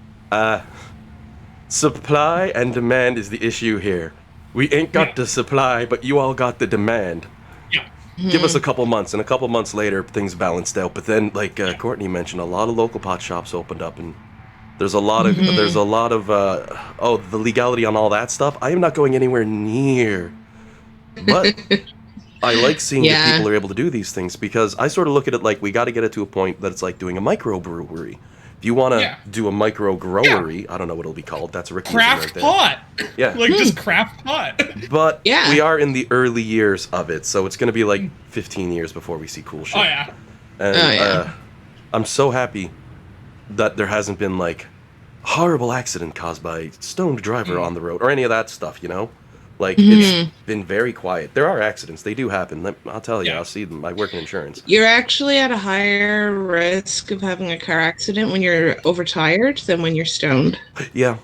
A: supply and demand is the issue here. We ain't got the supply, but you all got the demand.
F: yeah.
A: Give us a couple months, and a couple months later, things balanced out. But then, like Courtney mentioned, a lot of local pot shops opened up, and there's a lot of the legality on all that stuff. I am not going anywhere near, but I like seeing that
G: Yeah.
A: people are able to do these things because I sort of look at it like we got to get it to a point that it's like doing a microbrewery. If you want to
F: Yeah.
A: do a micro growery, I don't know what it'll be called. That's Rick
F: Craft
A: right there.
F: pot.
A: Yeah.
F: Like, just craft pot.
A: But
G: Yeah.
A: we are in the early years of it, so it's going to be like 15 years before we see cool shit.
F: Oh yeah.
A: And
G: Oh, yeah.
A: I'm so happy that there hasn't been like horrible accident caused by stoned driver on the road or any of that stuff, you know? Like, it's been very quiet. There are accidents. They do happen. I'll tell you,
F: Yeah.
A: I'll see them. I work in insurance.
G: You're actually at a higher risk of having a car accident when you're overtired than when you're stoned.
A: Yeah.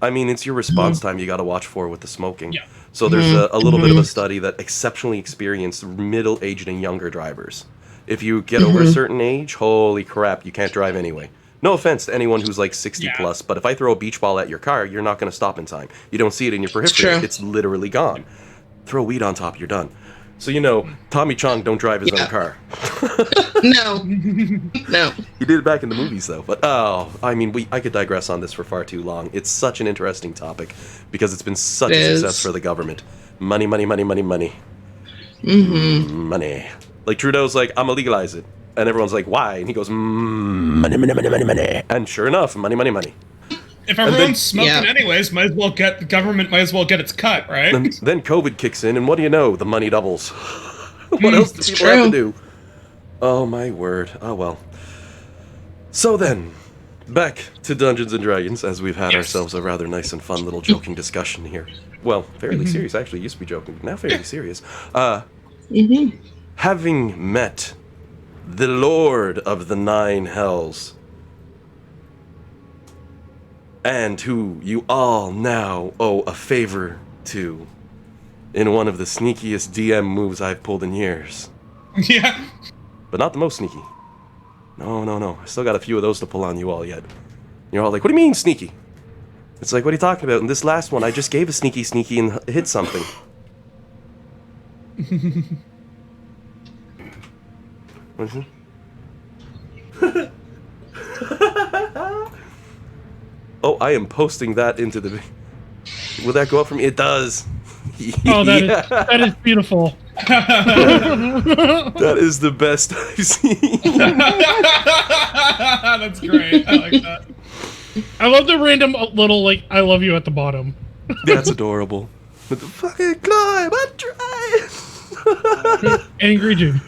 A: I mean, it's your response time you got to watch for with the smoking.
F: Yeah.
A: So there's a little bit of a study that exceptionally experienced middle-aged and younger drivers. If you get over a certain age, holy crap, you can't drive anyway. No offense to anyone who's like 60
F: Yeah.
A: plus, but if I throw a beach ball at your car, you're not going to stop in time. You don't see it in your periphery.
G: true.
A: It's literally gone. Throw weed on top, you're done. So, you know, Tommy Chong don't drive his own car.
G: No. No.
A: He did it back in the movies, though. But, I mean, I could digress on this for far too long. It's such an interesting topic because it's been such
G: It
A: a
G: is.
A: success for the government. Money, money, money, money, money. Money. Like, Trudeau's like, I'm gonna legalize it. And everyone's like, why? And he goes, money, money, money, money, money. And sure enough, money, money, money.
F: If everyone's smoking anyways, the government might as well get its cut, right?
A: Then COVID kicks in, and what do you know? The money doubles. What else do people have to do? Oh, my word. Oh, well. So then, back to Dungeons & Dragons, as we've had ourselves a rather nice and fun little joking discussion here. Well, fairly serious, actually. Used to be joking, but now fairly serious. Having met the Lord of the Nine Hells, and who you all now owe a favor to in one of the sneakiest DM moves I've pulled in years.
F: Yeah.
A: But not the most sneaky. No. I still got a few of those to pull on you all yet. You're all like, what do you mean sneaky? It's like, what are you talking about? In this last one, I just gave a sneaky and hit something. What is it? Oh, I am posting that into the... Will that go up for me? It does.
D: Oh, that is beautiful.
A: That is the best I've seen.
F: That's great. I like that.
D: I love the random little, like, I love you at the bottom.
A: That's adorable. With the fucking climb, I'm trying.
D: Angry dude.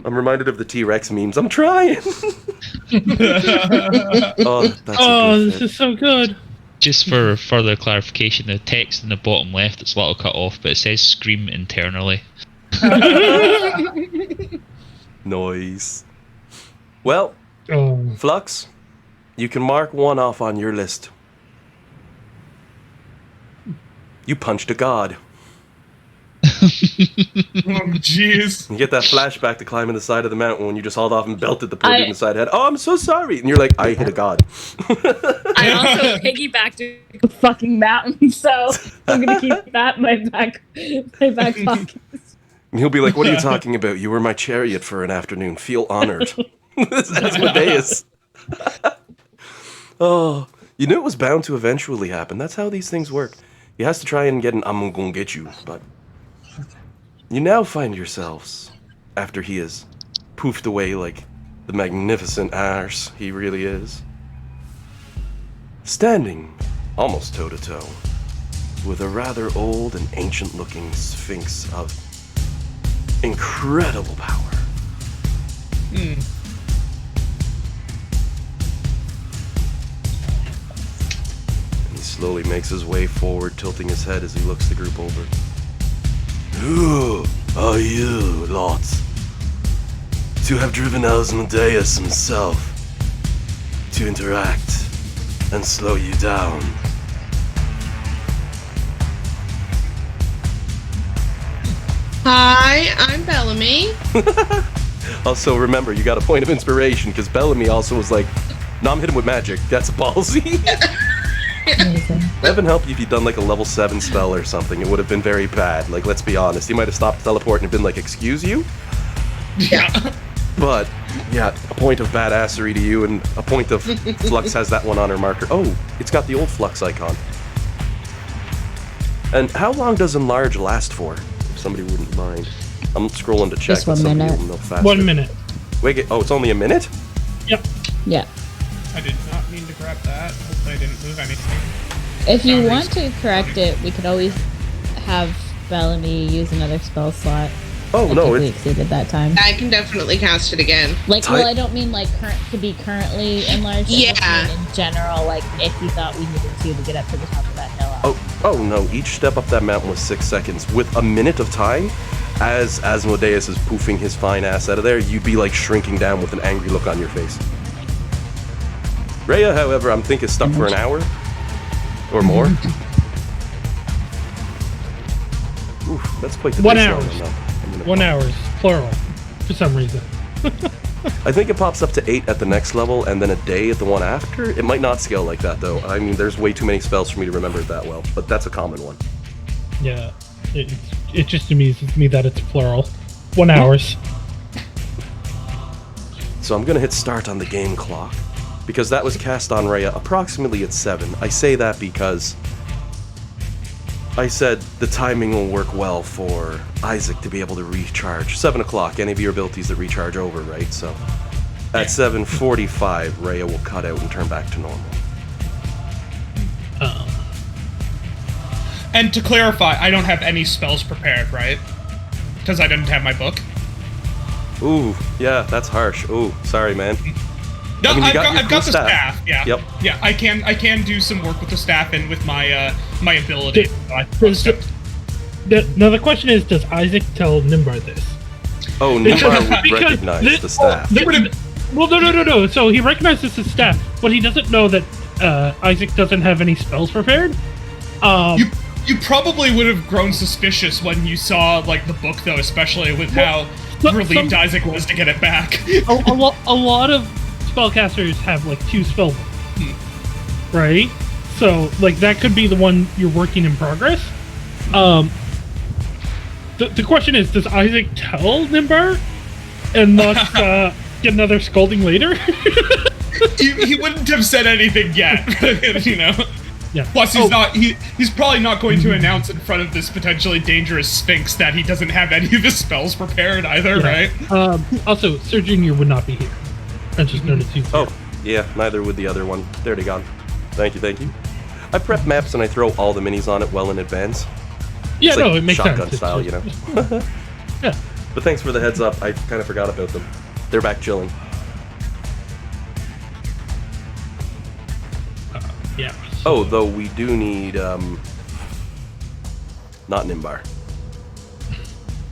A: I'm reminded of the T-Rex memes. I'm trying.
D: This is so good.
E: Just for further clarification, the text in the bottom left, it's a little cut off, but it says scream internally.
A: Noise. Well, Flux, you can mark one off on your list. You punched a god.
F: Oh, jeez.
A: You get that flashback to climbing the side of the mountain when you just hauled off and belted the poor dude in the side head. Oh, I'm so sorry. And you're like, I hit a god.
H: I also piggybacked a fucking mountain, so I'm gonna keep that in my back pocket.
A: And he'll be like, what are you talking about? You were my chariot for an afternoon. Feel honored. That's Asmodeus. Oh, you knew it was bound to eventually happen. That's how these things work. He has to try and get an I'm gonna get you, but... You now find yourselves, after he has poofed away like the magnificent arse he really is, standing almost toe-to-toe with a rather old and ancient-looking sphinx of incredible power.
F: Hmm.
A: And he slowly makes his way forward, tilting his head as he looks the group over. Who are you, lot, to have driven Asmodeus himself to interact and slow you down?
G: Hi, I'm Bellamy.
A: Also, remember, you got a point of inspiration, because Bellamy also was like, no, I'm hitting with magic. That's ballsy. Heaven help you if you'd done like a level 7 spell or something. It would have been very bad. Like, let's be honest. He might have stopped teleporting and been like, excuse you?
F: Yeah.
A: But, yeah, a point of badassery to you, and a point of Flux has that one on her marker. Oh, it's got the old Flux icon. And how long does Enlarge last for? If somebody wouldn't mind. I'm scrolling to check.
C: Just 1 minute.
D: 1 minute.
A: Wait, it's only a minute?
D: Yep.
C: Yeah.
F: I did not mean to grab that. Hopefully I didn't move anything.
C: If you want to correct it, we could always have Bellamy use another spell slot.
A: Oh, no.
C: We exceeded that time.
G: I can definitely cast it again.
C: Like, well, I don't mean like to be currently enlarged. I just
G: Yeah.
C: mean in general, like if you thought we needed to get up to the top of that hill.
A: Oh no, each step up that mountain was 6 seconds. With a minute of time, as Asmodeus is poofing his fine ass out of there, you'd be like shrinking down with an angry look on your face. Rhea, however, I'm thinking stuck for an hour or more. Oof, that's quite the
D: 1
A: base
D: hour.
A: level now.
D: 1 hour, plural, for some reason.
A: I think it pops up to 8 at the next level, and then a day at the one after. It might not scale like that, though. I mean, there's way too many spells for me to remember it that well, but that's a common one.
D: Yeah, it just amuses me that it's plural. 1 hours.
A: So I'm gonna hit start on the game clock, because that was cast on Rhea approximately at 7. I say that because I said the timing will work well for Isaac to be able to recharge. 7 o'clock, any of your abilities that recharge over, right? So At 7:45, Rhea will cut out and turn back to normal.
F: And to clarify, I don't have any spells prepared, right? Because I didn't have my book.
A: Ooh, yeah, that's harsh. Ooh, sorry, man.
F: No,
A: I mean,
F: I've got the
A: staff.
F: staff. Yeah.
A: Yep.
F: Yeah, I can do some work with the staff and with my my ability.
D: Now the question is, does Isaac tell Nimbar this?
A: Oh, Nimbar would recognize the staff.
D: Well, no. So he recognizes the staff, but he doesn't know that Isaac doesn't have any spells prepared.
F: You probably would have grown suspicious when you saw like the book, though, especially with how relieved Isaac was to get it back.
D: a lot of spellcasters have like 2 spell books, right? So like that could be the one you're working in progress. The question is, does Isaac tell Nimbar and not get another scolding later?
F: he wouldn't have said anything yet, you know.
D: Yeah.
F: Plus, he's probably not going to announce in front of this potentially dangerous Sphinx that he doesn't have any of his spells prepared either, right?
D: Also, Sir Junior would not be here. I just noticed you.
A: Oh, yeah, neither would the other one. There they gone. Thank you. I prep maps and I throw all the minis on it well in advance.
D: Yeah,
A: It's like
D: it makes
A: shotgun
D: sense.
A: style, you know.
D: Yeah.
A: But thanks for the heads up. I kind of forgot about them. They're back chilling.
D: Yeah.
A: Oh, though we do need not Nimbar.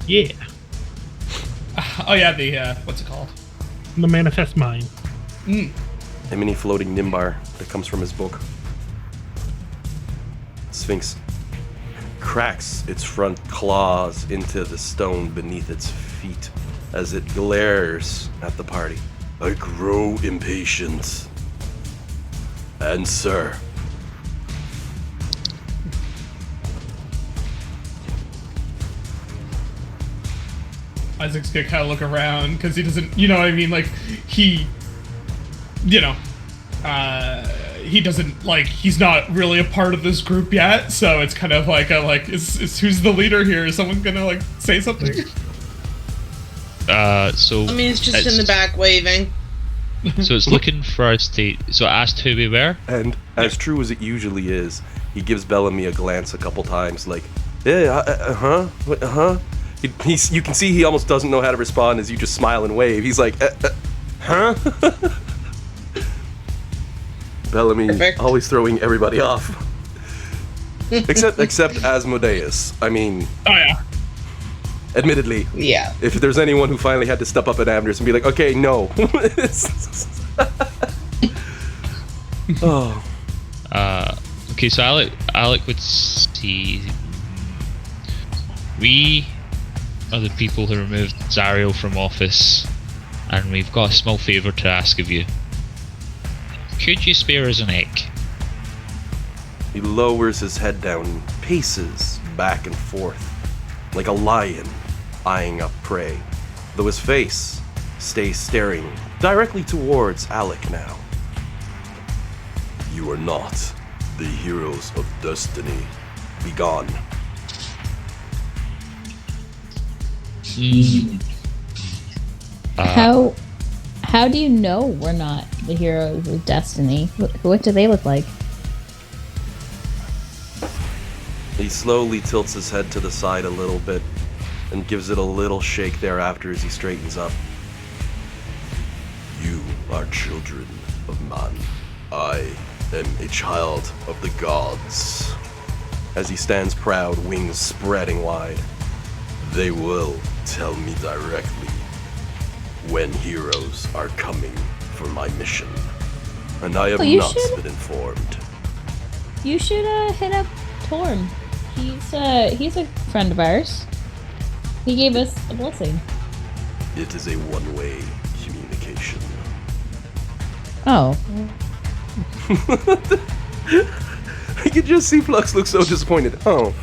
D: Yeah.
F: Oh yeah, the what's it called?
D: The Manifest Mind.
A: A mini floating Nimbar that comes from his book. Sphinx cracks its front claws into the stone beneath its feet as it glares at the party. I grow impatient. And sir.
F: Isaac's gonna kind of look around because he doesn't, you know what I mean? Like, he doesn't, like, he's not really a part of this group yet, so it's kind of like is who's the leader here? Is someone gonna, like, say something?
E: So...
G: I mean, it's just in the back waving.
E: So it's looking for us to... So I asked who we were?
A: And as true as it usually is, he gives Bellamy a glance a couple times, like, yeah, you can see he almost doesn't know how to respond as you just smile and wave. He's like, huh? Bellamy
G: Perfect.
A: always throwing everybody off. except Asmodeus. I mean,
F: Oh yeah.
A: admittedly,
G: Yeah.
A: if there's anyone who finally had to step up at Avernus and be like, okay, no. Oh.
E: Okay, so Alec would see... We are the people who removed Zariel from office, and we've got a small favour to ask of you. Could you spare us an egg?
A: He lowers his head down and paces back and forth, like a lion eyeing up prey, though his face stays staring directly towards Alec now. You are not the heroes of destiny. Be gone.
C: How do you know we're not the heroes of destiny? What do they look like?
A: He slowly tilts his head to the side a little bit and gives it a little shake thereafter as he straightens up. You are children of man. I am a child of the gods. As he stands proud, wings spreading wide. They will tell me directly when heroes are coming for my mission. And I have not been informed.
C: You should hit up Torm. He's a friend of ours. He gave us a blessing.
A: It is a one-way communication.
C: Oh.
A: I could just see Flux look so disappointed. Oh.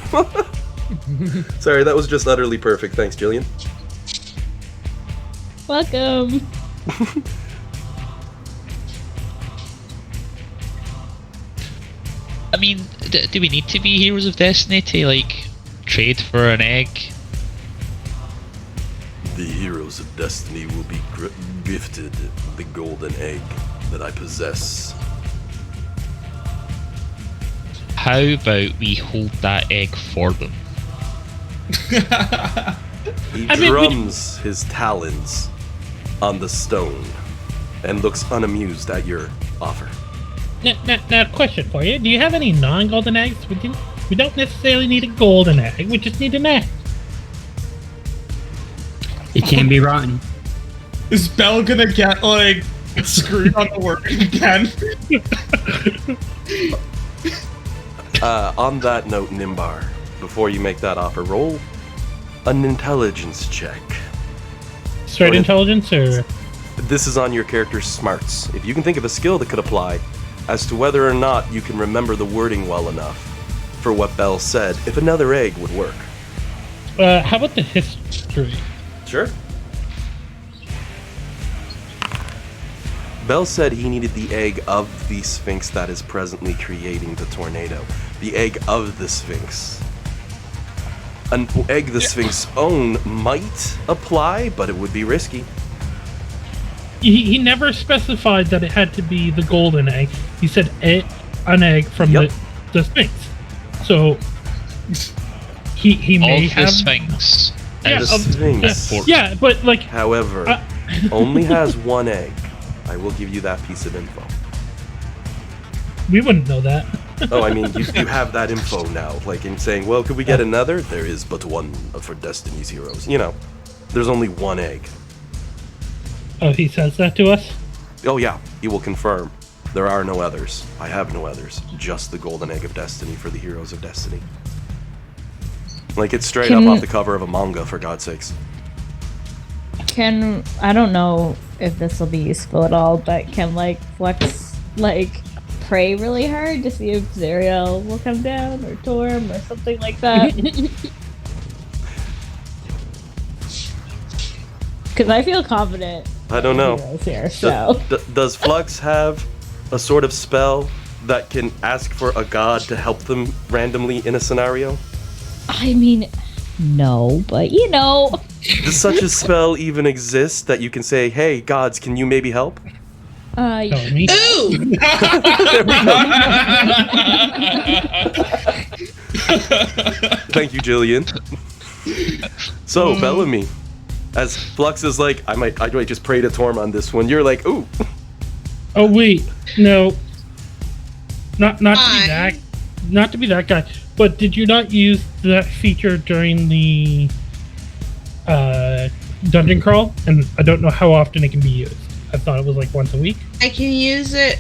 A: Sorry, that was just utterly perfect. Thanks, Jillian.
C: Welcome.
E: I mean, do we need to be heroes of destiny to, like, trade for an egg?
A: The heroes of destiny will be gifted the golden egg that I possess.
E: How about we hold that egg for them?
A: He drums his talons on the stone and looks unamused at your offer.
D: Now, question for you. Do you have any non-golden eggs? We don't necessarily need a golden egg. We just need an egg.
B: It can be rotten.
F: Is Belle gonna get, like, screwed on the work again?
A: On that note, Nimbar, before you make that offer, roll an intelligence check.
D: Straight intelligence, or?
A: This is on your character's smarts. If you can think of a skill that could apply as to whether or not you can remember the wording well enough for what Belle said, if another egg would work.
D: How about the history?
A: Sure. Bell said he needed the egg of the Sphinx that is presently creating the tornado. The egg of the Sphinx. An egg the Sphinx own might apply, but it would be risky.
D: He never specified that it had to be the golden egg. He said an egg from the Sphinx. So he may have
E: the Sphinx.
A: The Sphinx.
D: Yeah, but like.
A: However, only has one egg. I will give you that piece of info.
D: We wouldn't know that.
A: Oh, I mean, you have that info now. Like in saying, well, could we get another? There is but one for Destiny's heroes. You know, there's only one egg.
D: Oh, he says that to us?
A: Oh yeah, he will confirm. There are no others. I have no others. Just the golden egg of destiny for the heroes of destiny. Like it's straight up off the cover of a manga, for God's sakes.
H: I don't know if this will be useful at all, but can like Flex like pray really hard to see if Zariel will come down or Torm or something like that? Because I feel confident.
A: I don't know.
H: Here, so.
A: Does Flux have a sort of spell that can ask for a god to help them randomly in a scenario?
H: I mean, no, but you know.
A: Does such a spell even exist that you can say, hey, gods, can you maybe help?
D: Me.
G: Ooh!
A: Thank you, Jillian. So, Bellamy, as Flux is like, I might just pray to Torm on this one. You're like, ooh.
D: Oh wait, no. Not to be that guy. But did you not use that feature during the dungeon crawl? And I don't know how often it can be used. I thought it was like once a week.
G: I can use it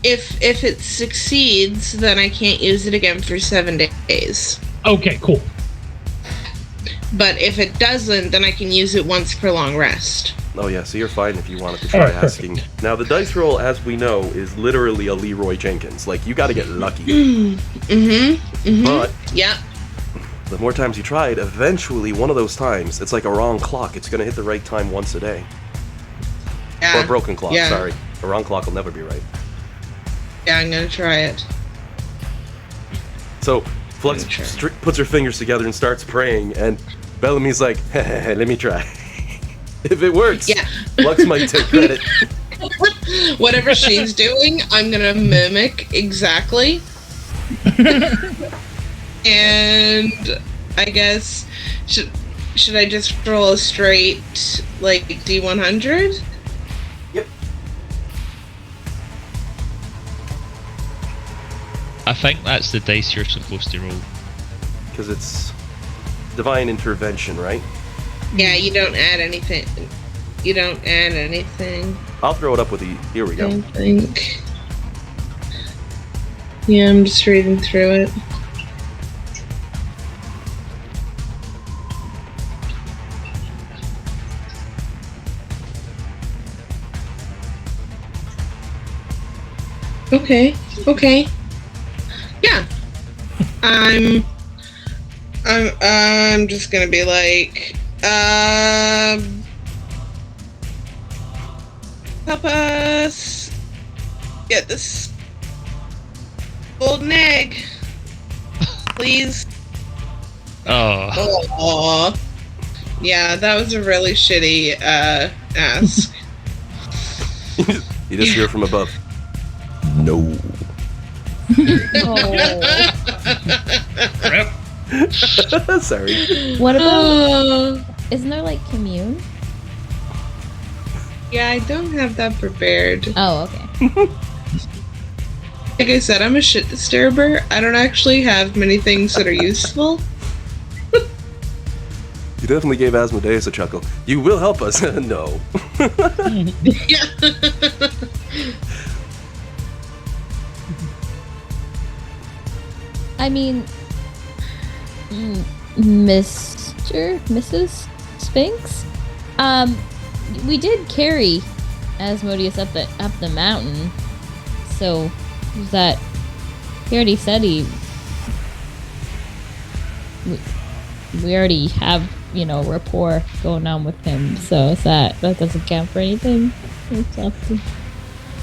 G: if it succeeds, then I can't use it again for 7 days.
D: Okay, cool.
G: But if it doesn't, then I can use it once per long rest.
A: Oh yeah, so you're fine if you wanted to try asking. Now the dice roll, as we know, is literally a Leroy Jenkins. Like, you gotta get lucky. But
G: yeah,
A: the more times you try it, eventually one of those times, it's like a wrong clock. It's gonna hit the right time once a day.
G: yeah.
A: Or a broken clock,
G: Yeah.
A: sorry. A wrong clock will never be right.
G: Yeah, I'm gonna try it.
A: So Flux puts her fingers together and starts praying, and Bellamy's like, let me try. If it works,
G: Yeah.
A: Flux might take credit.
G: Whatever she's doing, I'm gonna mimic exactly. And I guess should I just roll a straight like D100?
A: Yep.
E: I think that's the dice you're supposed to roll.
A: Because it's divine intervention, right?
G: Yeah, you don't add anything. You don't add anything.
A: I'll throw it up with the. Here we
G: I
A: go.
G: don't think. Yeah, I'm just reading through it. Okay. Yeah. I'm just gonna be like, help us get this golden egg, please.
E: Oh.
G: Aww. Yeah, that was a really shitty ask.
A: You just hear from above. No.
F: Rip.
A: Sorry.
H: What about? Isn't there like commune?
G: Yeah, I don't have that prepared.
H: Oh, okay.
G: Like I said, I'm a shit disturber. I don't actually have many things that are useful.
A: You definitely gave Asmodeus a chuckle. You will help us. No.
G: Yeah.
H: I mean, Mrs. Sphinx. We did carry Asmodeus up the mountain. So that he already said we already have, rapport going on with him. So is that doesn't count for anything?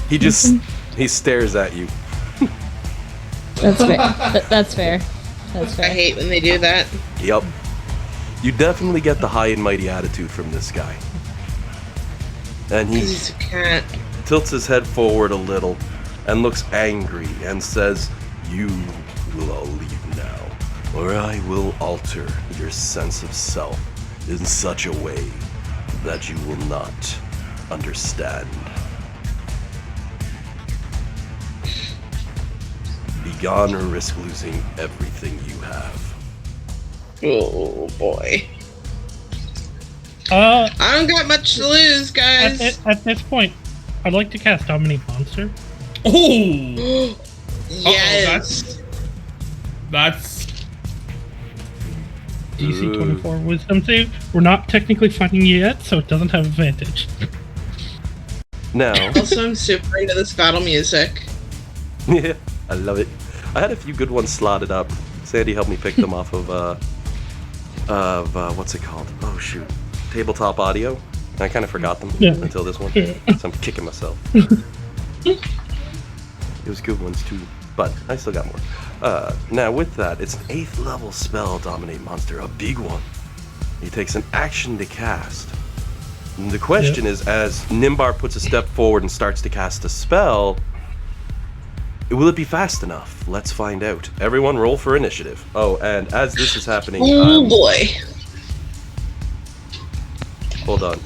A: He stares at you.
H: That's fair. That's fair. That's fair.
G: I hate when they do that.
A: Yup. You definitely get the high and mighty attitude from this guy. And he
G: He's a cat.
A: tilts his head forward a little and looks angry and says, "You will all leave now, or I will alter your sense of self in such a way that you will not understand. Be gone or risk losing everything you have."
G: Oh boy.
D: Uh,
G: I don't got much to lose, guys.
D: at this point, I'd like to cast Dominate Monster.
F: Oh!
G: Yes.
F: That's
D: DC 24 Wisdom save. We're not technically fighting you yet, so it doesn't have advantage.
A: Now,
G: Also, I'm super into this battle music.
A: yeah, I love it. I had a few good ones slotted up. Sandy helped me pick them off of what's it called? Oh shoot, Tabletop Audio. I kind of forgot them until this one, so I'm kicking myself. It was good ones too, but I still got more. Now with that, it's an 8th level spell, Dominate Monster, a big one. He takes an action to cast. And the question is, as Nimbar puts a step forward and starts to cast a spell, will it be fast enough? Let's find out. Everyone roll for initiative. Oh, and as this is happening...
G: Oh boy.
A: Hold on.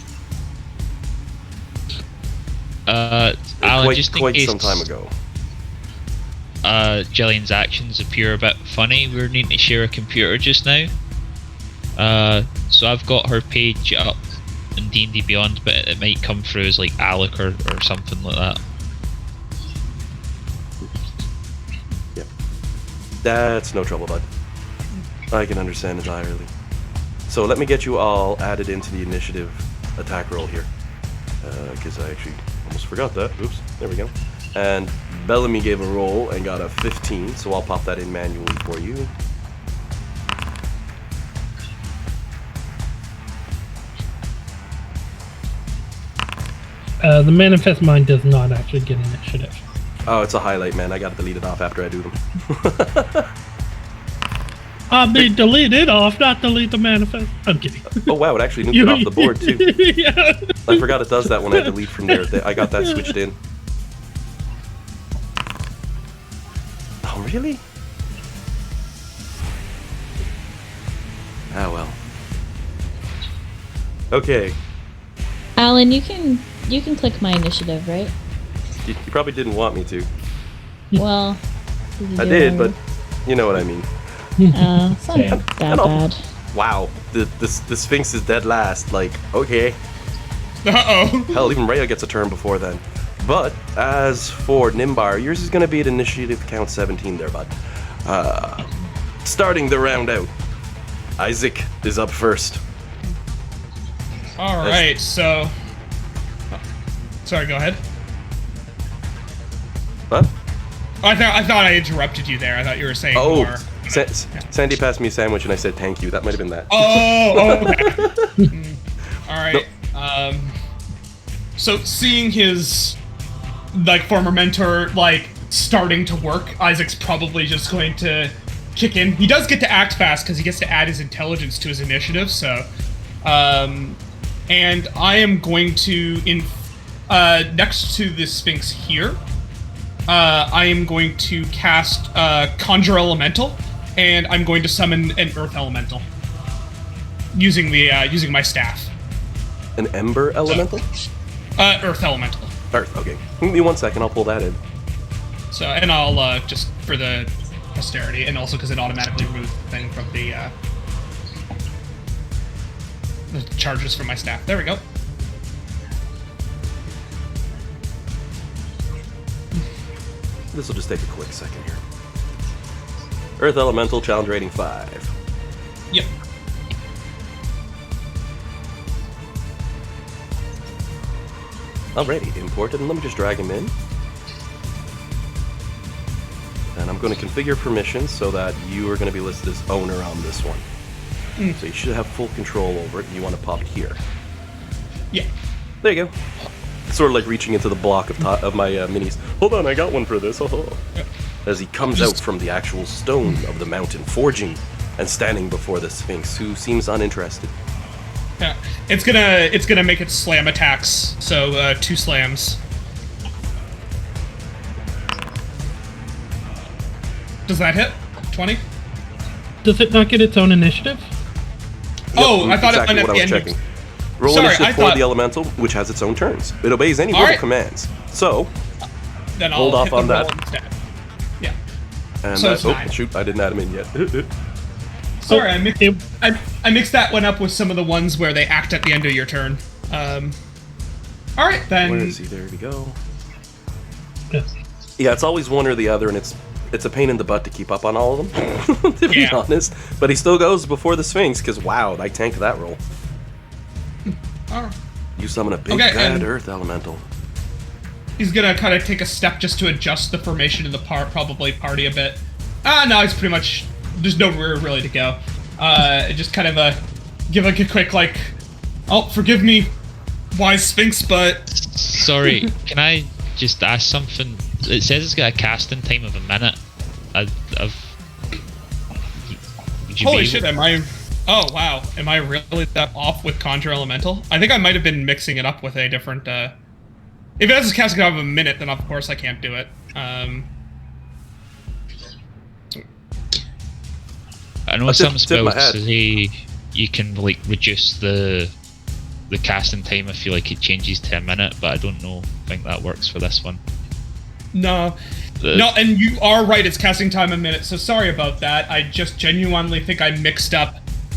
E: Alan, just in
A: quite
E: case
A: some time ago.
E: Jillian's actions appear a bit funny, we're needing to share a computer just now. So I've got her page up in D&D Beyond, but it might come through as like Alec or something like that.
A: Yeah. That's no trouble, bud. I can understand entirely. So let me get you all added into the initiative attack roll here. Because I actually almost forgot that. Oops, there we go. And Bellamy gave a roll and got a 15, so I'll pop that in manually for you.
D: The Manifest Mind does not actually get initiative.
A: Oh, it's a highlight, man. I gotta delete it off after I do them.
D: I mean, delete it off, not delete the manifest. I'm kidding.
A: Oh wow, it actually nuked it off the board too.
D: Yeah.
A: I forgot it does that when I delete from there. I got that switched in. Oh really? Ah well. Okay.
H: Alan, you can click my initiative, right?
A: You probably didn't want me to.
H: Well,
A: I did, but you know what I mean.
H: it's not that bad.
A: Wow, the Sphinx is dead last. Like, okay.
F: Uh-oh.
A: Hell, even Rhea gets a turn before then. But as for Nimbar, yours is going to be at initiative count 17 there, bud. Starting the round out, Isaac is up first.
F: All right, so... Sorry, go ahead.
A: What?
F: I thought I interrupted you there. I thought you were saying more.
A: Sandy passed me a sandwich and I said thank you. That might have been that.
F: Oh, okay. All right. Nope. So seeing his former mentor starting to work, Isaac's probably just going to kick in. He does get to act fast because he gets to add his intelligence to his initiative. So And I am going to, next to the Sphinx here, I am going to cast Conjure Elemental, and I'm going to summon an Earth Elemental using my staff.
A: An Ember Elemental?
F: Earth Elemental.
A: Earth, okay. Give me 1 second, I'll pull that in.
F: So, and I'll, just for the posterity, and also because it automatically removes the thing from the charges from my staff. There we go.
A: This will just take a quick second here. Earth Elemental, challenge rating 5.
F: Yep.
A: Alrighty, imported, and let me just drag him in. And I'm going to configure permissions so that you are going to be listed as owner on this one. So you should have full control over it, and you want to pop it here.
F: Yeah.
A: There you go. Sort of like reaching into the block of my minis. Hold on, I got one for this. As he comes out from the actual stone of the mountain, forging and standing before the Sphinx, who seems uninterested.
F: Yeah, it's gonna make its slam attacks. So 2 slams. Does that hit? 20?
D: Does it not get its own initiative?
F: Oh, I thought
A: exactly
F: it went at
A: what
F: the
A: I was
F: end.
A: checking. Roll initiative for the elemental, which has its own turns. It obeys any verbal commands. So,
F: then I'll
A: hold off on that.
F: Instead. Yeah.
A: And
F: So it's 9.
A: shoot, I didn't add him in yet.
F: Sorry, I mixed that one up with some of the ones where they act at the end of your turn. All right, then.
A: Where is he? There we go. Yeah, it's always one or the other, and it's a pain in the butt to keep up on all of them, to be honest. But he still goes before the Sphinx, because wow, I tanked that roll.
F: Oh.
A: You summon a big bad Earth Elemental.
F: He's gonna kind of take a step just to adjust the formation of the probably party a bit. No, it's pretty much, there's nowhere really to go. Just kind of give like a quick like, oh, forgive me, wise Sphinx, but...
E: Sorry, can I just ask something? It says it's got a casting time of a minute.
F: Holy shit, am I... Oh, wow. Am I really that off with Conjure Elemental? I think I might have been mixing it up with a different, If it has a casting time of a minute, then of course I can't do it.
E: I know some spells say you can, like, reduce the casting time if you like it changes to a minute, but I don't think that works for this one.
F: No. No, and you are right, it's casting time a minute, so sorry about that. I just genuinely think I mixed up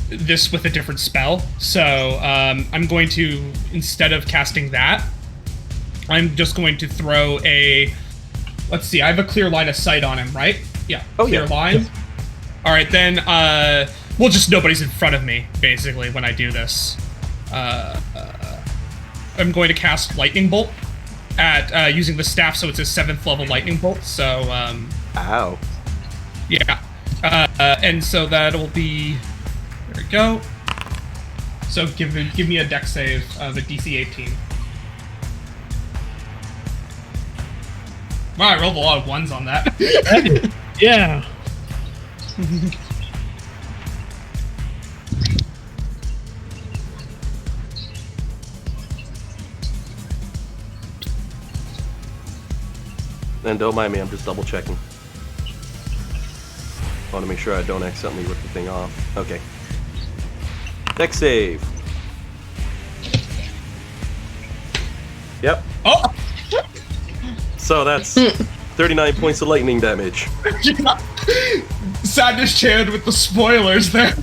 F: this with a different spell. So, I'm going to, instead of casting that, I'm just going to throw a... Let's see, I have a clear line of sight on him, right? Yeah, clear line. Yeah. Alright, then, well, just nobody's in front of me, basically, when I do this. I'm going to cast Lightning Bolt at using the staff, so it's a 7th level Lightning Bolt, so,
A: Ow.
F: Yeah. And so that'll be... There we go. So give me a dex save of a DC 18. Wow, I rolled a lot of 1s on that.
D: Yeah.
A: And don't mind me, I'm just double checking. Want to make sure I don't accidentally rip the thing off. Okay. Dex save. Yep.
F: Oh!
A: So that's 39 points of lightning damage.
F: Sadness Chad with the spoilers there.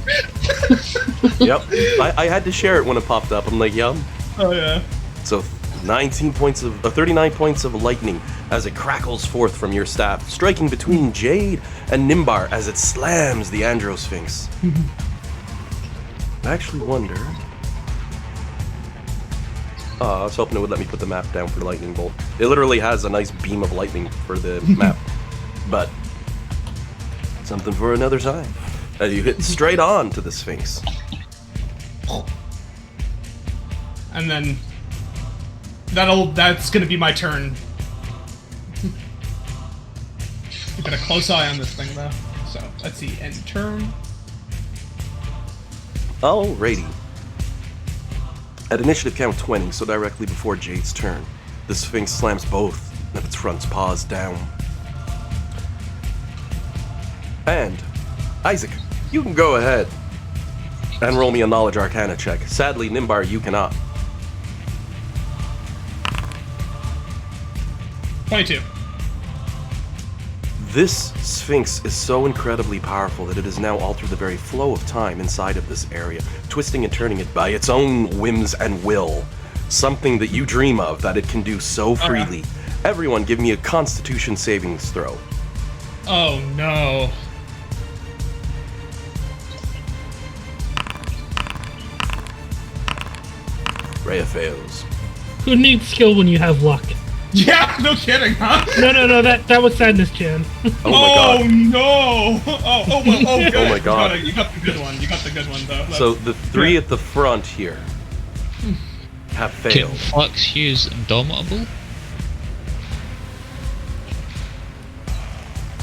A: Yep. I had to share it when it popped up. I'm like, yum.
F: Oh yeah.
A: So 39 points of lightning as it crackles forth from your staff, striking between Jade and Nimbar as it slams the Androsphinx. I actually wonder... I was hoping it would let me put the map down for the lightning bolt. It literally has a nice beam of lightning for the map. But something for another time. As you hit straight on to the Sphinx.
F: And then that's gonna be my turn. I've got a close eye on this thing though. So let's see, end turn.
A: Alrighty. At initiative count 20, so directly before Jade's turn, the Sphinx slams both of its front paws down. And, Isaac, you can go ahead and roll me a Knowledge Arcana check. Sadly, Nimbar, you cannot.
F: 22.
A: This Sphinx is so incredibly powerful that it has now altered the very flow of time inside of this area, twisting and turning it by its own whims and will. Something that you dream of that it can do so freely. Everyone give me a Constitution savings throw.
F: Oh no.
A: Rhea fails.
D: Who needs skill when you have luck?
F: Yeah, no kidding, huh?
D: No, that was sadness, Chan.
A: Oh my god.
F: No! Oh, good.
A: Oh my god.
F: You got the good one. You got the good one, though.
A: So the three at the front here have
E: Can
A: failed.
E: Flux use Indomitable?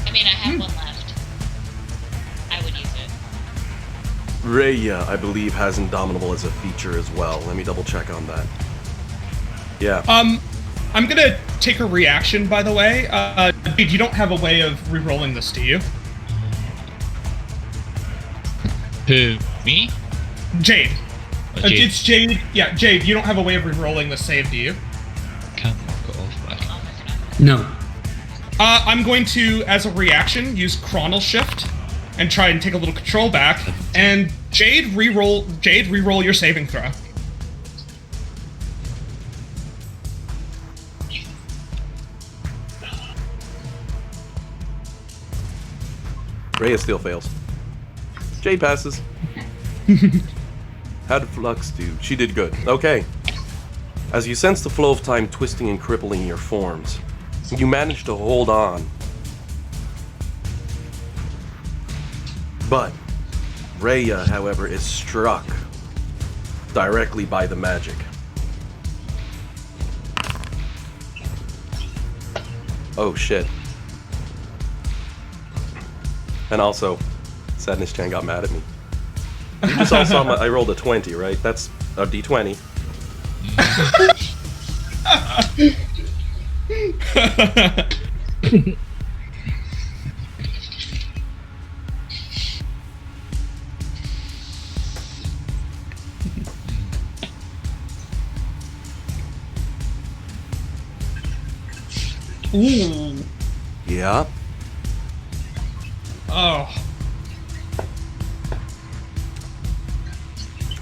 I: I mean, I have one left. I would use it.
A: Rhea, I believe, has Indomitable as a feature as well. Let me double check on that. Yeah.
F: I'm gonna take a reaction, by the way. Jade, you don't have a way of re-rolling this, do you?
E: Who? Me?
F: Jade.
E: Jade.
F: It's Jade. Yeah, Jade, you don't have a way of re-rolling the save, do you?
E: Can't mark it off, but I can.
B: No.
F: I'm going to, as a reaction, use Chronal Shift and try and take a little control back. And Jade, re-roll your saving throw.
A: Rhea still fails. Jade passes. How did Flux do? She did good. Okay. As you sense the flow of time twisting and crippling your forms, you manage to hold on. But Rhea, however, is struck directly by the magic. Oh shit. And also, Sadness Chan got mad at me. You just all saw I rolled a 20, right? That's a d20.
F: Ooh.
A: Yeah.
F: Oh.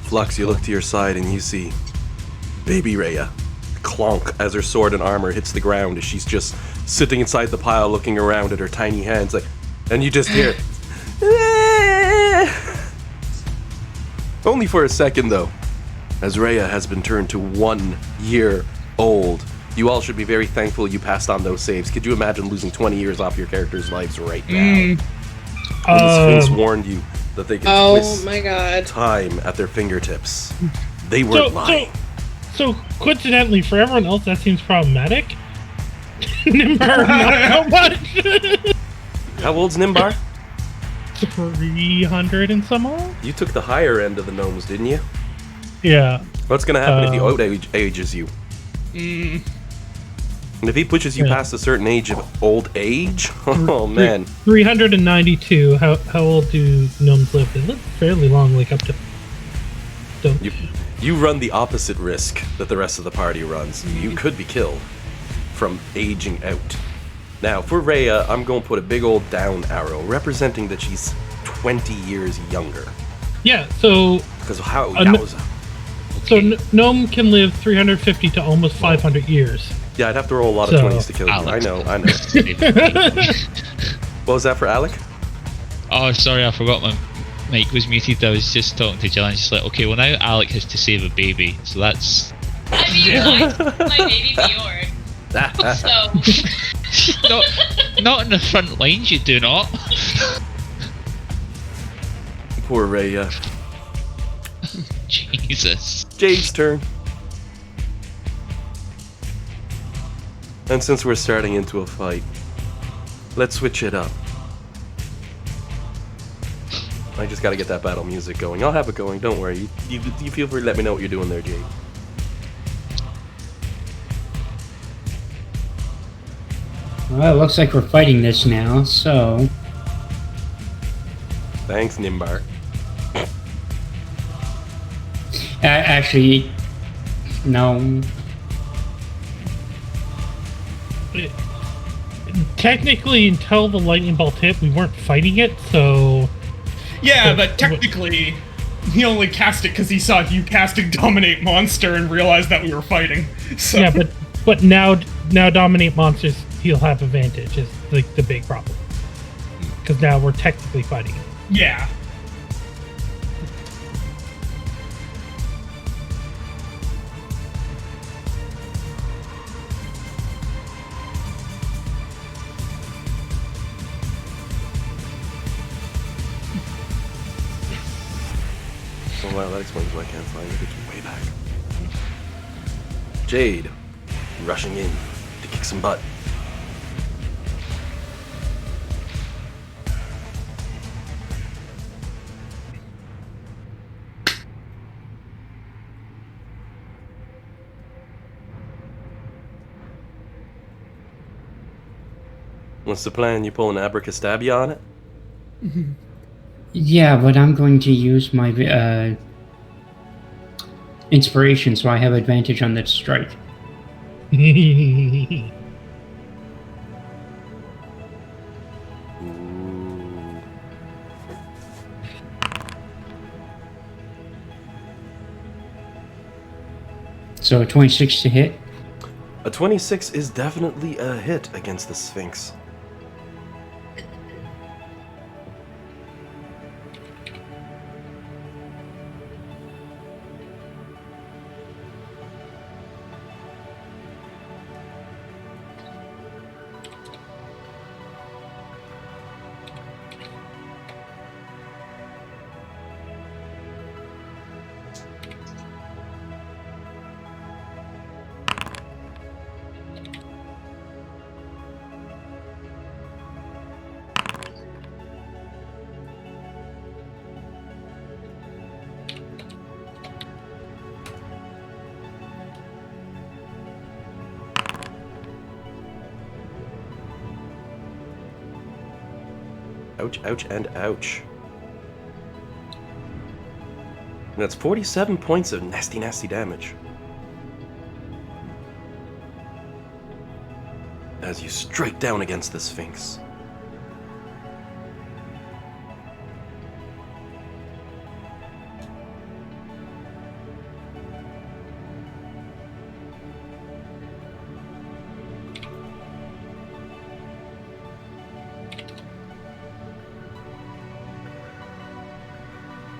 A: Flux, you look to your side and you see baby Rhea clonk as her sword and armor hits the ground as she's just sitting inside the pile looking around at her tiny hands, like, and you just hear only for a second though, as Rhea has been turned to 1 year old. You all should be very thankful you passed on those saves. Could you imagine losing 20 years off your characters' lives right now? When the Sphinx warned you that they could twist
G: my god.
A: time at their fingertips, they weren't lying.
D: So coincidentally, for everyone else, that seems problematic. Nimbar, not so much.
A: How old's Nimbar?
D: 300 and some odd?
A: You took the higher end of the gnomes, didn't you?
D: Yeah.
A: What's gonna happen if he out-ages you? And if he pushes you past a certain age of old age, oh man.
D: 392. How old do gnomes live? They live fairly long, like up to.
A: You run the opposite risk that the rest of the party runs. You could be killed from aging out. Now, for Rhea, I'm going to put a big old down arrow representing that she's 20 years younger.
D: Yeah, so.
A: Because how?
D: So gnome can live 350 to almost 500 years.
A: Yeah, I'd have to roll a lot of 20s to kill you. I know. What was that for Alec?
E: Oh, sorry, I forgot my mic was muted. I was just talking to Jill and she's like, okay, well now Alec has to save a baby, so that's...
I: I mean, my baby Bjorn. So...
E: not in the front lines, you do not.
A: Poor Rhea.
E: Jesus.
A: Jade's turn. And since we're starting into a fight, let's switch it up. I just gotta get that battle music going. I'll have it going, don't worry. You feel free to let me know what you're doing there, Jade.
B: Well, it looks like we're fighting this now, so...
A: Thanks, Nimbar.
B: Actually, no.
D: Technically, until the lightning bolt hit, we weren't fighting it, so...
F: Yeah, but technically, he only cast it because he saw you casting Dominate Monster and realized that we were fighting. So.
D: Yeah, but now Dominate Monsters, he'll have advantage, is like the big problem. Because now we're technically fighting.
F: Yeah.
A: Oh wow, that explains why I can't fly. It's way back. Jade, rushing in to kick some butt. What's the plan? You pull an abracadabra on it?
B: Yeah, but I'm going to use my inspiration, so I have advantage on that strike.
A: Ooh.
B: So a 26 to hit.
A: A 26 is definitely a hit against the Sphinx. Ouch, ouch, and ouch. And that's 47 points of nasty, nasty damage. As you strike down against the Sphinx.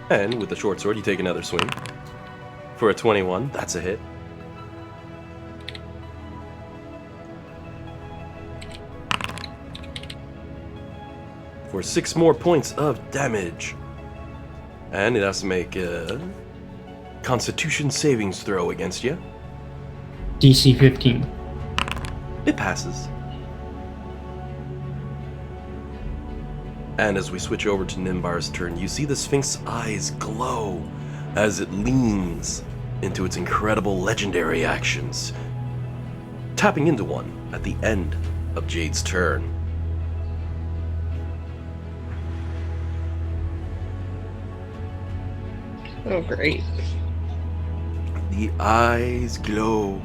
A: And with the short sword, you take another swing. For a 21, that's a hit. For 6 more points of damage. And it has to make a Constitution savings throw against you.
B: DC 15.
A: It passes. And as we switch over to Nimbar's turn, you see the Sphinx's eyes glow as it leans into its incredible legendary actions, tapping into one at the end of Jade's turn.
G: Oh, great.
A: The eyes glow.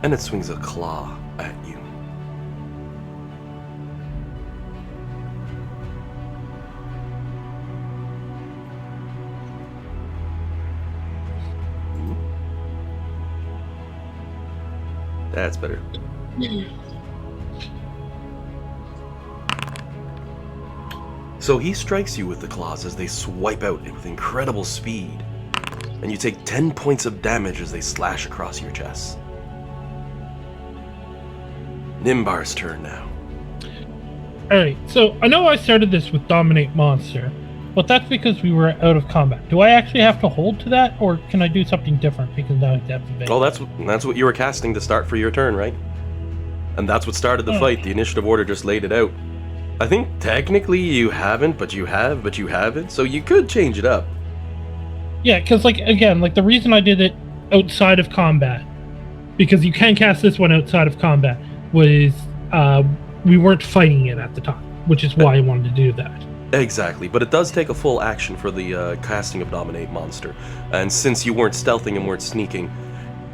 A: And it swings a claw at you. That's better. So he strikes you with the claws as they swipe out with incredible speed, and you take 10 points of damage as they slash across your chest. Nimbar's turn now.
D: Alright, so I know I started this with Dominate Monster, but that's because we were out of combat. Do I actually have to hold to that, or can I do something different because now I have advantage?
A: Oh, that's what you were casting to start for your turn, right? And that's what started the fight. The initiative order just laid it out. I think technically you haven't, but you have, but you haven't, so you could change it up.
D: Yeah, because, like, again, like, the reason I did it outside of combat, because you can cast this one outside of combat, was we weren't fighting it at the time, which is why I wanted to do that.
A: Exactly, but it does take a full action for the casting of Dominate monster. And since you weren't stealthing and weren't sneaking,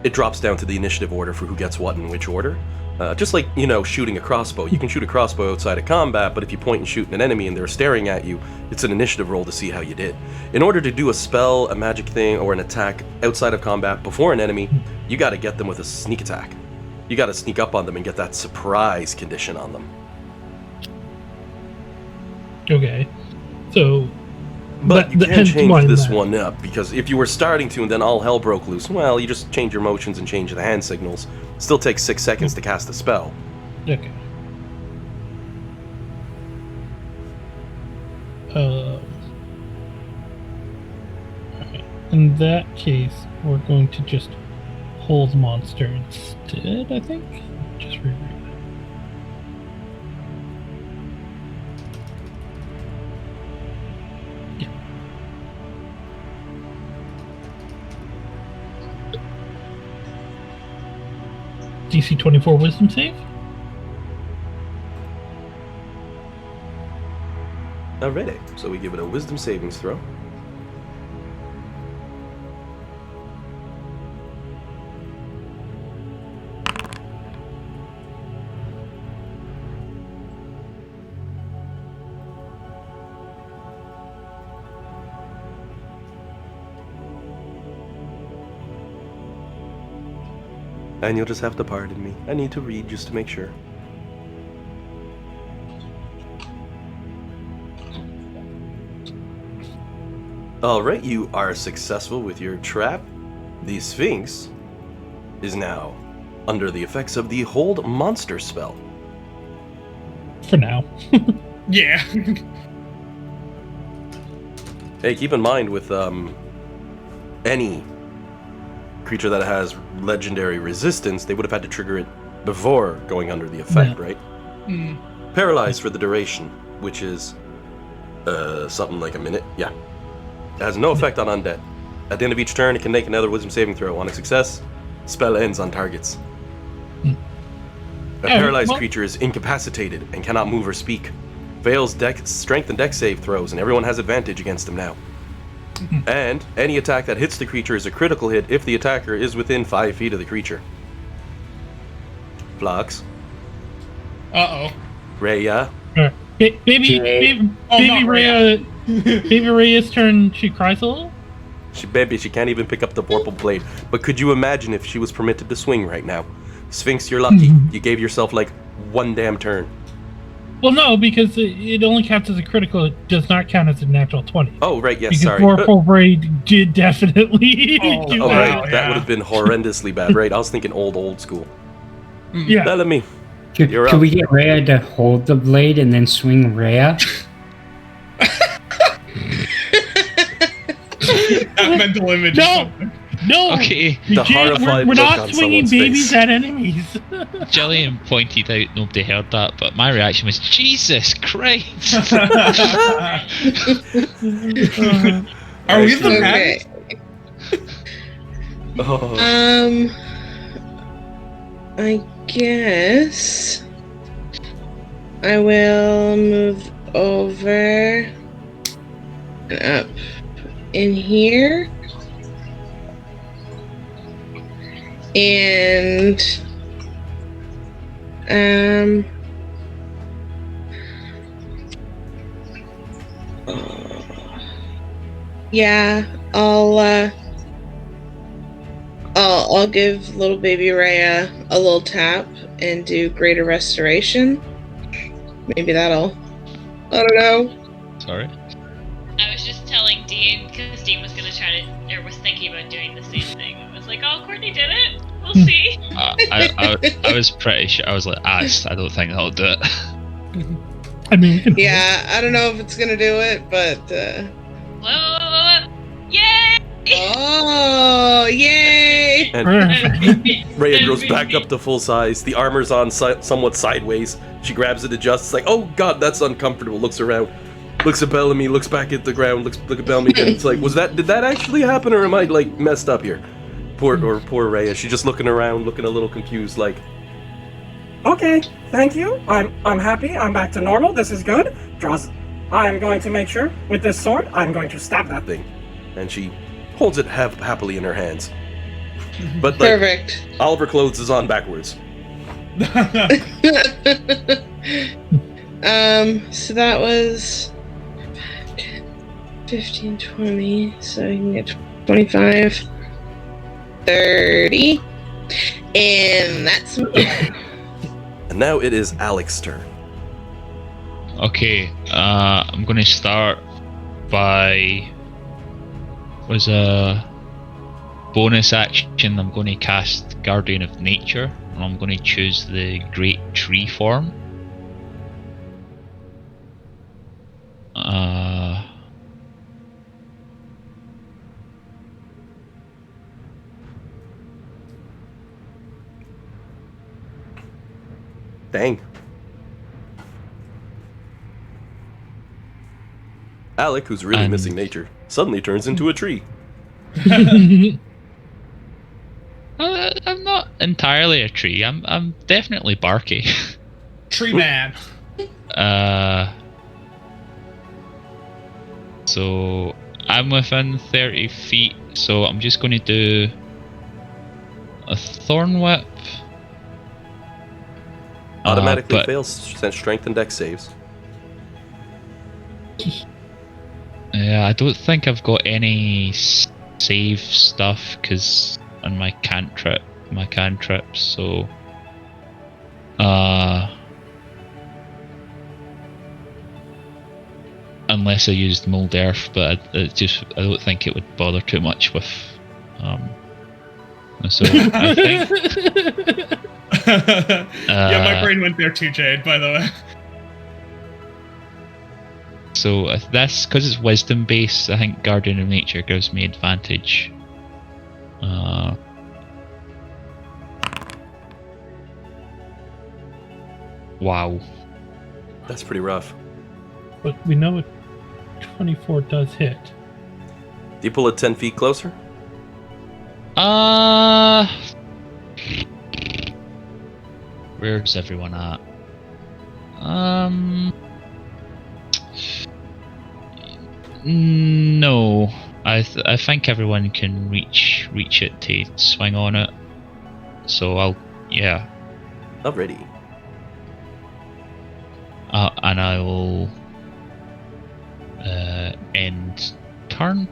A: it drops down to the initiative order for who gets what in which order. Just like, shooting a crossbow. You can shoot a crossbow outside of combat, but if you point and shoot an enemy and they're staring at you, it's an initiative roll to see how you did. In order to do a spell, a magic thing, or an attack outside of combat before an enemy, you gotta get them with a sneak attack. You gotta sneak up on them and get that surprise condition on them.
D: Okay, so...
A: But you can change this one up, because if you were starting to and then all hell broke loose, well, you just change your motions and change the hand signals. Still takes 6 seconds to cast a spell.
D: Okay. In that case, we're going to just hold monster instead, I think. Just reread it. DC 24 wisdom save.
A: Alrighty, so we give it a wisdom savings throw. And you'll just have to pardon me. I need to read just to make sure. Alright, you are successful with your trap. The Sphinx is now under the effects of the Hold Monster spell.
D: For now.
F: Yeah.
A: Hey, keep in mind with any creature that has legendary resistance, they would have had to trigger it before going under the effect, right? Paralyzed for the duration, which is something like a minute. Yeah. It has no effect on undead. At the end of each turn, it can make another wisdom saving throw. On a success, spell ends on targets. A paralyzed creature is incapacitated and cannot move or speak. Fails strength and dex save throws, and everyone has advantage against them now. And any attack that hits the creature is a critical hit if the attacker is within 5 feet of the creature. Flux.
F: Uh-oh.
A: Rhea.
D: Baby Rhea's turn, she cries a little?
A: She can't even pick up the vorpal blade. But could you imagine if she was permitted to swing right now? Sphinx, you're lucky. You gave yourself like one damn turn.
D: Well, no, because it only counts as a critical. It does not count as a natural 20.
A: Oh, right, yes,
D: because
A: sorry.
D: Vorpal Blade did definitely do
A: wow,
D: that.
A: right, that would have been horrendously bad, right? I was thinking old school.
D: Yeah.
A: Bellamy,
B: could we get Rhea to hold the blade and then swing Rhea?
F: That mental image.
D: No.
E: Okay.
A: The horrified
D: we're
A: look
D: not
A: on
D: swinging
A: someone's
D: babies
A: face.
D: at enemies.
E: Jillian pointed out nobody heard that, but my reaction was, Jesus Christ!
F: Are we the
G: Okay. I guess I will move over and up in here. And yeah, I'll give little baby Rhea a little tap and do greater restoration. Maybe that'll, I don't know.
E: Sorry?
I: I was just telling Dean, because Dean was gonna try to, or was thinking about doing the same thing. I was like, oh, Courtney did it. We'll see.
E: I was pretty sure. I was like, I don't think that'll do it.
D: I mean,
G: Yeah, I don't know if it's gonna do it, but
I: Whoa! Yay!
G: oh, yay!
A: And Rhea goes back up to full size. The armor's on somewhat sideways. She grabs it, adjusts, like, oh god, that's uncomfortable. Looks around, looks at Bellamy, looks back at the ground, look at Bellamy again. It's like, did that actually happen, or am I like messed up here? Poor Rhea. She's just looking around, looking a little confused, like,
J: okay, thank you. I'm happy. I'm back to normal. This is good. I'm going to make sure with this sword, I'm going to stab that thing.
A: And she holds it happily in her hands. But
G: Perfect.
A: All of her clothes is on backwards.
G: So that was 15, 20, so you can get 25, 30, and that's me.
A: And now it is Alex's turn.
E: Okay, I'm gonna start by was a bonus action. I'm going to cast Guardian of Nature, and I'm going to choose the Great Tree form.
A: Dang. Alec, who's really missing nature, suddenly turns into a tree.
E: I'm not entirely a tree. I'm definitely barky.
F: Tree man.
E: So I'm within 30 feet, so I'm just going to do a Thorn Whip.
A: Automatically fails strength and dex saves.
E: Yeah, I don't think I've got any save stuff because on my cantrips, so unless I used Mold Earth, but I don't think it would bother too much with so I think
F: yeah, my brain went there too, Jade, by the way.
E: So this, because it's wisdom based, I think Guardian of Nature gives me advantage. Wow.
A: That's pretty rough.
D: But we know 24 does hit.
A: Do you pull it 10 feet closer?
E: Where's everyone at? No. I think everyone can reach it to swing on it. So yeah.
A: Alrighty.
E: And I will end turn.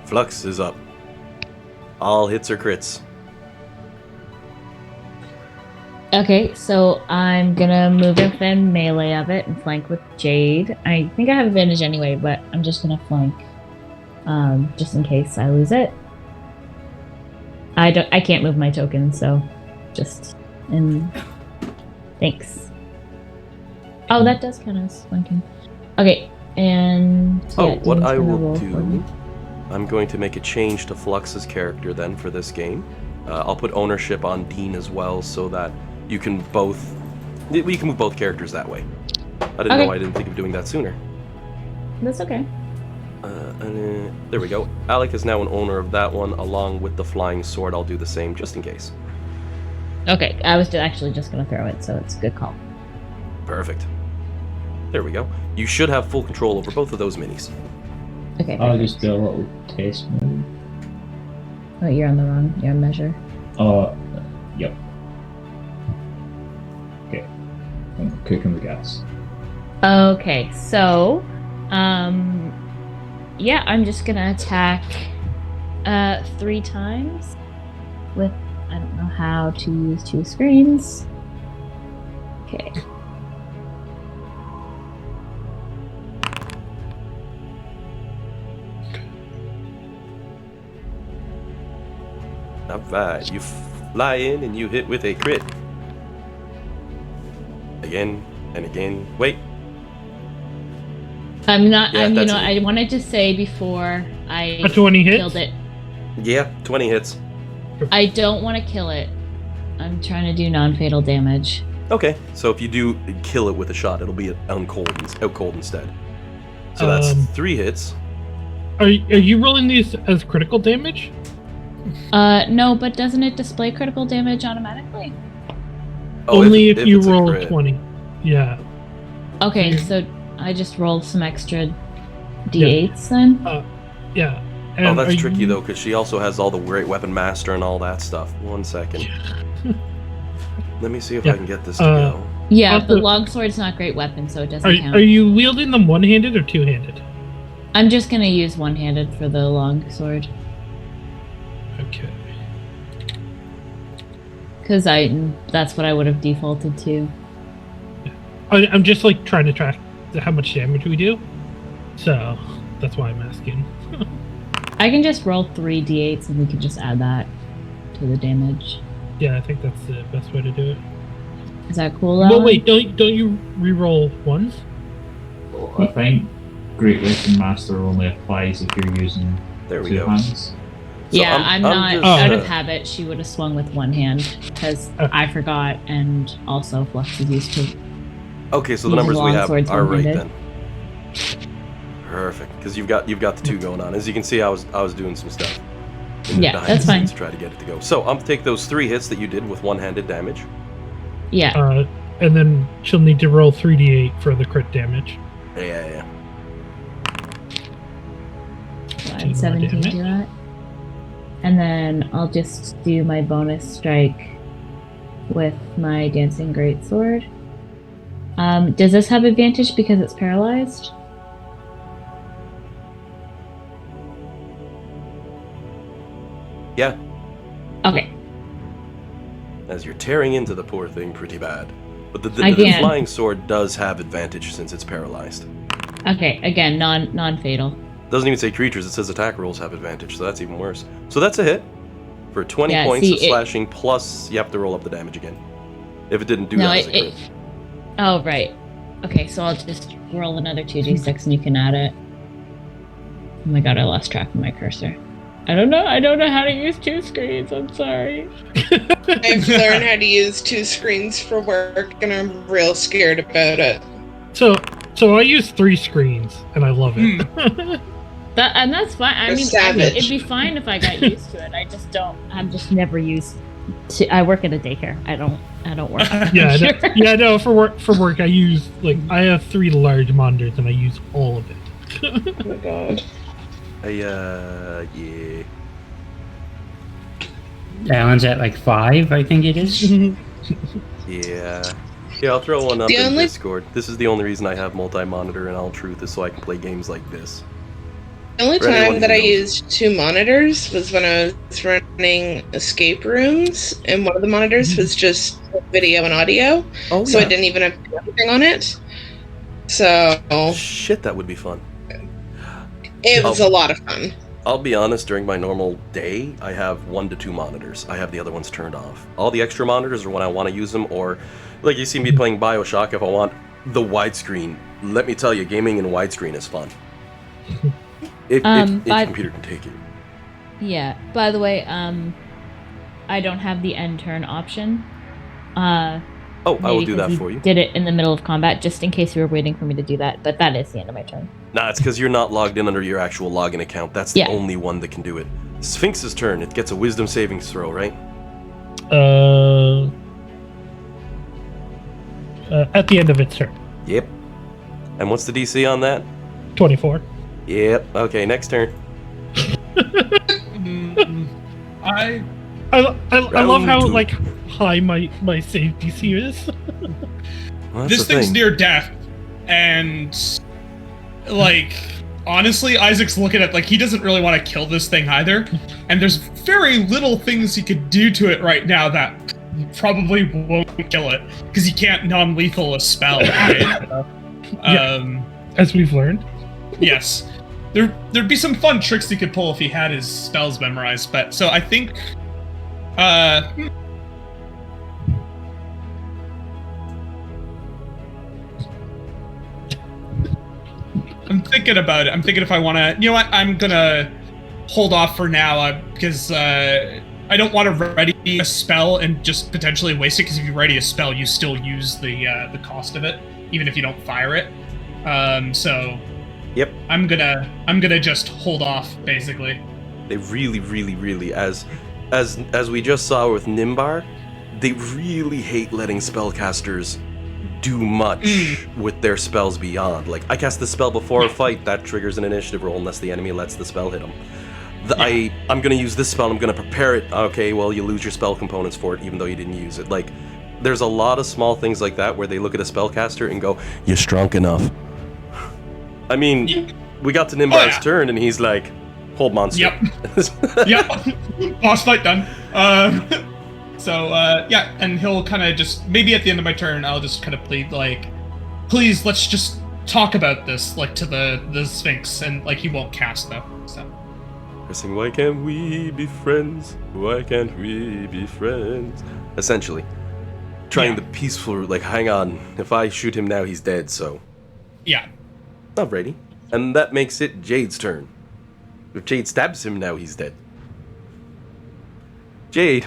A: Flux is up. All hits are crits.
H: Okay, so I'm gonna move within melee of it and flank with Jade. I think I have advantage anyway, but I'm just gonna flank, just in case I lose it. I can't move my token, so just thanks. Oh, that does count as flanking. Okay, and
A: what I will do, I'm going to make a change to Flux's character then for this game. I'll put ownership on Dean as well, so that we can move both characters that way. I didn't think of doing that sooner.
H: That's okay.
A: There we go. Alec is now an owner of that one, along with the flying sword. I'll do the same, just in case.
H: Okay, I was actually just gonna throw it, so it's a good call.
A: Perfect. There we go. You should have full control over both of those minis.
H: Okay.
K: I'll just do a little taste move.
H: Oh, you're on measure.
K: Yep. Okay. I'm cooking the gas.
H: Okay, so, yeah, I'm just gonna attack 3 times with, I don't know how to use 2 screens. Okay.
A: Alright, you fly in and you hit with a crit. Again and again. Wait.
H: I wanted to say before I
D: 20 hits?
H: killed it.
A: Yeah, 20 hits.
H: I don't want to kill it. I'm trying to do non-fatal damage.
A: Okay, so if you do kill it with a shot, it'll be out cold instead. So that's 3 hits.
D: Are you rolling these as critical damage?
H: No, but doesn't it display critical damage automatically?
A: Oh,
D: Only if you
A: it's a
D: roll
A: crit.
D: 20. Yeah.
H: Okay, so I just rolled some extra d8s then?
D: Yeah.
A: Oh,
D: And
A: that's
D: are
A: tricky
D: you-
A: though, because she also has all the great weapon master and all that stuff. 1 second. Let me see if
D: Yeah.
A: I can get this to go.
H: Yeah,
D: Also-
H: but longsword's not a great weapon, so it doesn't count.
D: Are you wielding them one-handed or two-handed?
H: I'm just gonna use one-handed for the longsword.
D: Okay.
H: Because that's what I would have defaulted to.
D: I'm just like trying to track how much damage we do. So that's why I'm asking.
H: I can just roll 3 d8s and we can just add that to the damage.
D: Yeah, I think that's the best way to do it.
H: Is that cool?
D: Well,
H: Alan?
D: wait, don't you re-roll ones?
K: Well, I think Great Weapon Master only applies if you're using
A: There we
K: two
A: go.
K: hands.
A: So
H: Yeah, I'm not.
A: just,
H: Out of habit, she would have swung with one hand because I forgot, and also Flux is used to.
A: Okay, so the
H: using
A: numbers we have
H: longswords
A: are right
H: one-handed.
A: then. Perfect, because you've got the 2 going on. As you can see, I was doing some stuff.
H: Yeah,
A: behind
H: that's
A: the scenes
H: fine.
A: to try to get it to go. So I'm gonna take those 3 hits that you did with one-handed damage.
H: Yeah.
D: And then she'll need to roll 3d8 for the crit damage.
A: Yeah.
H: So
D: Two more
H: add 17
D: damage.
H: to that. And then I'll just do my bonus strike with my Dancing Greatsword. Does this have advantage because it's paralyzed?
A: Yeah,
H: Okay.
A: as you're tearing into the poor thing pretty bad. But the
H: Again.
A: flying sword does have advantage since it's paralyzed.
H: Okay, again, non-fatal.
A: Doesn't even say creatures, it says attack rolls have advantage, so that's even worse. So that's a hit for 20
H: Yeah,
A: points
H: see,
A: of slashing, plus you have to roll up the damage again. If it didn't do
H: No,
A: that as a crit.
H: Oh, right. Okay, so I'll just roll another 2d6 and you can add it. Oh my god, I lost track of my cursor. I don't know how to use 2 screens, I'm sorry.
G: I've learned how to use 2 screens for work, and I'm real scared about it.
D: So I use 3 screens, and I love it.
H: That's fine. I
G: You're
H: mean,
G: savage.
H: it'd be fine if I got used to it. I just don't. I'm just never used to. I work at a daycare. I don't work. On
D: No, for work I use I have 3 large monitors and I use all of it.
G: Oh my god.
A: Yeah.
B: Alan's at like 5, I think it is.
A: Yeah. Yeah, I'll throw one up
G: The
A: in
G: only-
A: Discord. This is the only reason I have multi-monitor in all truth, is so I can play games like this.
G: The only
A: For anyone
G: time
A: who
G: that I
A: knows.
G: used 2 monitors was when I was running escape rooms, and one of the monitors was just video and audio,
A: Oh,
G: so
A: yeah.
G: I didn't even have to do anything on it. So
A: Shit, that would be fun.
G: it was
A: Oh.
G: a lot of fun.
A: I'll be honest, during my normal day, I have 1 to 2 monitors. I have the other ones turned off. All the extra monitors are when I want to use them, or like you see me playing Bioshock, if I want the widescreen. Let me tell you, gaming in widescreen is fun. If
H: by-
A: computer can take it.
H: Yeah. By the way, I don't have the end turn option.
A: Oh, I will
H: Maybe
A: do
H: 'cause
A: that for you.
H: Did it in the middle of combat, just in case you were waiting for me to do that. But that is the end of my turn.
A: Nah, it's because you're not logged in under your actual login account. That's the
H: Yeah.
A: only one that can do it. Sphinx's turn. It gets a wisdom savings throw, right?
D: At the end of its turn.
A: Yep. And what's the DC on that?
D: 24.
A: Yep. Okay, next turn.
F: I
D: I love how
A: Round 2.
D: high my save DC is.
A: Well, that's
F: this
A: the
F: thing's
A: thing.
F: near death, and honestly, Isaac's looking at he doesn't really want to kill this thing either, and there's very little things he could do to it right now that probably won't kill it because he can't non-lethal a spell. Right?
D: Yeah. As we've learned.
F: Yes. There'd be some fun tricks he could pull if he had his spells memorized, but so I think I'm thinking about it. I'm thinking if I want to, you know what? I'm gonna hold off for now because I don't want to ready a spell and just potentially waste it. Because if you ready a spell, you still use the cost of it, even if you don't fire it. So
A: Yep.
F: I'm gonna just hold off, basically.
A: They really, as we just saw with Nimbar, they really hate letting spellcasters do much with their spells beyond. Like, I cast the spell before a fight, that triggers an initiative roll unless the enemy lets the spell hit them. I'm gonna use this spell, I'm gonna prepare it. Okay, well, you lose your spell components for it, even though you didn't use it. Like, there's a lot of small things like that where they look at a spellcaster and go, "You're strong enough." I mean, we got to Nimbar's turn, and he's like, "Hold monster."
F: Yep. Boss fight done. And he'll kind of just, maybe at the end of my turn, I'll just kind of plead, like, please, let's just talk about this, like, to the Sphinx, and, like, he won't cast, though, so.
A: Pressing, why can't we be friends? Why can't we be friends? Essentially. Trying the peaceful route, like, hang on, if I shoot him now, he's dead, so.
F: Yeah.
A: Alrighty. And that makes it Jade's turn. If Jade stabs him now, he's dead. Jade,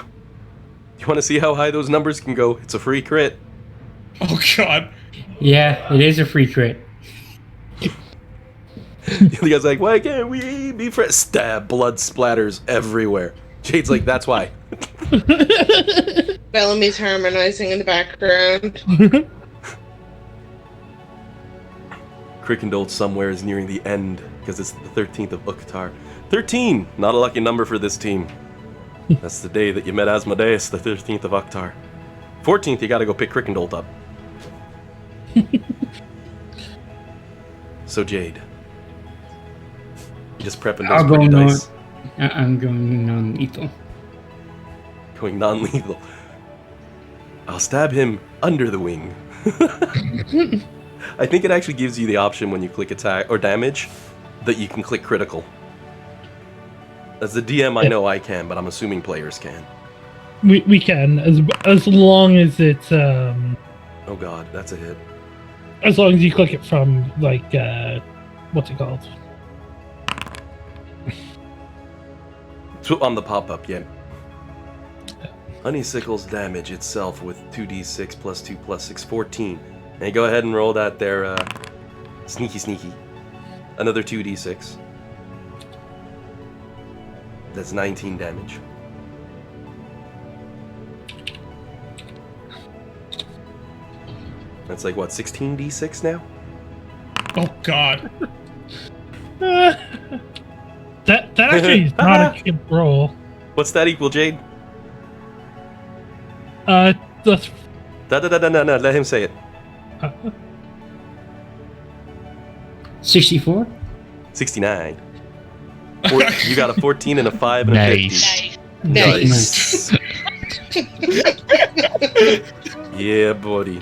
A: you want to see how high those numbers can go? It's a free crit.
F: Oh, God.
B: Yeah, it is a free crit.
A: The guy's like, why can't we be friends? Stab, blood splatters everywhere. Jade's like, that's why.
G: Bellamy's harmonizing in the background.
A: Crickendole somewhere is nearing the end because it's the 13th of Uktar. 13! Not a lucky number for this team. That's the day that you met Asmodeus, the 13th of Uktar. 14th, you gotta go pick Crickendole up. So, Jade. Just prepping those pretty dice.
B: I'm going non-lethal.
A: Going non-lethal. I'll stab him under the wing. I think it actually gives you the option when you click attack or damage that you can click critical. As the DM, I know I can, but I'm assuming players can.
D: We can, as long as it's
A: Oh god, that's a hit.
D: As long as you click it from, like, what's it called?
A: So on the pop-up, yeah. Honeysickle's damage itself with 2d6 plus 2 plus 6, 14. And go ahead and roll that there, sneaky. Another 2d6. That's 19 damage. That's like, what, 16d6 now?
F: Oh, God.
D: That actually is not a good roll.
A: What's that equal, Jade?
D: That's...
A: No, let him say it.
B: 64?
A: 69. You got a 14 and a 5 and a 50.
G: Nice.
A: Yeah, buddy.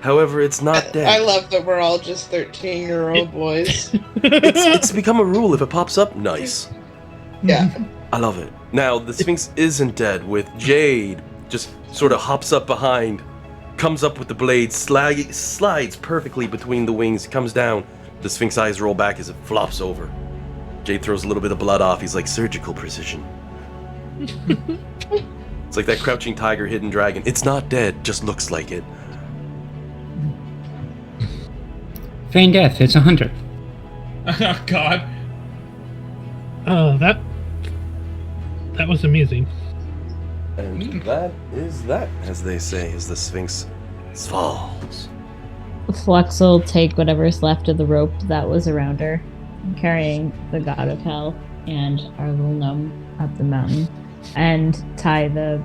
A: However, it's not dead.
G: I love that we're all just 13-year-old boys.
A: It's become a rule. If it pops up, nice.
G: Yeah.
A: I love it. Now, the Sphinx isn't dead, with Jade just sort of hops up behind, comes up with the blade, slides perfectly between the wings, comes down. The Sphinx eyes roll back as it flops over. Jade throws a little bit of blood off. He's like, surgical precision. It's like that crouching tiger, hidden dragon. It's not dead, just looks like it.
B: Feign death, it's 100.
F: Oh, God.
D: Oh, that was amusing.
A: And that is that, as they say, as the Sphinx falls.
H: Flux will take whatever's left of the rope that was around her, carrying the god of hell and our little gnome up the mountain, and tie the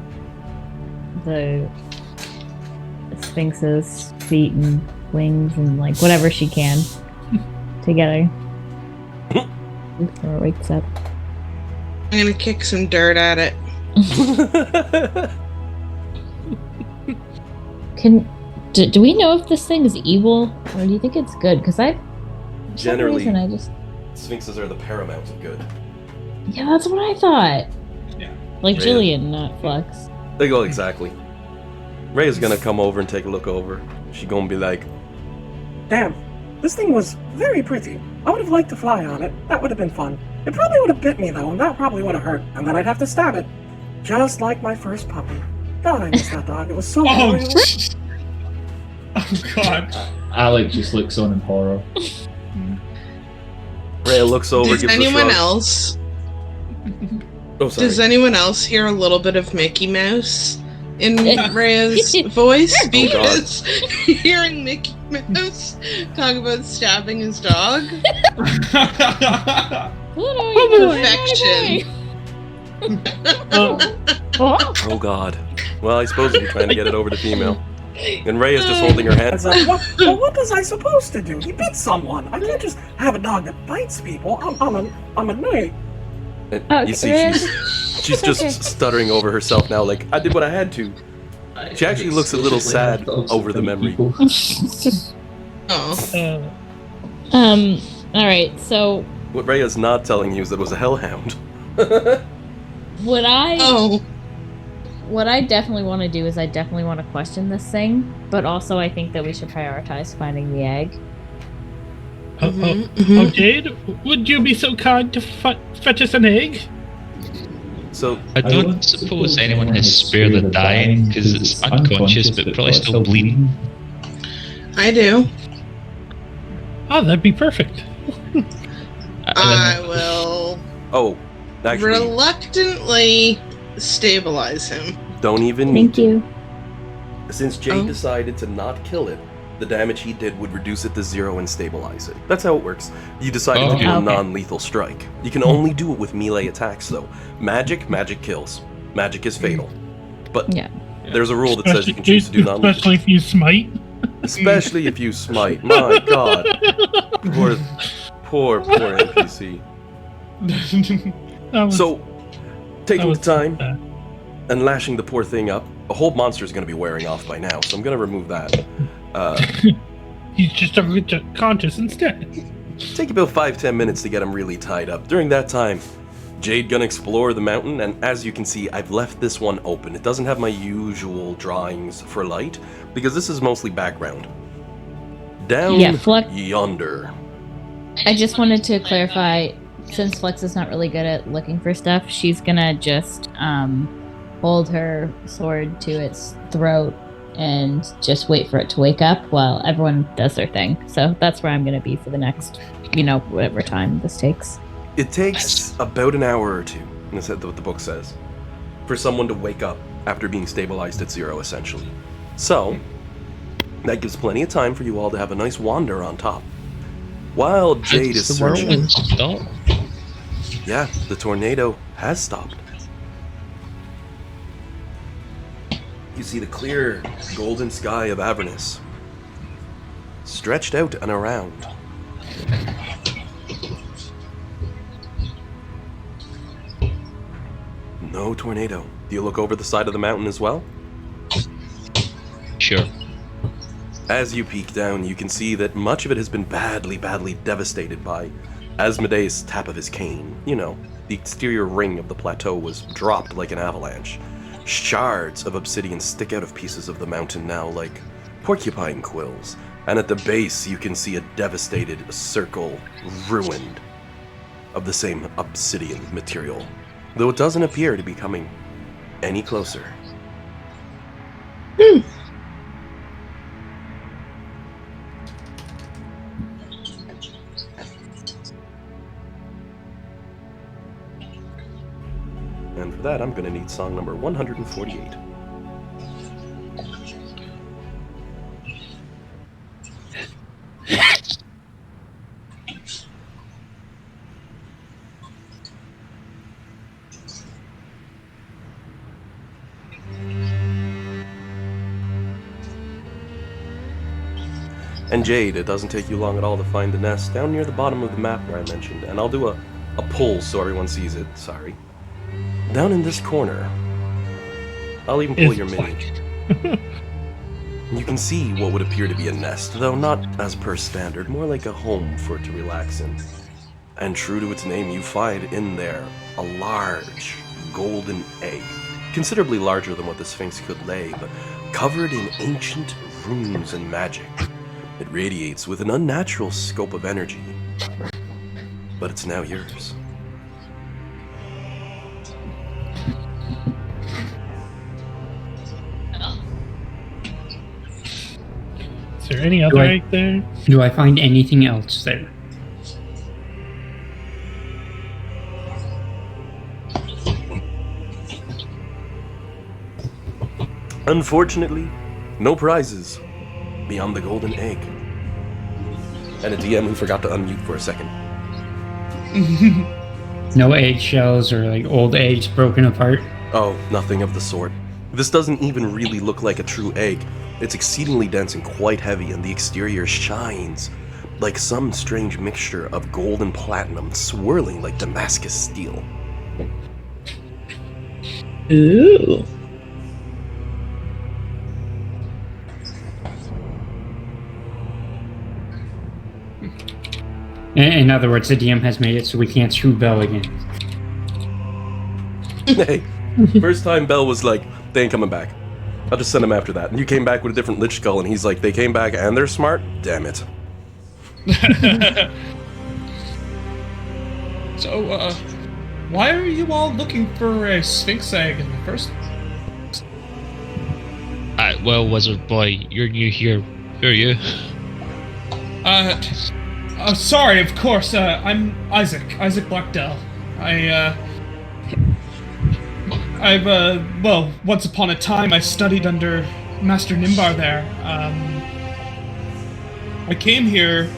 H: Sphinx's feet and wings and, like, whatever she can together before it wakes up.
G: I'm gonna kick some dirt at it.
H: Do we know if this thing is evil, or do you think it's good? Because
A: Generally,
H: for some reason
A: Sphinxes are the paramount of good.
H: Yeah, that's what I thought.
F: Yeah.
H: Like
A: Yeah.
H: Jillian, not Flux.
A: They go exactly. Rhea's gonna come over and take a look over. She gonna be like,
J: Damn, this thing was very pretty. I would have liked to fly on it. That would have been fun. It probably would have bit me, though, and that probably would have hurt. And then I'd have to stab it. Just like my first puppy. God, I miss that dog. It was so
F: Oh,
J: loyal.
F: oh, God.
K: Alec just looks on in horror.
A: Rhea looks over,
G: Does
A: gives
G: anyone
A: a shrug.
G: else?
A: Oh, sorry.
G: Does anyone else hear a little bit of Mickey Mouse in Rhea's voice? Because hearing Mickey Mouse talk about stabbing his dog. Perfection.
A: Oh God. Well, I suppose if you're trying to get it over to female. And Rhea's just holding her hands up.
J: What was I supposed to do? He bit someone. I can't just have a dog that bites people. I'm a knight.
A: And you see, she's just stuttering over herself now, like, I did what I had to. She actually looks a little sad over the memory.
H: All right, so
A: What Rhea's not telling you is that it was a hellhound.
H: what I definitely want to do is I definitely want to question this thing, but also I think that we should prioritize finding the egg.
D: Oh, Jade, would you be so kind to fetch us an egg?
A: So
E: I don't suppose anyone has Spare the Dying, because it's unconscious but probably still bleeding.
G: I do.
D: Oh, that'd be perfect.
G: I will
A: actually,
G: reluctantly stabilize him.
A: don't even
H: Thank you.
A: Since Jade decided to not kill it, the damage he did would reduce it to 0 and stabilize it. That's how it works. You decided to do a non-lethal strike. You can only do it with melee attacks, though. Magic kills. Magic is fatal. But there's a rule that says you can choose to do non-lethal.
D: Especially if you smite.
A: Especially if you smite. My God. Poor NPC. So, taking the time and lashing the poor thing up, a whole monster is going to be wearing off by now, so I'm going to remove that.
D: He's just conscious instead.
A: Take about 5-10 minutes to get him really tied up. During that time, Jade gonna explore the mountain, and as you can see, I've left this one open. It doesn't have my usual drawings for light, because this is mostly background. Down yonder.
H: I just wanted to clarify, since Flex is not really good at looking for stuff, she's gonna just hold her sword to its throat and just wait for it to wake up while everyone does their thing. So that's where I'm going to be for the next, whatever time this takes.
A: It takes about an hour or two, and that's what the book says, for someone to wake up after being stabilized at 0, essentially. So, that gives plenty of time for you all to have a nice wander on top. While Jade is searching... Yeah, the tornado has stopped. You see the clear, golden sky of Avernus stretched out and around. No tornado. Do you look over the side of the mountain as well?
E: Sure.
A: As you peek down, you can see that much of it has been badly devastated by Asmodeus' tap of his cane. The exterior ring of the plateau was dropped like an avalanche. Shards of obsidian stick out of pieces of the mountain now like porcupine quills, and at the base you can see a devastated circle ruined of the same obsidian material, though it doesn't appear to be coming any closer. And for that, I'm going to need song number 148. And Jade, it doesn't take you long at all to find the nest down near the bottom of the map where I mentioned, and I'll do a pull so everyone sees it, sorry. Down in this corner, I'll even pull your mini. You can see what would appear to be a nest, though not as per standard, more like a home for it to relax in. And true to its name, you find in there a large golden egg, considerably larger than what the Sphinx could lay, but covered in ancient runes and magic. It radiates with an unnatural scope of energy, but it's now yours.
D: Is there any other egg there?
B: Do I find anything else there?
A: Unfortunately, no prizes beyond the golden egg. And a DM who forgot to unmute for a second.
B: No eggshells or like old eggs broken apart.
A: Oh, nothing of the sort. This doesn't even really look like a true egg. It's exceedingly dense and quite heavy, and the exterior shines like some strange mixture of gold and platinum swirling like Damascus steel.
H: Ooh.
B: In other words, the DM has made it so we can't screw Bell again.
A: Hey, first time Bell was like, they ain't coming back. I'll just send him after that. And you came back with a different Lich Skull, and he's like, they came back and they're smart? Damn it.
F: So, why are you all looking for a Sphinx egg in the first place?
E: Well, Wizard Boy, you're new here. Who are you?
F: Sorry, of course, I'm Isaac Blackdell. Well, once upon a time I studied under Master Nimbar there. I came here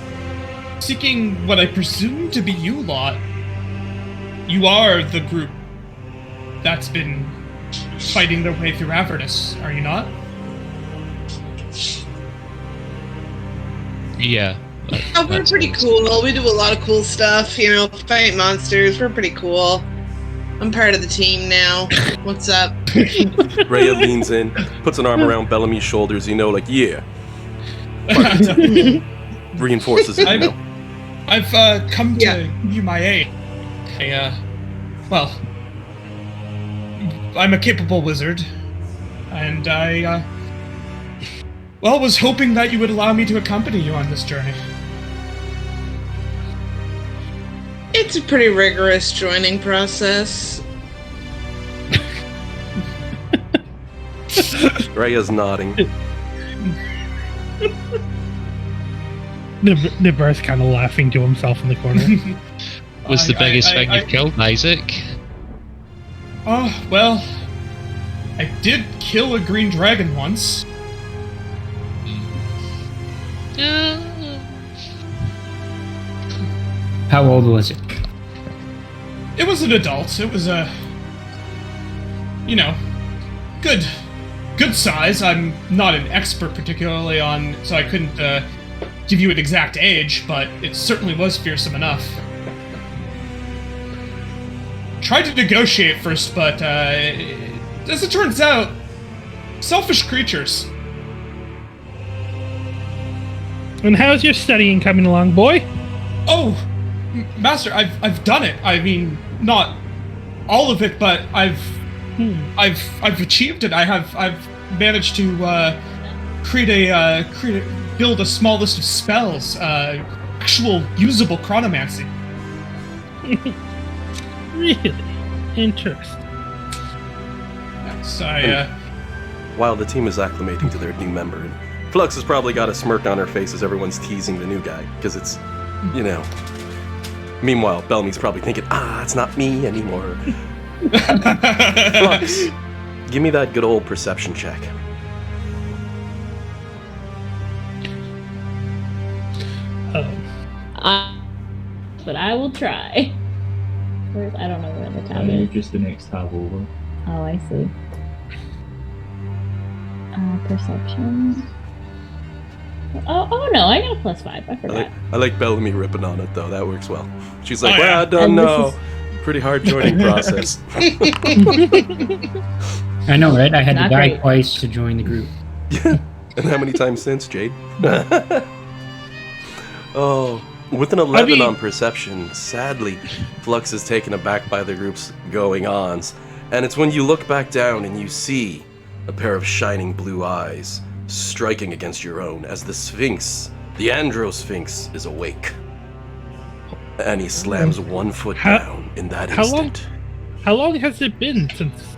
F: seeking what I presume to be you lot. You are the group that's been fighting their way through Avernus, are you not?
E: Yeah.
G: Oh, we're pretty cool. We do a lot of cool stuff, you know, fight monsters. We're pretty cool. I'm part of the team now. What's up?
A: Rhea leans in, puts an arm around Bellamy's shoulders, you know, like, yeah. Reinforces it, you know.
F: I've come to you my aid. Well, I'm a capable wizard, and I was hoping that you would allow me to accompany you on this journey.
G: It's a pretty rigorous joining process.
A: Rhea's nodding.
D: Nibbar's kind of laughing to himself in the corner.
E: What's the biggest thing you've killed, Isaac?
F: Oh, well, I did kill a green dragon once.
B: How old was it?
F: It was an adult. It was a, good size. I'm not an expert particularly on, so I couldn't give you an exact age, but it certainly was fearsome enough. Tried to negotiate first, but as it turns out, selfish creatures.
D: And how's your studying coming along, boy?
F: Oh, Master, I've done it. I mean, not all of it, but I've achieved it. I've managed to build a small list of spells, actual usable chronomancy.
D: Really interesting.
F: Yes,
A: While the team is acclimating to their new member, and Flux has probably got a smirk on her face as everyone's teasing the new guy, because it's, Meanwhile, Bellamy's probably thinking, it's not me anymore. Flux, give me that good old perception check.
H: But I will try. I don't know where the tab is.
K: Just the next tab over.
H: Oh, I see. Perception. Oh no, I got a +5. I forgot.
A: I like Bellamy ripping on it, though. That works well. She's like, I don't know. Pretty hard joining process.
B: I know, right? I had to die twice to join the group.
A: Yeah. And how many times since, Jade? With an 11 on perception, sadly, Flux is taken aback by the group's going-ons. And it's when you look back down and you see a pair of shining blue eyes striking against your own as the Sphinx, the Andro Sphinx, is awake. And he slams one foot down in that instant.
D: How long has it been since...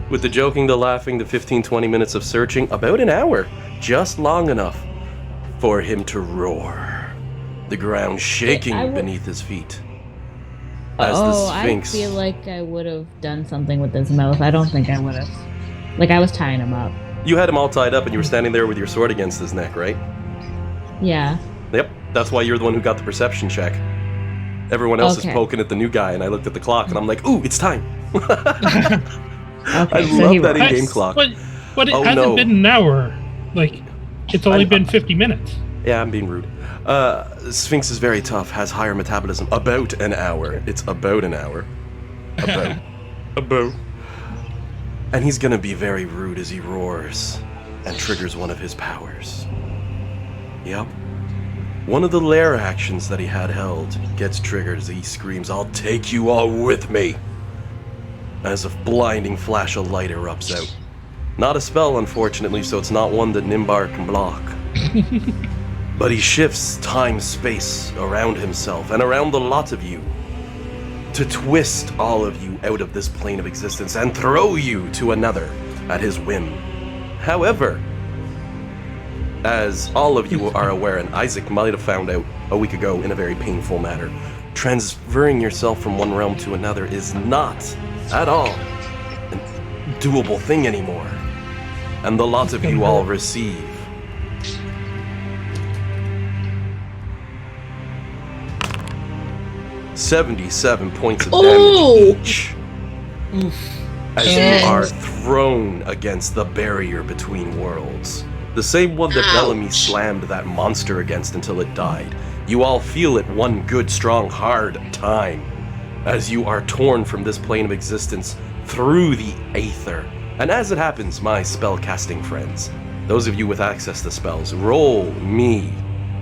A: With the joking, the laughing, the 15-20 minutes of searching, about an hour. Just long enough for him to roar. The ground shaking beneath his feet. As the Sphinx...
H: I feel like I would have done something with his mouth. I don't think I would have. Like, I was tying him up.
A: You had him all tied up and you were standing there with your sword against his neck, right?
H: Yeah.
A: Yep, that's why you're the one who got the perception check. Everyone else is poking at the new guy, and I looked at the clock, and I'm like, ooh, it's time. I love that in-game clock.
D: But it hasn't been an hour. Like, it's only been 50 minutes.
A: Yeah, I'm being rude. Sphinx is very tough, has higher metabolism. About an hour. It's about an hour. About. And he's gonna be very rude as he roars and triggers one of his powers. Yep. One of the lair actions that he had held gets triggered as he screams, "I'll take you all with me!" As a blinding flash of light erupts out. Not a spell, unfortunately, so it's not one that Nimbar can block. But he shifts time-space around himself and around the lot of you to twist all of you out of this plane of existence and throw you to another at his whim. However, as all of you are aware, and Isaac might have found out a week ago in a very painful manner, transferring yourself from one realm to another is not at all a doable thing anymore. And the lot of you all receive 77 points of damage each. As you are thrown against the barrier between worlds. The same one that Bellamy slammed that monster against until it died. You all feel it one good, strong, hard time as you are torn from this plane of existence through the aether. And as it happens, my spell-casting friends, those of you with access to spells, roll me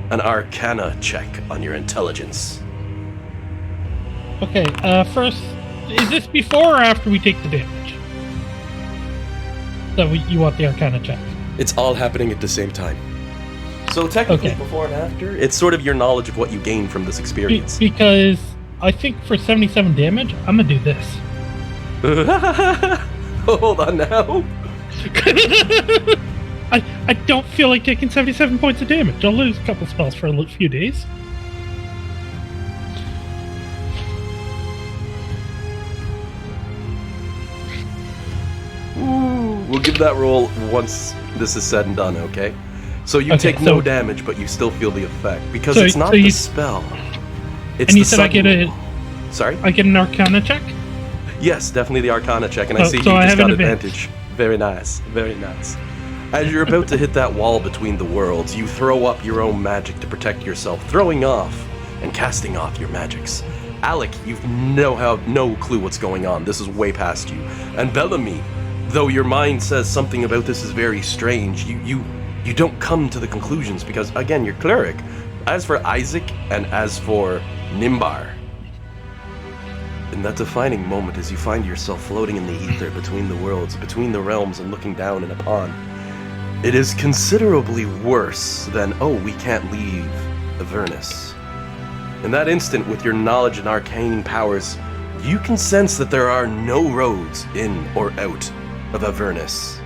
A: an Arcana check on your intelligence.
D: Okay, first, is this before or after we take the damage? You want the Arcana check?
A: It's all happening at the same time. So technically, before and after, it's sort of your knowledge of what you gain from this experience.
D: Because I think for 77 damage, I'm gonna do this.
A: Hold on now.
D: I don't feel like taking 77 points of damage. I'll lose a couple spells for a few days.
A: We'll give that roll once this is said and done, okay? So you take no damage, but you still feel the effect. Because it's not the spell. It's
D: and you said I get a...
A: Sorry?
D: I get an Arcana check?
A: Yes, definitely the Arcana check, and I see you just got advantage. Very nice, very nice. As you're about to hit that wall between the worlds, you throw up your own magic to protect yourself, throwing off and casting off your magics. Alec, you've no clue what's going on. This is way past you. And Bellamy, though your mind says something about this is very strange, you don't come to the conclusions because, again, you're cleric. As for Isaac and as for Nimbar, in that defining moment as you find yourself floating in the ether between the worlds, between the realms, and looking down in a pond, it is considerably worse than, oh, we can't leave Avernus. In that instant, with your knowledge and arcane powers, you can sense that there are no roads in or out of Avernus.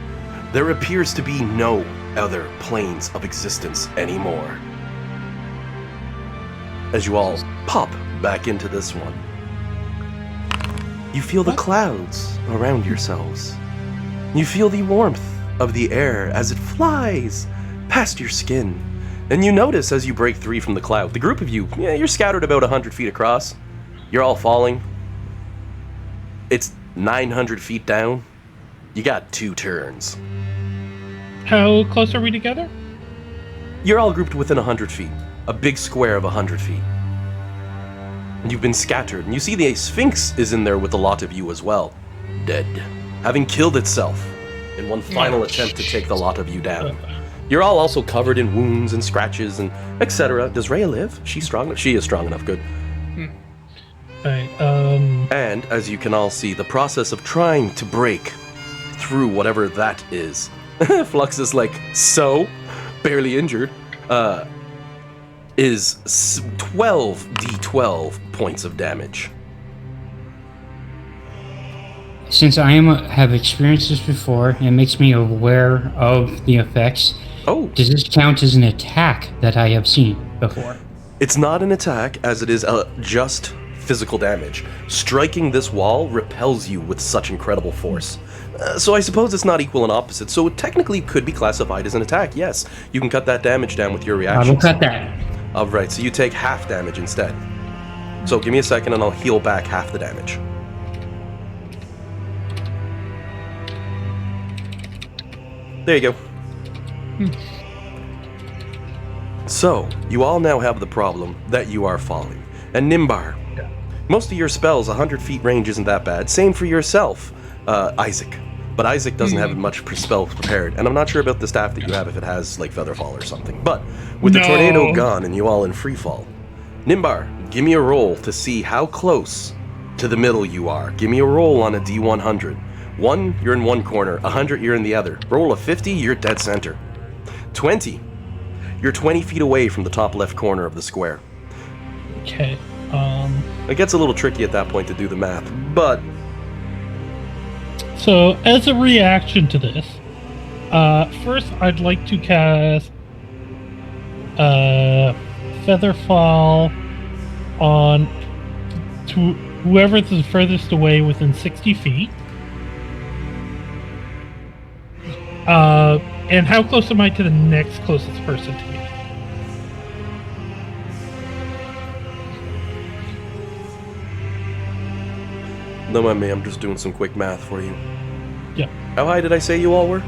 A: There appears to be no other planes of existence anymore. As you all pop back into this one, you feel the clouds around yourselves. You feel the warmth of the air as it flies past your skin. And you notice as you break free from the cloud, the group of you, you're scattered about 100 feet across. You're all falling. It's 900 feet down. You got 2 turns.
D: How close are we together?
A: You're all grouped within 100 feet. A big square of 100 feet. And you've been scattered. And you see the Sphinx is in there with a lot of you as well. Dead. Having killed itself in one final attempt to take the lot of you down. You're all also covered in wounds and scratches and etc. Does Rhea live? She's strong enough. She is strong enough. Good.
D: Right,
A: And as you can all see, the process of trying to break through whatever that is. Flux is like, so, barely injured, is 12d12 points of damage.
B: Since I have experienced this before, it makes me aware of the effects.
A: Oh.
B: Does this count as an attack that I have seen before?
A: It's not an attack, as it is just physical damage. Striking this wall repels you with such incredible force. So I suppose it's not equal and opposite, so it technically could be classified as an attack, yes. You can cut that damage down with your reaction.
B: I will cut that.
A: Alright, so you take half damage instead. So give me a second and I'll heal back half the damage. There you go. So, you all now have the problem that you are falling. And Nimbar, most of your spells, 100 feet range isn't that bad. Same for yourself, Isaac. But Isaac doesn't have much spells prepared. And I'm not sure about the staff that you have if it has, like, Featherfall or something. But, with the tornado gone and you all in free fall, Nimbar, give me a roll to see how close to the middle you are. Give me a roll on a D100. 1, you're in one corner. 100, you're in the other. Roll a 50, you're dead center. 20, you're 20 feet away from the top left corner of the square.
D: Okay.
A: It gets a little tricky at that point to do the math, but...
D: So, as a reaction to this, first I'd like to cast Featherfall on to whoever is the furthest away within 60 feet. And how close am I to the next closest person to me?
A: No mind me, I'm just doing some quick math for you.
D: Yeah.
A: How high did I say you all were?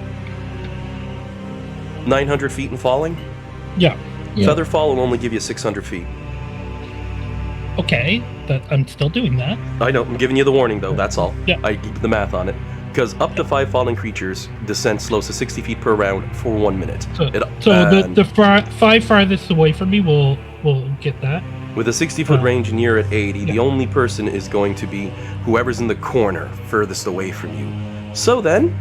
A: 900 feet and falling?
D: Yeah.
A: Featherfall will only give you 600 feet.
D: Okay, I'm still doing that.
A: I know, I'm giving you the warning though, that's all.
D: Yeah.
A: I give the math on it. Because up to 5 falling creatures, descent slows to 60 feet per round for 1 minute.
D: So the 5 farthest away from me will get that.
A: With a 60-foot range and you're at 80, the only person is going to be whoever's in the corner furthest away from you. So then,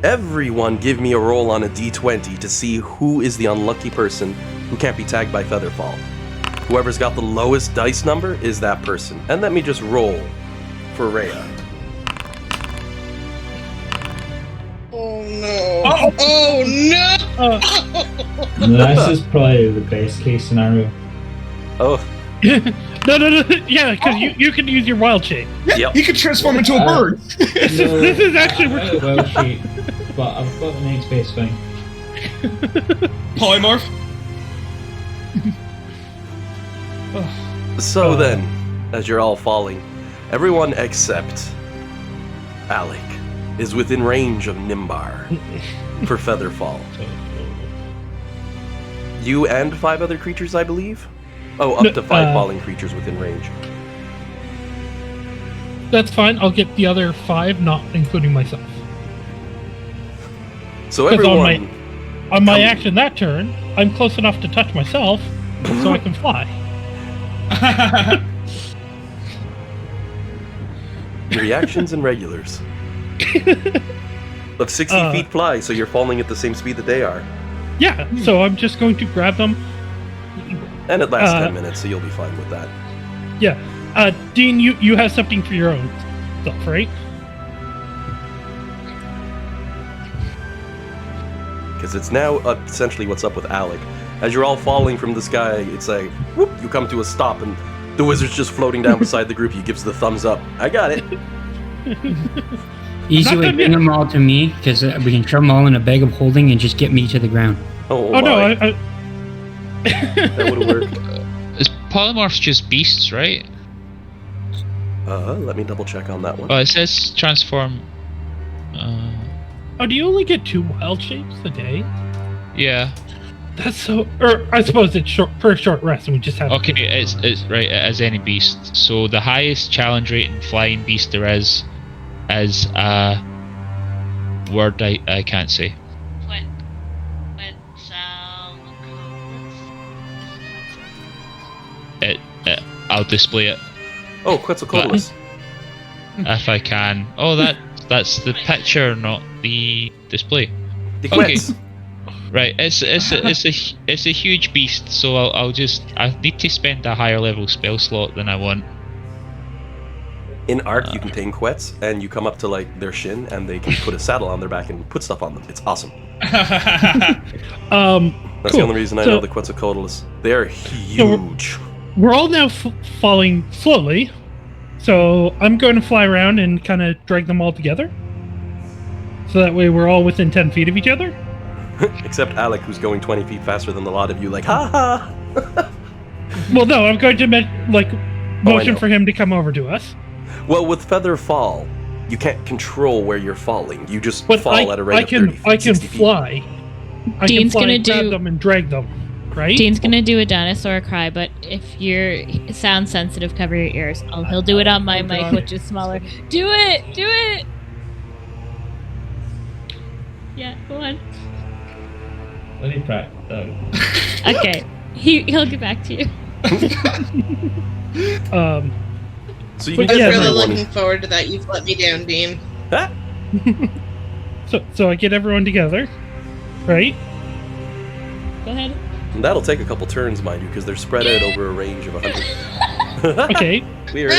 A: everyone give me a roll on a d20 to see who is the unlucky person who can't be tagged by Featherfall. Whoever's got the lowest dice number is that person. And let me just roll for Rhea.
G: Oh no! Oh no!
K: This is probably the best case scenario.
A: Oh.
D: No. Yeah, because you can use your wild shape.
F: Yep. He can transform into a bird.
D: This is actually
K: a wild shape, but I've got the next best thing.
F: Polymorph.
A: So then, as you're all falling, everyone except Alec is within range of Nimbar for Featherfall. You and 5 other creatures, I believe? Oh, up to 5 falling creatures within range.
D: That's fine. I'll get the other 5, not including myself.
A: So everyone...
D: On my action that turn, I'm close enough to touch myself, so I can fly.
A: Reactions and regulars. Of 60 feet fly, so you're falling at the same speed that they are.
D: Yeah, so I'm just going to grab them.
A: And it lasts 10 minutes, so you'll be fine with that.
D: Yeah. Dean, you have something for your own stuff, right?
A: Because it's now essentially what's up with Alec. As you're all falling from the sky, it's like, whoop, you come to a stop, and the wizard's just floating down beside the group. He gives the thumbs up. I got it.
B: Easy way, bring them all to me, because we can shove them all in a bag of holding and just get me to the ground.
A: Oh
D: no,
A: that would have worked.
E: Is polymorphs just beasts, right?
A: Let me double check on that one.
E: Oh, it says transform.
D: Oh, do you only get 2 wild shapes a day?
E: Yeah.
D: That's so. Or I suppose it's for a short rest, and we just have.
E: Okay, it's right as any beast. So the highest challenge rate in flying beast there is a word I can't say. I'll display it.
A: Oh, Quetzalcoatlus.
E: If I can. Oh, that's the picture, not the display.
A: The Quetz.
E: Okay. Right, it's a huge beast, so I need to spend a higher level spell slot than I want.
A: In Ark, you can tame Quetz, and you come up to like their shin, and they can put a saddle on their back and put stuff on them. It's awesome. That's
D: cool.
A: the only reason I know the Quetzalcoatlus. They're huge.
D: we're all now falling slowly. So I'm going to fly around and kind of drag them all together. So that way we're all within 10 feet of each other.
A: Except Alec, who's going 20 feet faster than a lot of you, like, ha ha!
D: Well, no, I'm going to motion for him to come over to us.
A: Well, with feather fall, you can't control where you're falling. You just fall at a rate of 30 feet,
D: I can
A: 60 feet.
D: fly. I can
C: Dean's
D: fly,
C: gonna
D: grab
C: do-
D: them and drag them, right?
C: Dean's gonna do a dinosaur cry, but if you're sound sensitive, cover your ears. He'll do it on my mic, which is smaller. Do it! Do it! Yeah, go on.
K: Let me practice.
C: Okay, he'll get back to you.
A: So you
D: But
A: can
G: I
A: get
G: was really
A: everyone.
G: looking forward to that. You've let me down, Dean.
A: Ah!
D: So I get everyone together, right?
C: Go ahead.
A: And that'll take a couple turns, mind you, because they're spread out over a range of 100.
D: Okay.
A: Weird.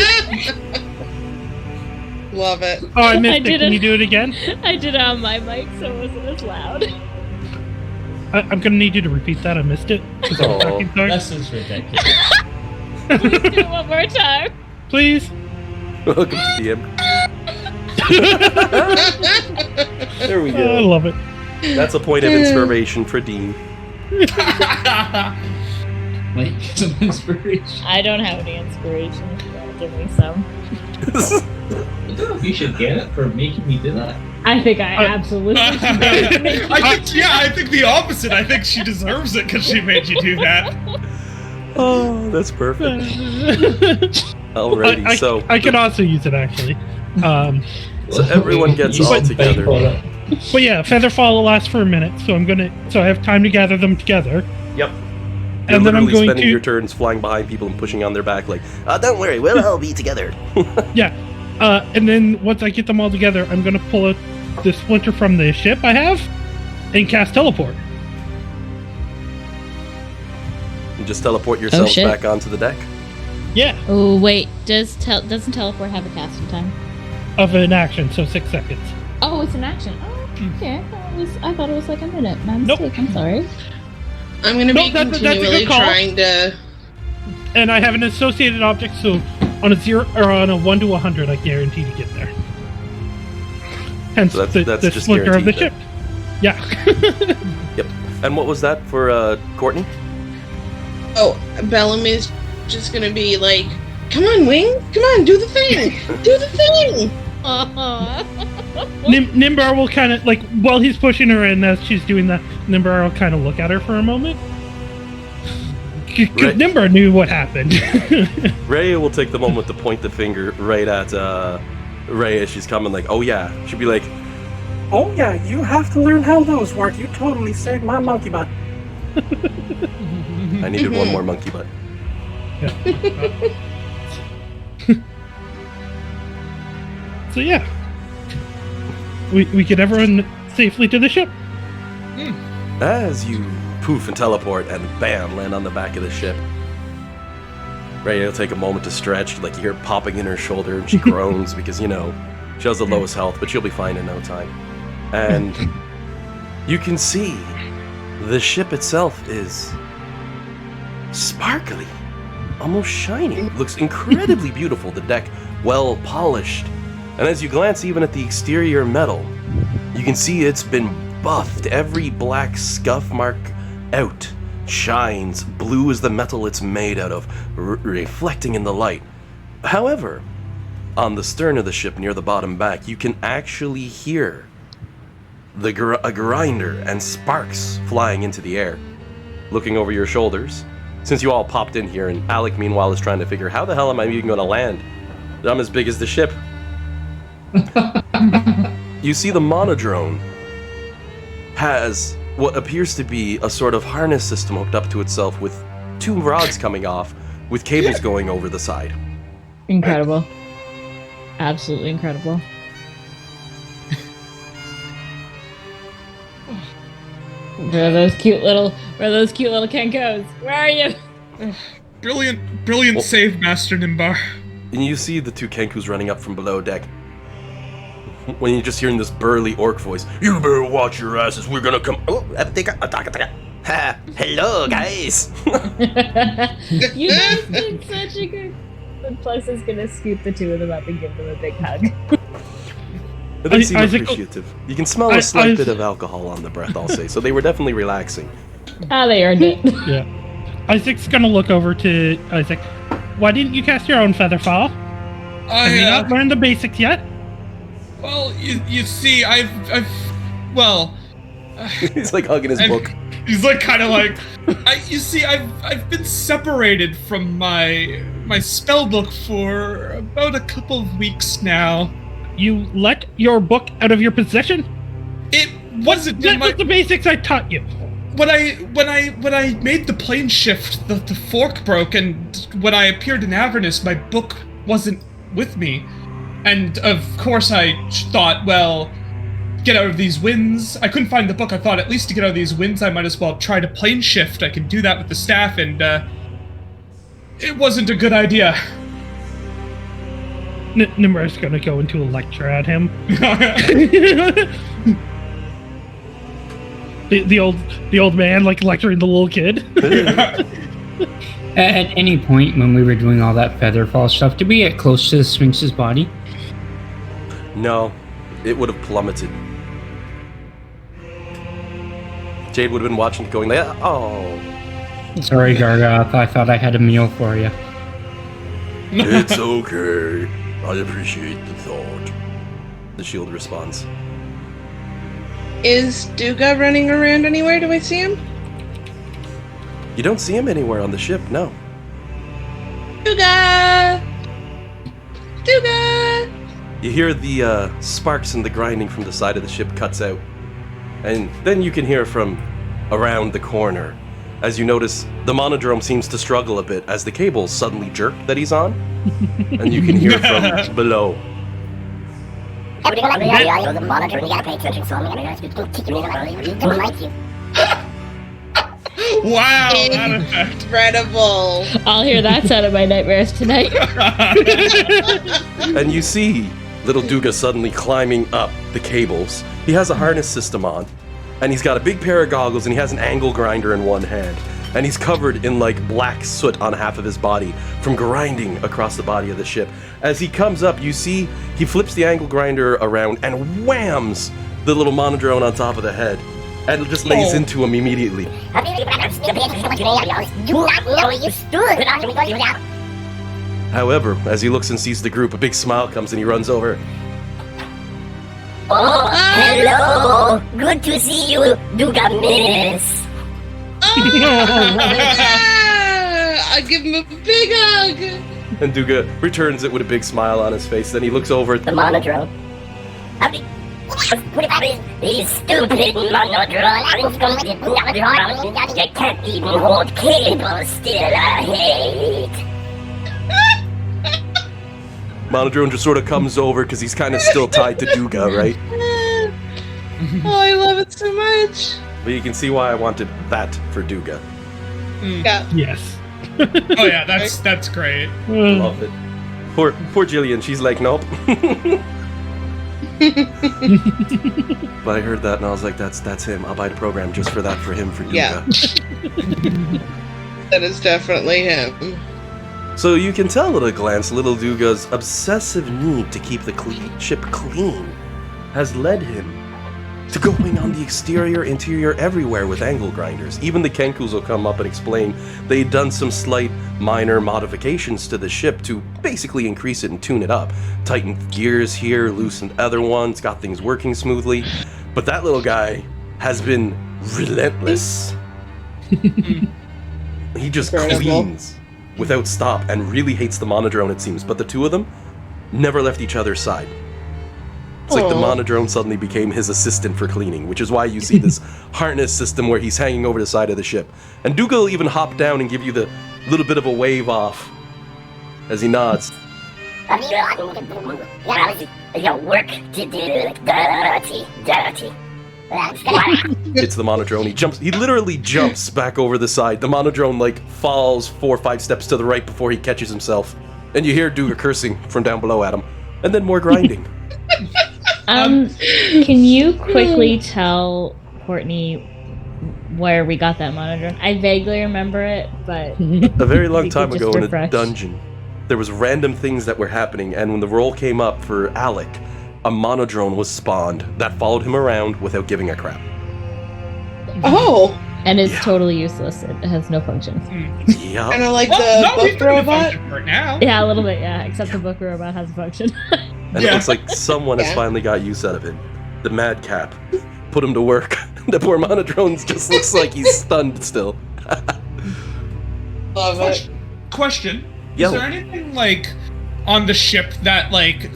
G: Love it.
D: Oh, I missed it.
C: did
D: Can
C: it.
D: you do it again?
C: I did it on my mic, so it wasn't as loud.
D: I'm gonna need you to repeat that. I missed it. Is that
A: Aw.
D: fucking sorry?
K: This is ridiculous.
C: Please do it one more time.
D: Please.
A: Welcome to DM. There we
D: I
A: go.
D: love it.
A: That's a point of inspiration for Dean.
K: Like some inspiration.
C: I don't have any inspiration. If you want to give me some.
K: I don't know if you should get it for making me do that.
C: I think I absolutely should get it.
F: I think the opposite. I think she deserves it because she made you do that.
A: Oh, that's perfect. Alrighty, so
D: I can also use it actually.
A: So everyone gets
K: You
A: all
K: said
A: together.
K: for it.
D: But yeah, Featherfall will last for a minute, so I have time to gather them together.
A: Yep.
D: And
A: You're
D: then I'm
A: literally
D: going
A: spending
D: to
A: your turns flying behind people and pushing on their back like, don't worry, we'll all be together.
D: Yeah. And then once I get them all together, I'm gonna pull out the splinter from the ship I have and cast teleport.
A: You just teleport yourselves
C: shit.
A: back onto the deck.
D: Yeah,
C: Oh wait, doesn't teleport have a casting time?
D: of an action, so 6 seconds.
C: Oh, it's an action. Oh, okay. I thought it was like a minute. My
D: Nope.
C: mistake. I'm sorry.
G: I'm going to be
D: That's a
G: continually
D: good call.
G: trying to.
D: And I have an associated object, so on a 0 or on a 1 to 100, I guarantee to get there. Hence
A: So that's
D: the
A: just
D: splinter of the
A: guaranteed
D: ship. Yeah.
A: Yep. And what was that for Courtney?
G: Oh, Bellamy's just going to be like, come on, Wing. Come on, do the thing. Do the thing.
D: Nimbar will kind of, like, while he's pushing her in as she's doing that, Nimbar will kind of look at her for a moment. Because
A: Right.
D: Nimbar knew what happened.
A: Rhea will take the moment to point the finger right at Rhea as she's coming like, oh yeah. She'll be like,
J: Oh yeah, you have to learn how those work. You totally saved my monkey butt.
A: I needed one more monkey butt.
D: So yeah. We get everyone safely to the ship.
A: As you poof and teleport and bam, land on the back of the ship. Rhea will take a moment to stretch, like you hear popping in her shoulder, and she groans because, you know, she has the lowest health, but she'll be fine in no time. And you can see the ship itself is sparkly, almost shiny. It looks incredibly beautiful, the deck well polished. And as you glance even at the exterior metal, you can see it's been buffed, every black scuff mark out. Shines blue as the metal it's made out of, reflecting in the light. However, on the stern of the ship near the bottom back, you can actually hear a grinder and sparks flying into the air. Looking over your shoulders, since you all popped in here, and Alec meanwhile is trying to figure, how the hell am I even going to land? I'm as big as the ship. You see the monodrone has what appears to be a sort of harness system hooked up to itself with 2 rods coming off with cables going over the side.
C: Incredible. Absolutely incredible. Where are those cute little Kenkos? Where are you?
F: Brilliant save, Master Nimbar.
A: And you see the 2 Kenkus running up from below deck. When you're just hearing this burly orc voice, you better watch your asses, we're gonna come. Oh, Ha! Hello, guys!
H: You guys did such a good. And Plus is gonna scoop the two of them up and give them a big hug.
A: They seem appreciative. You can smell a slight bit of alcohol on the breath, I'll say, so they were definitely relaxing.
H: Ah, they earned it.
D: Yeah. Isaac's gonna look over to Isaac. Why didn't you cast your own feather fall? Have you not learned the basics yet?
F: Well, you see, well...
A: He's like hugging his book.
F: He's like kind of like... I've been separated from my spell book for about a couple of weeks now.
D: You let your book out of your possession?
F: It wasn't
D: That was the basics I taught you.
F: When I made the plane shift, the fork broke, and when I appeared in Avernus, my book wasn't with me. And of course I thought, well, get out of these winds. I couldn't find the book. I thought at least to get out of these winds, I might as well try to plane shift. I can do that with the staff, and it wasn't a good idea.
D: Nimra's gonna go into a lecture at him. the old man like lecturing the little kid.
B: At any point when we were doing all that featherfall stuff, did we get close to the Sphinx's body?
A: No, it would have plummeted. Jade would have been watching it going, oh.
B: Sorry, Gargoth, I thought I had a meal for you.
A: It's okay. I appreciate the thought. The shield responds.
G: Is Duga running around anywhere? Do I see him?
A: You don't see him anywhere on the ship, no.
G: Duga! Duga!
A: You hear the sparks and the grinding from the side of the ship cuts out. And then you can hear from around the corner, as you notice the monodrome seems to struggle a bit as the cables suddenly jerk that he's on. And you can hear from below.
F: Wow!
G: Incredible!
H: I'll hear that out of my nightmares tonight.
A: And you see little Duga suddenly climbing up the cables. He has a harness system on, and he's got a big pair of goggles, and he has an angle grinder in one hand. And he's covered in like black soot on half of his body from grinding across the body of the ship. As he comes up, you see he flips the angle grinder around and whams the little monodrone on top of the head. And it just lays into him immediately. However, as he looks and sees the group, a big smile comes and he runs over.
L: Oh, hello! Good to see you, Duga Miss.
G: I give him a big hug.
A: And Duga returns it with a big smile on his face. Then he looks over at
L: the monodrome. These stupid monodrones. You can't even hold cables still, I hate.
A: Monodrone just sort of comes over because he's kind of still tied to Duga, right?
G: Oh, I love it so much.
A: But you can see why I wanted that for Duga.
G: Yeah.
D: Yes.
F: Oh yeah, that's great.
A: Love it. Poor Jillian, she's like, nope. But I heard that and I was like, that's him. I'll buy the program just for that for him, for Duga.
G: Yeah. That is definitely him.
A: So you can tell at a glance, little Duga's obsessive need to keep the ship clean has led him to going on the exterior, interior, everywhere with angle grinders. Even the Kenkus will come up and explain they'd done some slight minor modifications to the ship to basically increase it and tune it up. Tightened gears here, loosened other ones, got things working smoothly. But that little guy has been relentless. He just cleans without stop and really hates the monodrone, it seems. But the two of them never left each other's side. It's like the monodrone suddenly became his assistant for cleaning, which is why you see this harness system where he's hanging over the side of the ship. And Duga will even hop down and give you the little bit of a wave off as he nods.
L: Your work to do, dirty.
A: It's the monodrone. He literally jumps back over the side. The monodrone like falls 4 or 5 steps to the right before he catches himself. And you hear Duga cursing from down below at him. And then more grinding.
H: Can you quickly tell Courtney where we got that monodrone. I vaguely remember it, but
A: A very long
H: we
A: time
H: could
A: ago
H: just
A: in a
H: refresh.
A: dungeon, there was random things that were happening, and when the roll came up for Alec, a monodrone was spawned that followed him around without giving a crap.
G: Oh,
H: And it's
A: Yeah.
H: totally useless. It has no function.
A: Yeah.
G: kind of like
F: Well,
G: the
F: no, we've
G: book
F: got the
G: robot.
F: function for it now.
H: Yeah, a little bit, yeah. Except the book robot has a function.
A: And it looks like someone has
G: Yeah.
A: finally got use out of him. The madcap. Put him to work. The poor monodrone just looks like he's stunned still.
G: Love it.
F: Question:
A: Yeah.
F: Is there anything like on the ship that like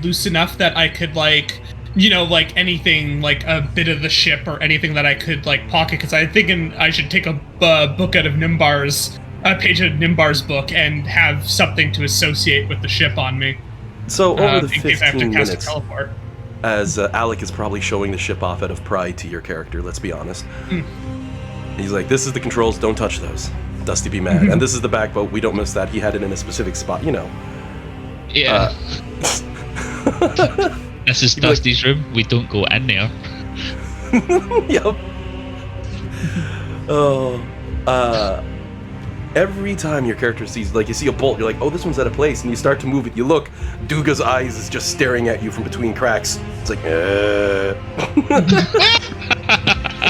F: loose enough that I could like, you know, like anything like a bit of the ship or anything that I could like pocket? Because I'm thinking I should take a book out of Nimbar's, a page of Nimbar's book, and have something to associate with the ship on me.
A: So over the
F: in case I have to
A: 15
F: cast a
A: minutes,
F: teleport.
A: as Alec is probably showing the ship off out of pride to your character, let's be honest. He's like, this is the controls, don't touch those. Dusty be mad. And this is the back boat, we don't miss that. He had it in a specific spot, you know.
E: Yeah. This is Dusty's room. We don't go in there.
A: Yep. Every time your character sees, like, you see a bolt, you're like, oh, this one's out of place, and you start to move it. You look, Duga's eyes is just staring at you from between cracks. It's like,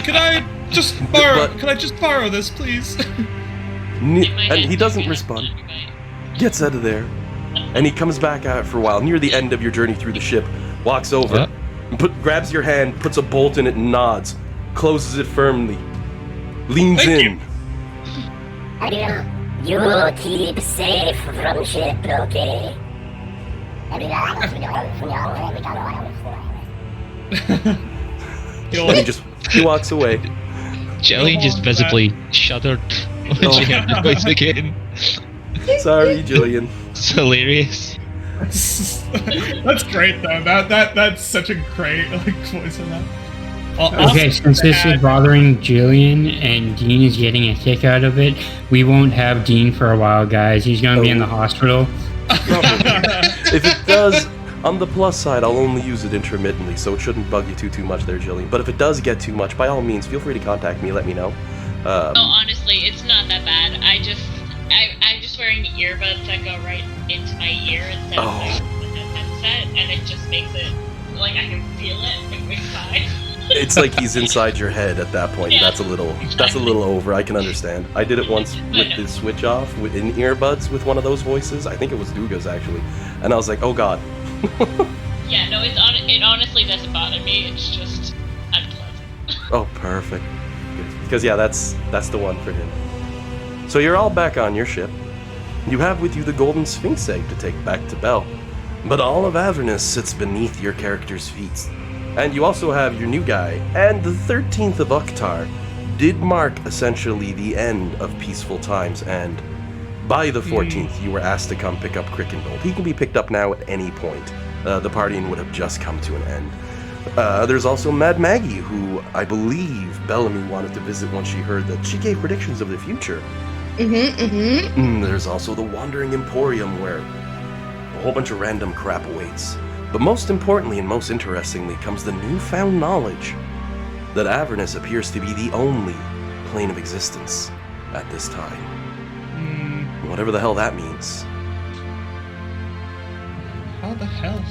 F: Could I just borrow? Could I just borrow this, please?
A: And he doesn't respond. Gets out of there, and he comes back out for a while. Near the end of your journey through the ship, walks over, grabs your hand, puts a bolt in it, and nods. Closes it firmly. Leans
F: Thank
A: in.
L: You keep safe from ship, okay?
A: He walks away.
E: Jillian just visibly shuddered when she heard the voice again.
A: Sorry, Jillian.
E: It's hilarious.
F: That's great though. That's such a great like voice in that.
B: Okay, since this is bothering Jillian and Dean is getting a kick out of it, we won't have Dean for a while, guys. He's going to be in the hospital.
A: If it does, on the plus side, I'll only use it intermittently, so it shouldn't bug you too much there, Jillian. But if it does get too much, by all means, feel free to contact me. Let me know.
I: Oh, honestly, it's not that bad. I'm just wearing earbuds that go right into my ear instead of the headset, and it just makes it like I can feel it. It's fine.
A: It's like he's inside your head at that point.
I: Yeah.
A: That's a little over. I can understand. I did it once with the switch off in earbuds with one of those voices. I think it was Duga's actually, and I was like, oh god.
I: Yeah, no, it honestly doesn't bother me. It's just unpleasant.
A: Oh, perfect. Because yeah, that's the one for him. So you're all back on your ship. You have with you the Golden Sphinx egg to take back to Bell, but all of Avernus sits beneath your character's feet. And you also have your new guy, and the 13th of Uktar did mark essentially the end of peaceful times, and by the 14th you were asked to come pick up Crickenbolt. He can be picked up now at any point. The partying would have just come to an end. There's also Mad Maggie, who I believe Bellamy wanted to visit once she heard that she gave predictions of the future. There's also the Wandering Emporium, where a whole bunch of random crap awaits. But most importantly and most interestingly comes the newfound knowledge that Avernus appears to be the only plane of existence at this time. Whatever the hell that means.
F: How the hell?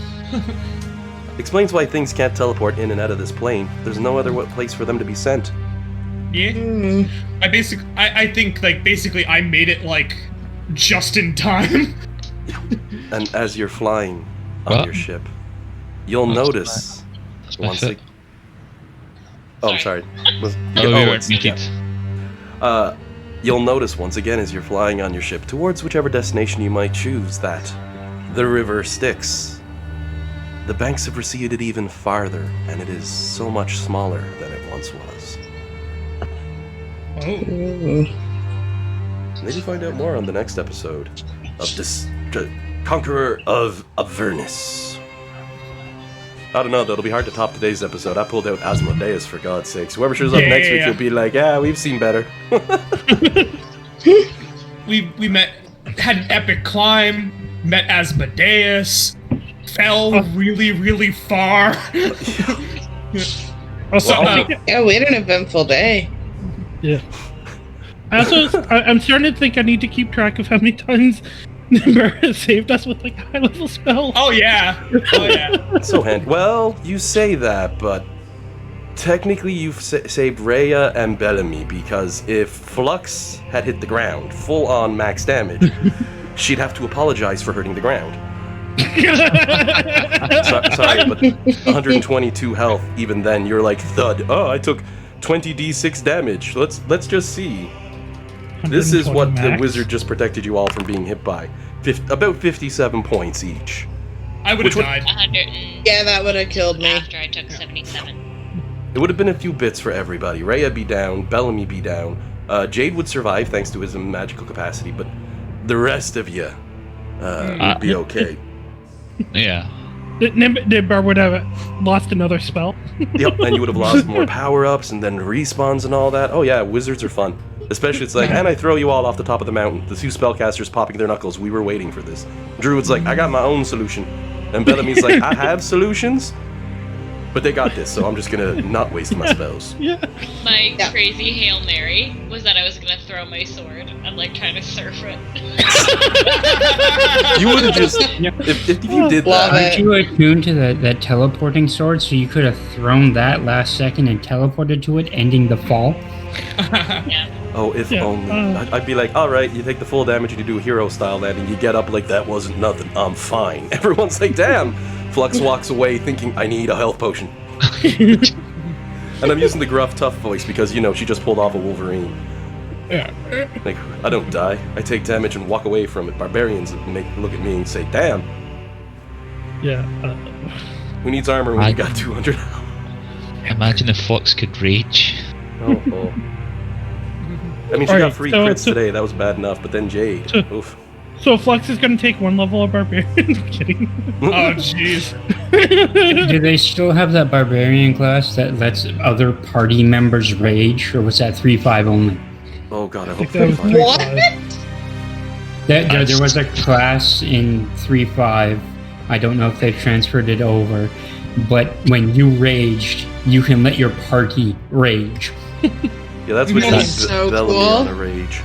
A: Explains why things can't teleport in and out of this plane. There's no other place for them to be sent.
F: Yeah. I think like basically I made it like just in time.
A: And as you're flying on your ship, you'll notice once again. Oh, I'm sorry. You'll notice once again as you're flying on your ship towards whichever destination you might choose that the river Styx. The banks have receded even farther, and it is so much smaller than it once was.
F: Oh.
A: Maybe find out more on the next episode of this Conqueror of Avernus. I don't know, though. It'll be hard to top today's episode. I pulled out Asmodeus, for God's sakes. Whoever shows up next week, you'll be like, yeah, we've seen better.
F: we had an epic climb, met Asmodeus, fell really, really far.
G: Yeah, we had an eventful day.
D: Yeah. I'm starting to think I need to keep track of how many times Nimbar has saved us with like a high level spell.
F: Oh yeah. Oh yeah.
A: So handy. Well, you say that, but technically you've saved Rhea and Bellamy, because if Flux had hit the ground, full on max damage, she'd have to apologize for hurting the ground. Sorry, but 122 health, even then, you're like, thud. Oh, I took 20d6 damage. Let's just see. This is what
D: max.
A: the wizard just protected you all from being hit by. About 57 points each.
F: I would have died.
I: 100.
G: Yeah, that would have killed me.
I: After I took 77.
A: It would have been a few bits for everybody. Rhea be down, Bellamy be down. Jade would survive thanks to his magical capacity, but the rest of you would be okay.
E: Yeah.
D: Nimbar would have lost another spell.
A: Yep, and you would have lost more power-ups and then respawns and all that. Oh yeah, wizards are fun. Especially it's like, and I throw you all off the top of the mountain. The two spellcasters popping their knuckles. We were waiting for this. Druid's like, I got my own solution. And Bellamy's like, I have solutions, but they got this, so I'm just gonna not waste my spells.
D: Yeah.
I: My crazy Hail Mary was that I was gonna throw my sword and like try to surf it.
A: You would have just, if you did that.
B: Aren't you attuned to that teleporting sword, so you could have thrown that last second and teleported to it, ending the fall?
I: Yeah.
A: Oh, if only. I'd be like, alright, you take the full damage and you do a hero style landing, you get up like that wasn't nothing, I'm fine. Everyone's like, damn! Flux walks away thinking, I need a health potion. And I'm using the gruff, tough voice because, you know, she just pulled off a Wolverine.
D: Yeah.
A: Like, I don't die, I take damage and walk away from it. Barbarians look at me and say, damn!
D: Yeah.
A: Who needs armor when you got 200 health?
E: Imagine if Flux could rage.
A: Oh. I mean, she got free crits today. That was bad enough. But then Jade. Oof.
D: So Flux is going to take one level of Barbarian. I'm kidding.
F: Oh, jeez.
B: Do they still have that Barbarian class that lets other party members rage, or was that 3-5 only?
A: Oh god, I hope
D: that was
A: 3-5.
G: What?
B: There was a class in 3-5. I don't know if they transferred it over, but when you raged, you can let your party rage.
A: Yeah, that's what
G: That is so
A: Bellamy
G: cool.
A: on a rage.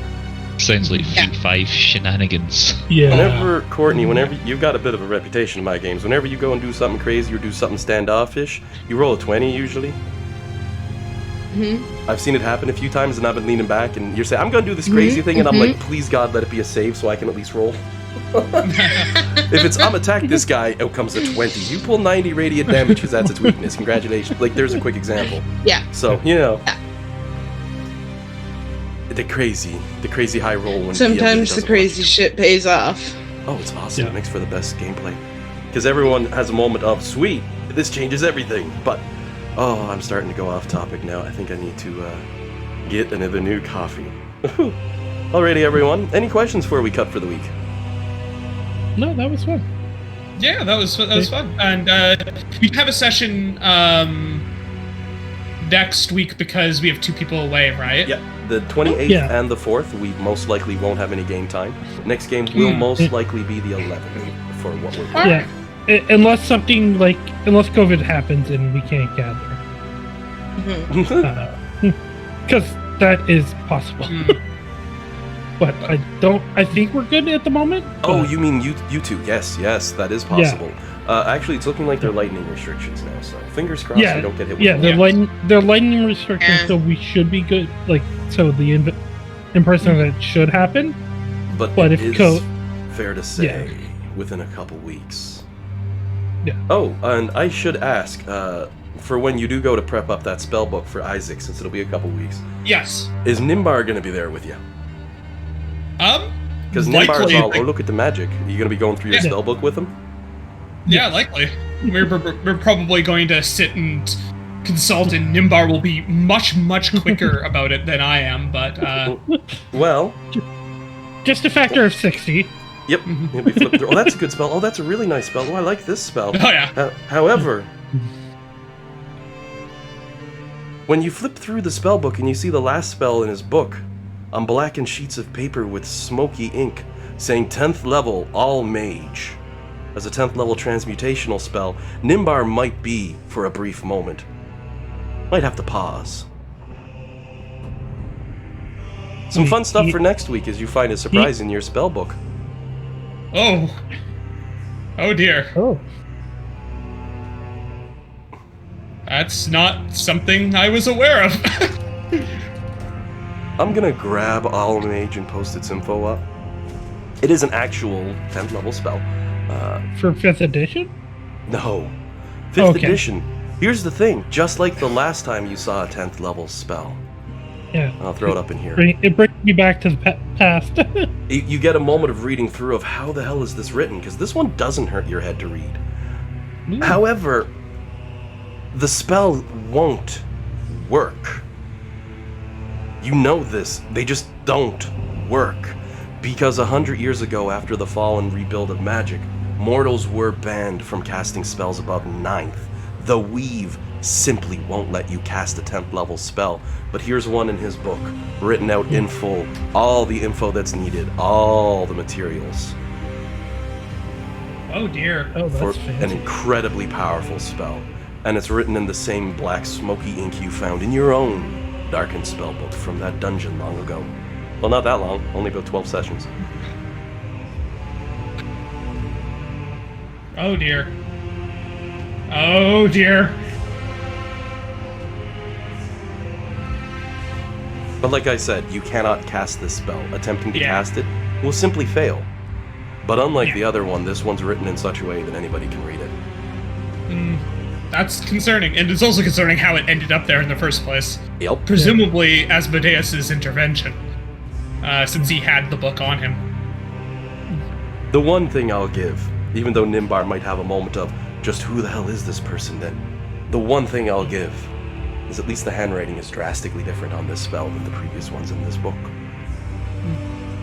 E: Sounds like 3-5 shenanigans.
D: Yeah.
A: Whenever, Courtney, whenever you've got a bit of a reputation in my games, whenever you go and do something crazy or do something standoffish, you roll a 20 usually.
G: Mm-hmm.
A: I've seen it happen a few times, and I've been leaning back, and you're saying, I'm gonna do this crazy thing, and I'm like, please God, let it be a save so I can at least roll. If it's, I'm attack this guy, out comes a 20. You pull 90 radiant damage because that's its weakness. Congratulations. Like, there's a quick example.
G: Yeah.
A: So, you know. Yeah. The crazy high roll when
G: sometimes the crazy shit pays off.
A: Oh, it's awesome. It makes for the best gameplay. Because everyone has a moment of, sweet, this changes everything. But, oh, I'm starting to go off topic now. I think I need to get another new coffee. Alrighty, everyone. Any questions before we cut for the week?
D: No, that was fun.
F: Yeah, that was fun. And we have a session next week because we have 2 people away, right?
A: Yeah, the 28th and the 4th, we most likely won't have any game time. Next game will most likely be the 11th for what we're playing.
D: Yeah, unless something unless COVID happens and we can't gather. Because that is possible. But I think we're good at the moment.
A: Oh, you mean you two? Yes, that is possible. Actually, it's looking like they're lightning restrictions now, so fingers crossed we don't get hit with
D: they're lightning restrictions, so we should be good. Like, so the in-person event should happen.
A: But it is fair to say within a couple weeks.
D: Yeah.
A: Oh, and I should ask, for when you do go to prep up that spell book for Isaac, since it'll be a couple weeks.
F: Yes.
A: Is Nimbar going to be there with you? Because
F: likely,
A: Nimbar's all, oh, look at the magic. Are you going to be going through your spell book with him?
F: Yeah, likely. We're probably going to sit and consult, and Nimbar will be much quicker about it than I am, but
A: well,
D: just a factor of 60.
A: Yep. He'll be flipping through. Oh, that's a good spell. Oh, that's a really nice spell. Oh, I like this spell.
F: Oh, yeah.
A: However, when you flip through the spell book and you see the last spell in his book on blackened sheets of paper with smoky ink saying 10th level, all mage, as a 10th level transmutational spell, Nimbar might be, for a brief moment, might have to pause. Some fun stuff for next week as you find a surprise in your spell book.
F: Oh. Oh dear.
D: Oh.
F: That's not something I was aware of.
A: I'm gonna grab Owl Mage and post its info up. It is an actual 10th level spell.
D: For 5th edition?
A: No. 5th edition. Here's the thing, just like the last time you saw a 10th level spell.
D: Yeah.
A: I'll throw it up in here.
D: It brings me back to the past.
A: You get a moment of reading through of how the hell is this written, because this one doesn't hurt your head to read. However, the spell won't work. You know this. They just don't work. Because 100 years ago, after the fall and rebuild of magic, mortals were banned from casting spells above 9th. The Weave simply won't let you cast a 10th level spell. But here's one in his book, written out in full. All the info that's needed, all the materials.
F: Oh dear.
D: Oh,
A: For
D: that's fancy.
A: an incredibly powerful spell. And it's written in the same black smoky ink you found in your own darkened spellbook from that dungeon long ago. Well, not that long, only about 12 sessions.
F: Oh dear. Oh dear.
A: But like I said, you cannot cast this spell. Attempting to cast it will simply fail. But unlike the other one, this one's written in such a way that anybody can read it.
F: That's concerning, and it's also concerning how it ended up there in the first place.
A: Yep.
F: Presumably Asmodeus' intervention, since he had the book on him.
A: The one thing I'll give, even though Nimbar might have a moment of, just who the hell is this person then? The one thing I'll give is at least the handwriting is drastically different on this spell than the previous ones in this book.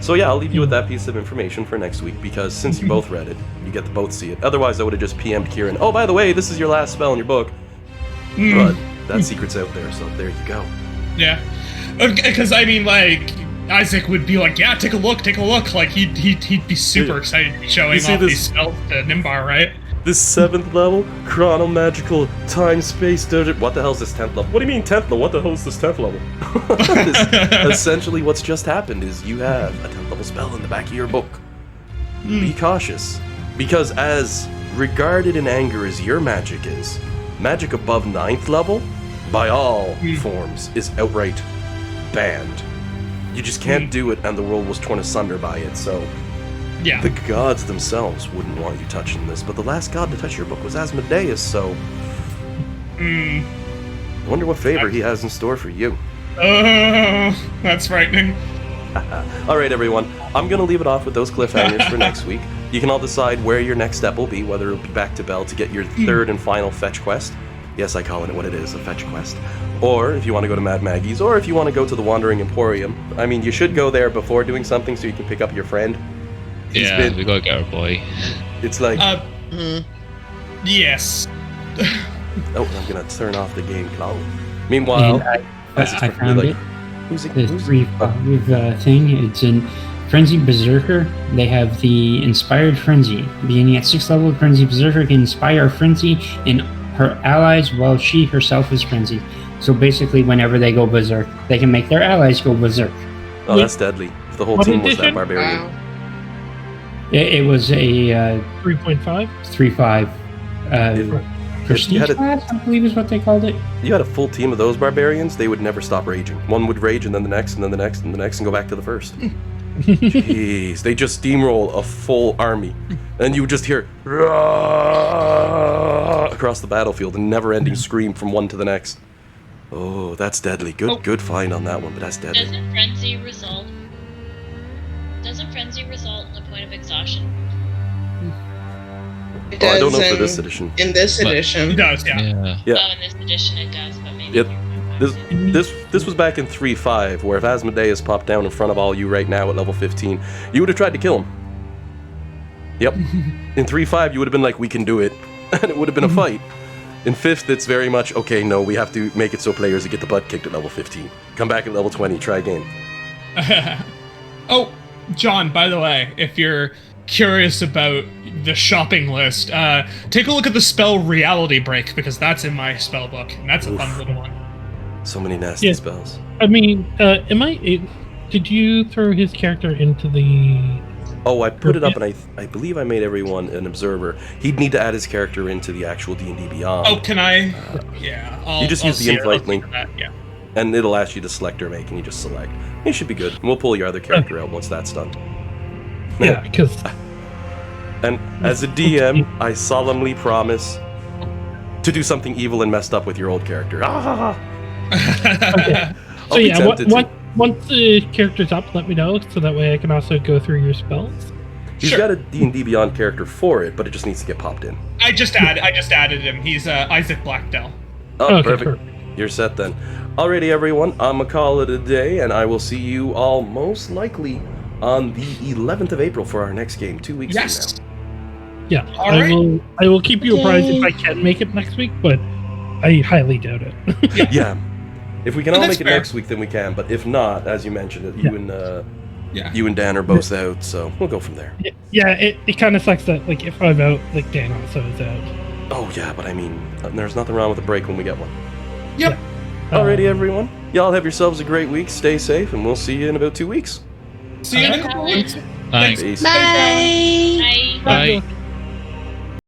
A: So yeah, I'll leave you with that piece of information for next week, because since you both read it, you get to both see it. Otherwise, I would have just PM'd Kieran, oh, by the way, this is your last spell in your book. But that secret's out there, so there you go.
F: Yeah. Because, I mean, like, Isaac would be like, yeah, take a look. Like, he'd be super excited to be showing off these spells to Nimbar, right?
A: This 7th level, chronomagical, time-space dojo. What the hell is this 10th level? What do you mean 10th level? What the hell is this 10th level? Essentially, what's just happened is you have a 10th level spell in the back of your book. Be cautious. Because as regarded in anger as your magic is, magic above 9th level, by all forms, is outright banned. You just can't do it, and the world was torn asunder by it, so...
F: Yeah.
A: The gods themselves wouldn't want you touching this, but the last god to touch your book was Asmodeus, so... I wonder what favor he has in store for you.
F: Oh, that's frightening.
A: Alright, everyone. I'm going to leave it off with those cliffhangers for next week. You can all decide where your next step will be, whether it'll be back to Bell to get your third and final fetch quest. Yes, I call it what it is, a fetch quest. Or if you want to go to Mad Maggie's, or if you want to go to the Wandering Emporium. I mean, you should go there before doing something so you can pick up your friend.
E: We gotta get our boy.
A: It's like...
F: Yes.
A: Oh, I'm gonna turn off the game cloud. Meanwhile...
B: I found
A: like,
B: it. The 3-5 thing, it's in Frenzy Berserker. They have the Inspired Frenzy. Beginning at 6th level, Frenzy Berserker can inspire Frenzy in her allies while she herself is frenzied. So basically, whenever they go berserk, they can make their allies go berserk.
A: Oh, that's deadly. If the whole team was that barbarian.
G: Wow.
B: It was a
D: 3.5?
B: 3.5 prestige class, I believe is what they called it.
A: You had a full team of those barbarians, they would never stop raging. One would rage, and then the next, and then the next, and the next, and go back to the first. Jeez, they just steamroll a full army. And you would just hear across the battlefield, a never-ending scream from one to the next. Oh, that's deadly. Good find on that one, but that's deadly.
I: Doesn't frenzy result in a point of exhaustion?
G: It does
A: I don't know for this edition.
G: In this edition.
F: It does, yeah.
I: Oh, in this edition it does, but maybe...
A: This was back in 3.5, where if Asmodeus popped down in front of all you right now at level 15, you would have tried to kill him. Yep. In 3.5, you would have been like, we can do it. And it would have been a fight. In 5th, it's very much, okay, no, we have to make it so players get the butt kicked at level 15. Come back at level 20, try again.
F: Oh, John, by the way, if you're curious about the shopping list, take a look at the spell Reality Break, because that's in my spell book, and that's a fun little one.
A: So many nasty spells.
D: I mean, did you throw his character into the?
A: Oh, I put it up, and I believe I made everyone an observer. He'd need to add his character into the actual D&D Beyond.
F: Oh, can I? Yeah.
A: You just use the invite link,
F: yeah.
A: and it'll ask you to select or make, and you just select. You should be good. And we'll pull your other character out once that's done.
D: Yeah, because.
A: And as a DM, I solemnly promise to do something evil and messed up with your old character.
D: Okay. So yeah, once the character's up, let me know, so that way I can also go through your spells.
A: He's got a D&D Beyond character for it, but it just needs to get popped in.
F: I just added him. He's Isaac Blackdell.
A: Oh, okay, perfect. You're set then. Alrighty, everyone. I'm gonna call it a day, and I will see you all most likely on the 11th of April for our next game, 2 weeks from now.
D: Yeah, I will keep you apprised if I can make it next week, but I highly doubt it.
A: Yeah. If we can all make it next week, then we can. But if not, as you mentioned, you and Dan are both out, so we'll go from there.
D: Yeah, it kind of sucks that like if I'm out, like Dan also is out.
A: Oh yeah, but I mean, there's nothing wrong with a break when we get one.
F: Yep.
A: Alrighty, everyone. Y'all have yourselves a great week. Stay safe, and we'll see you in about 2 weeks.
F: See you in a couple weeks.
E: Bye.
A: Peace.
G: Bye.
E: Bye.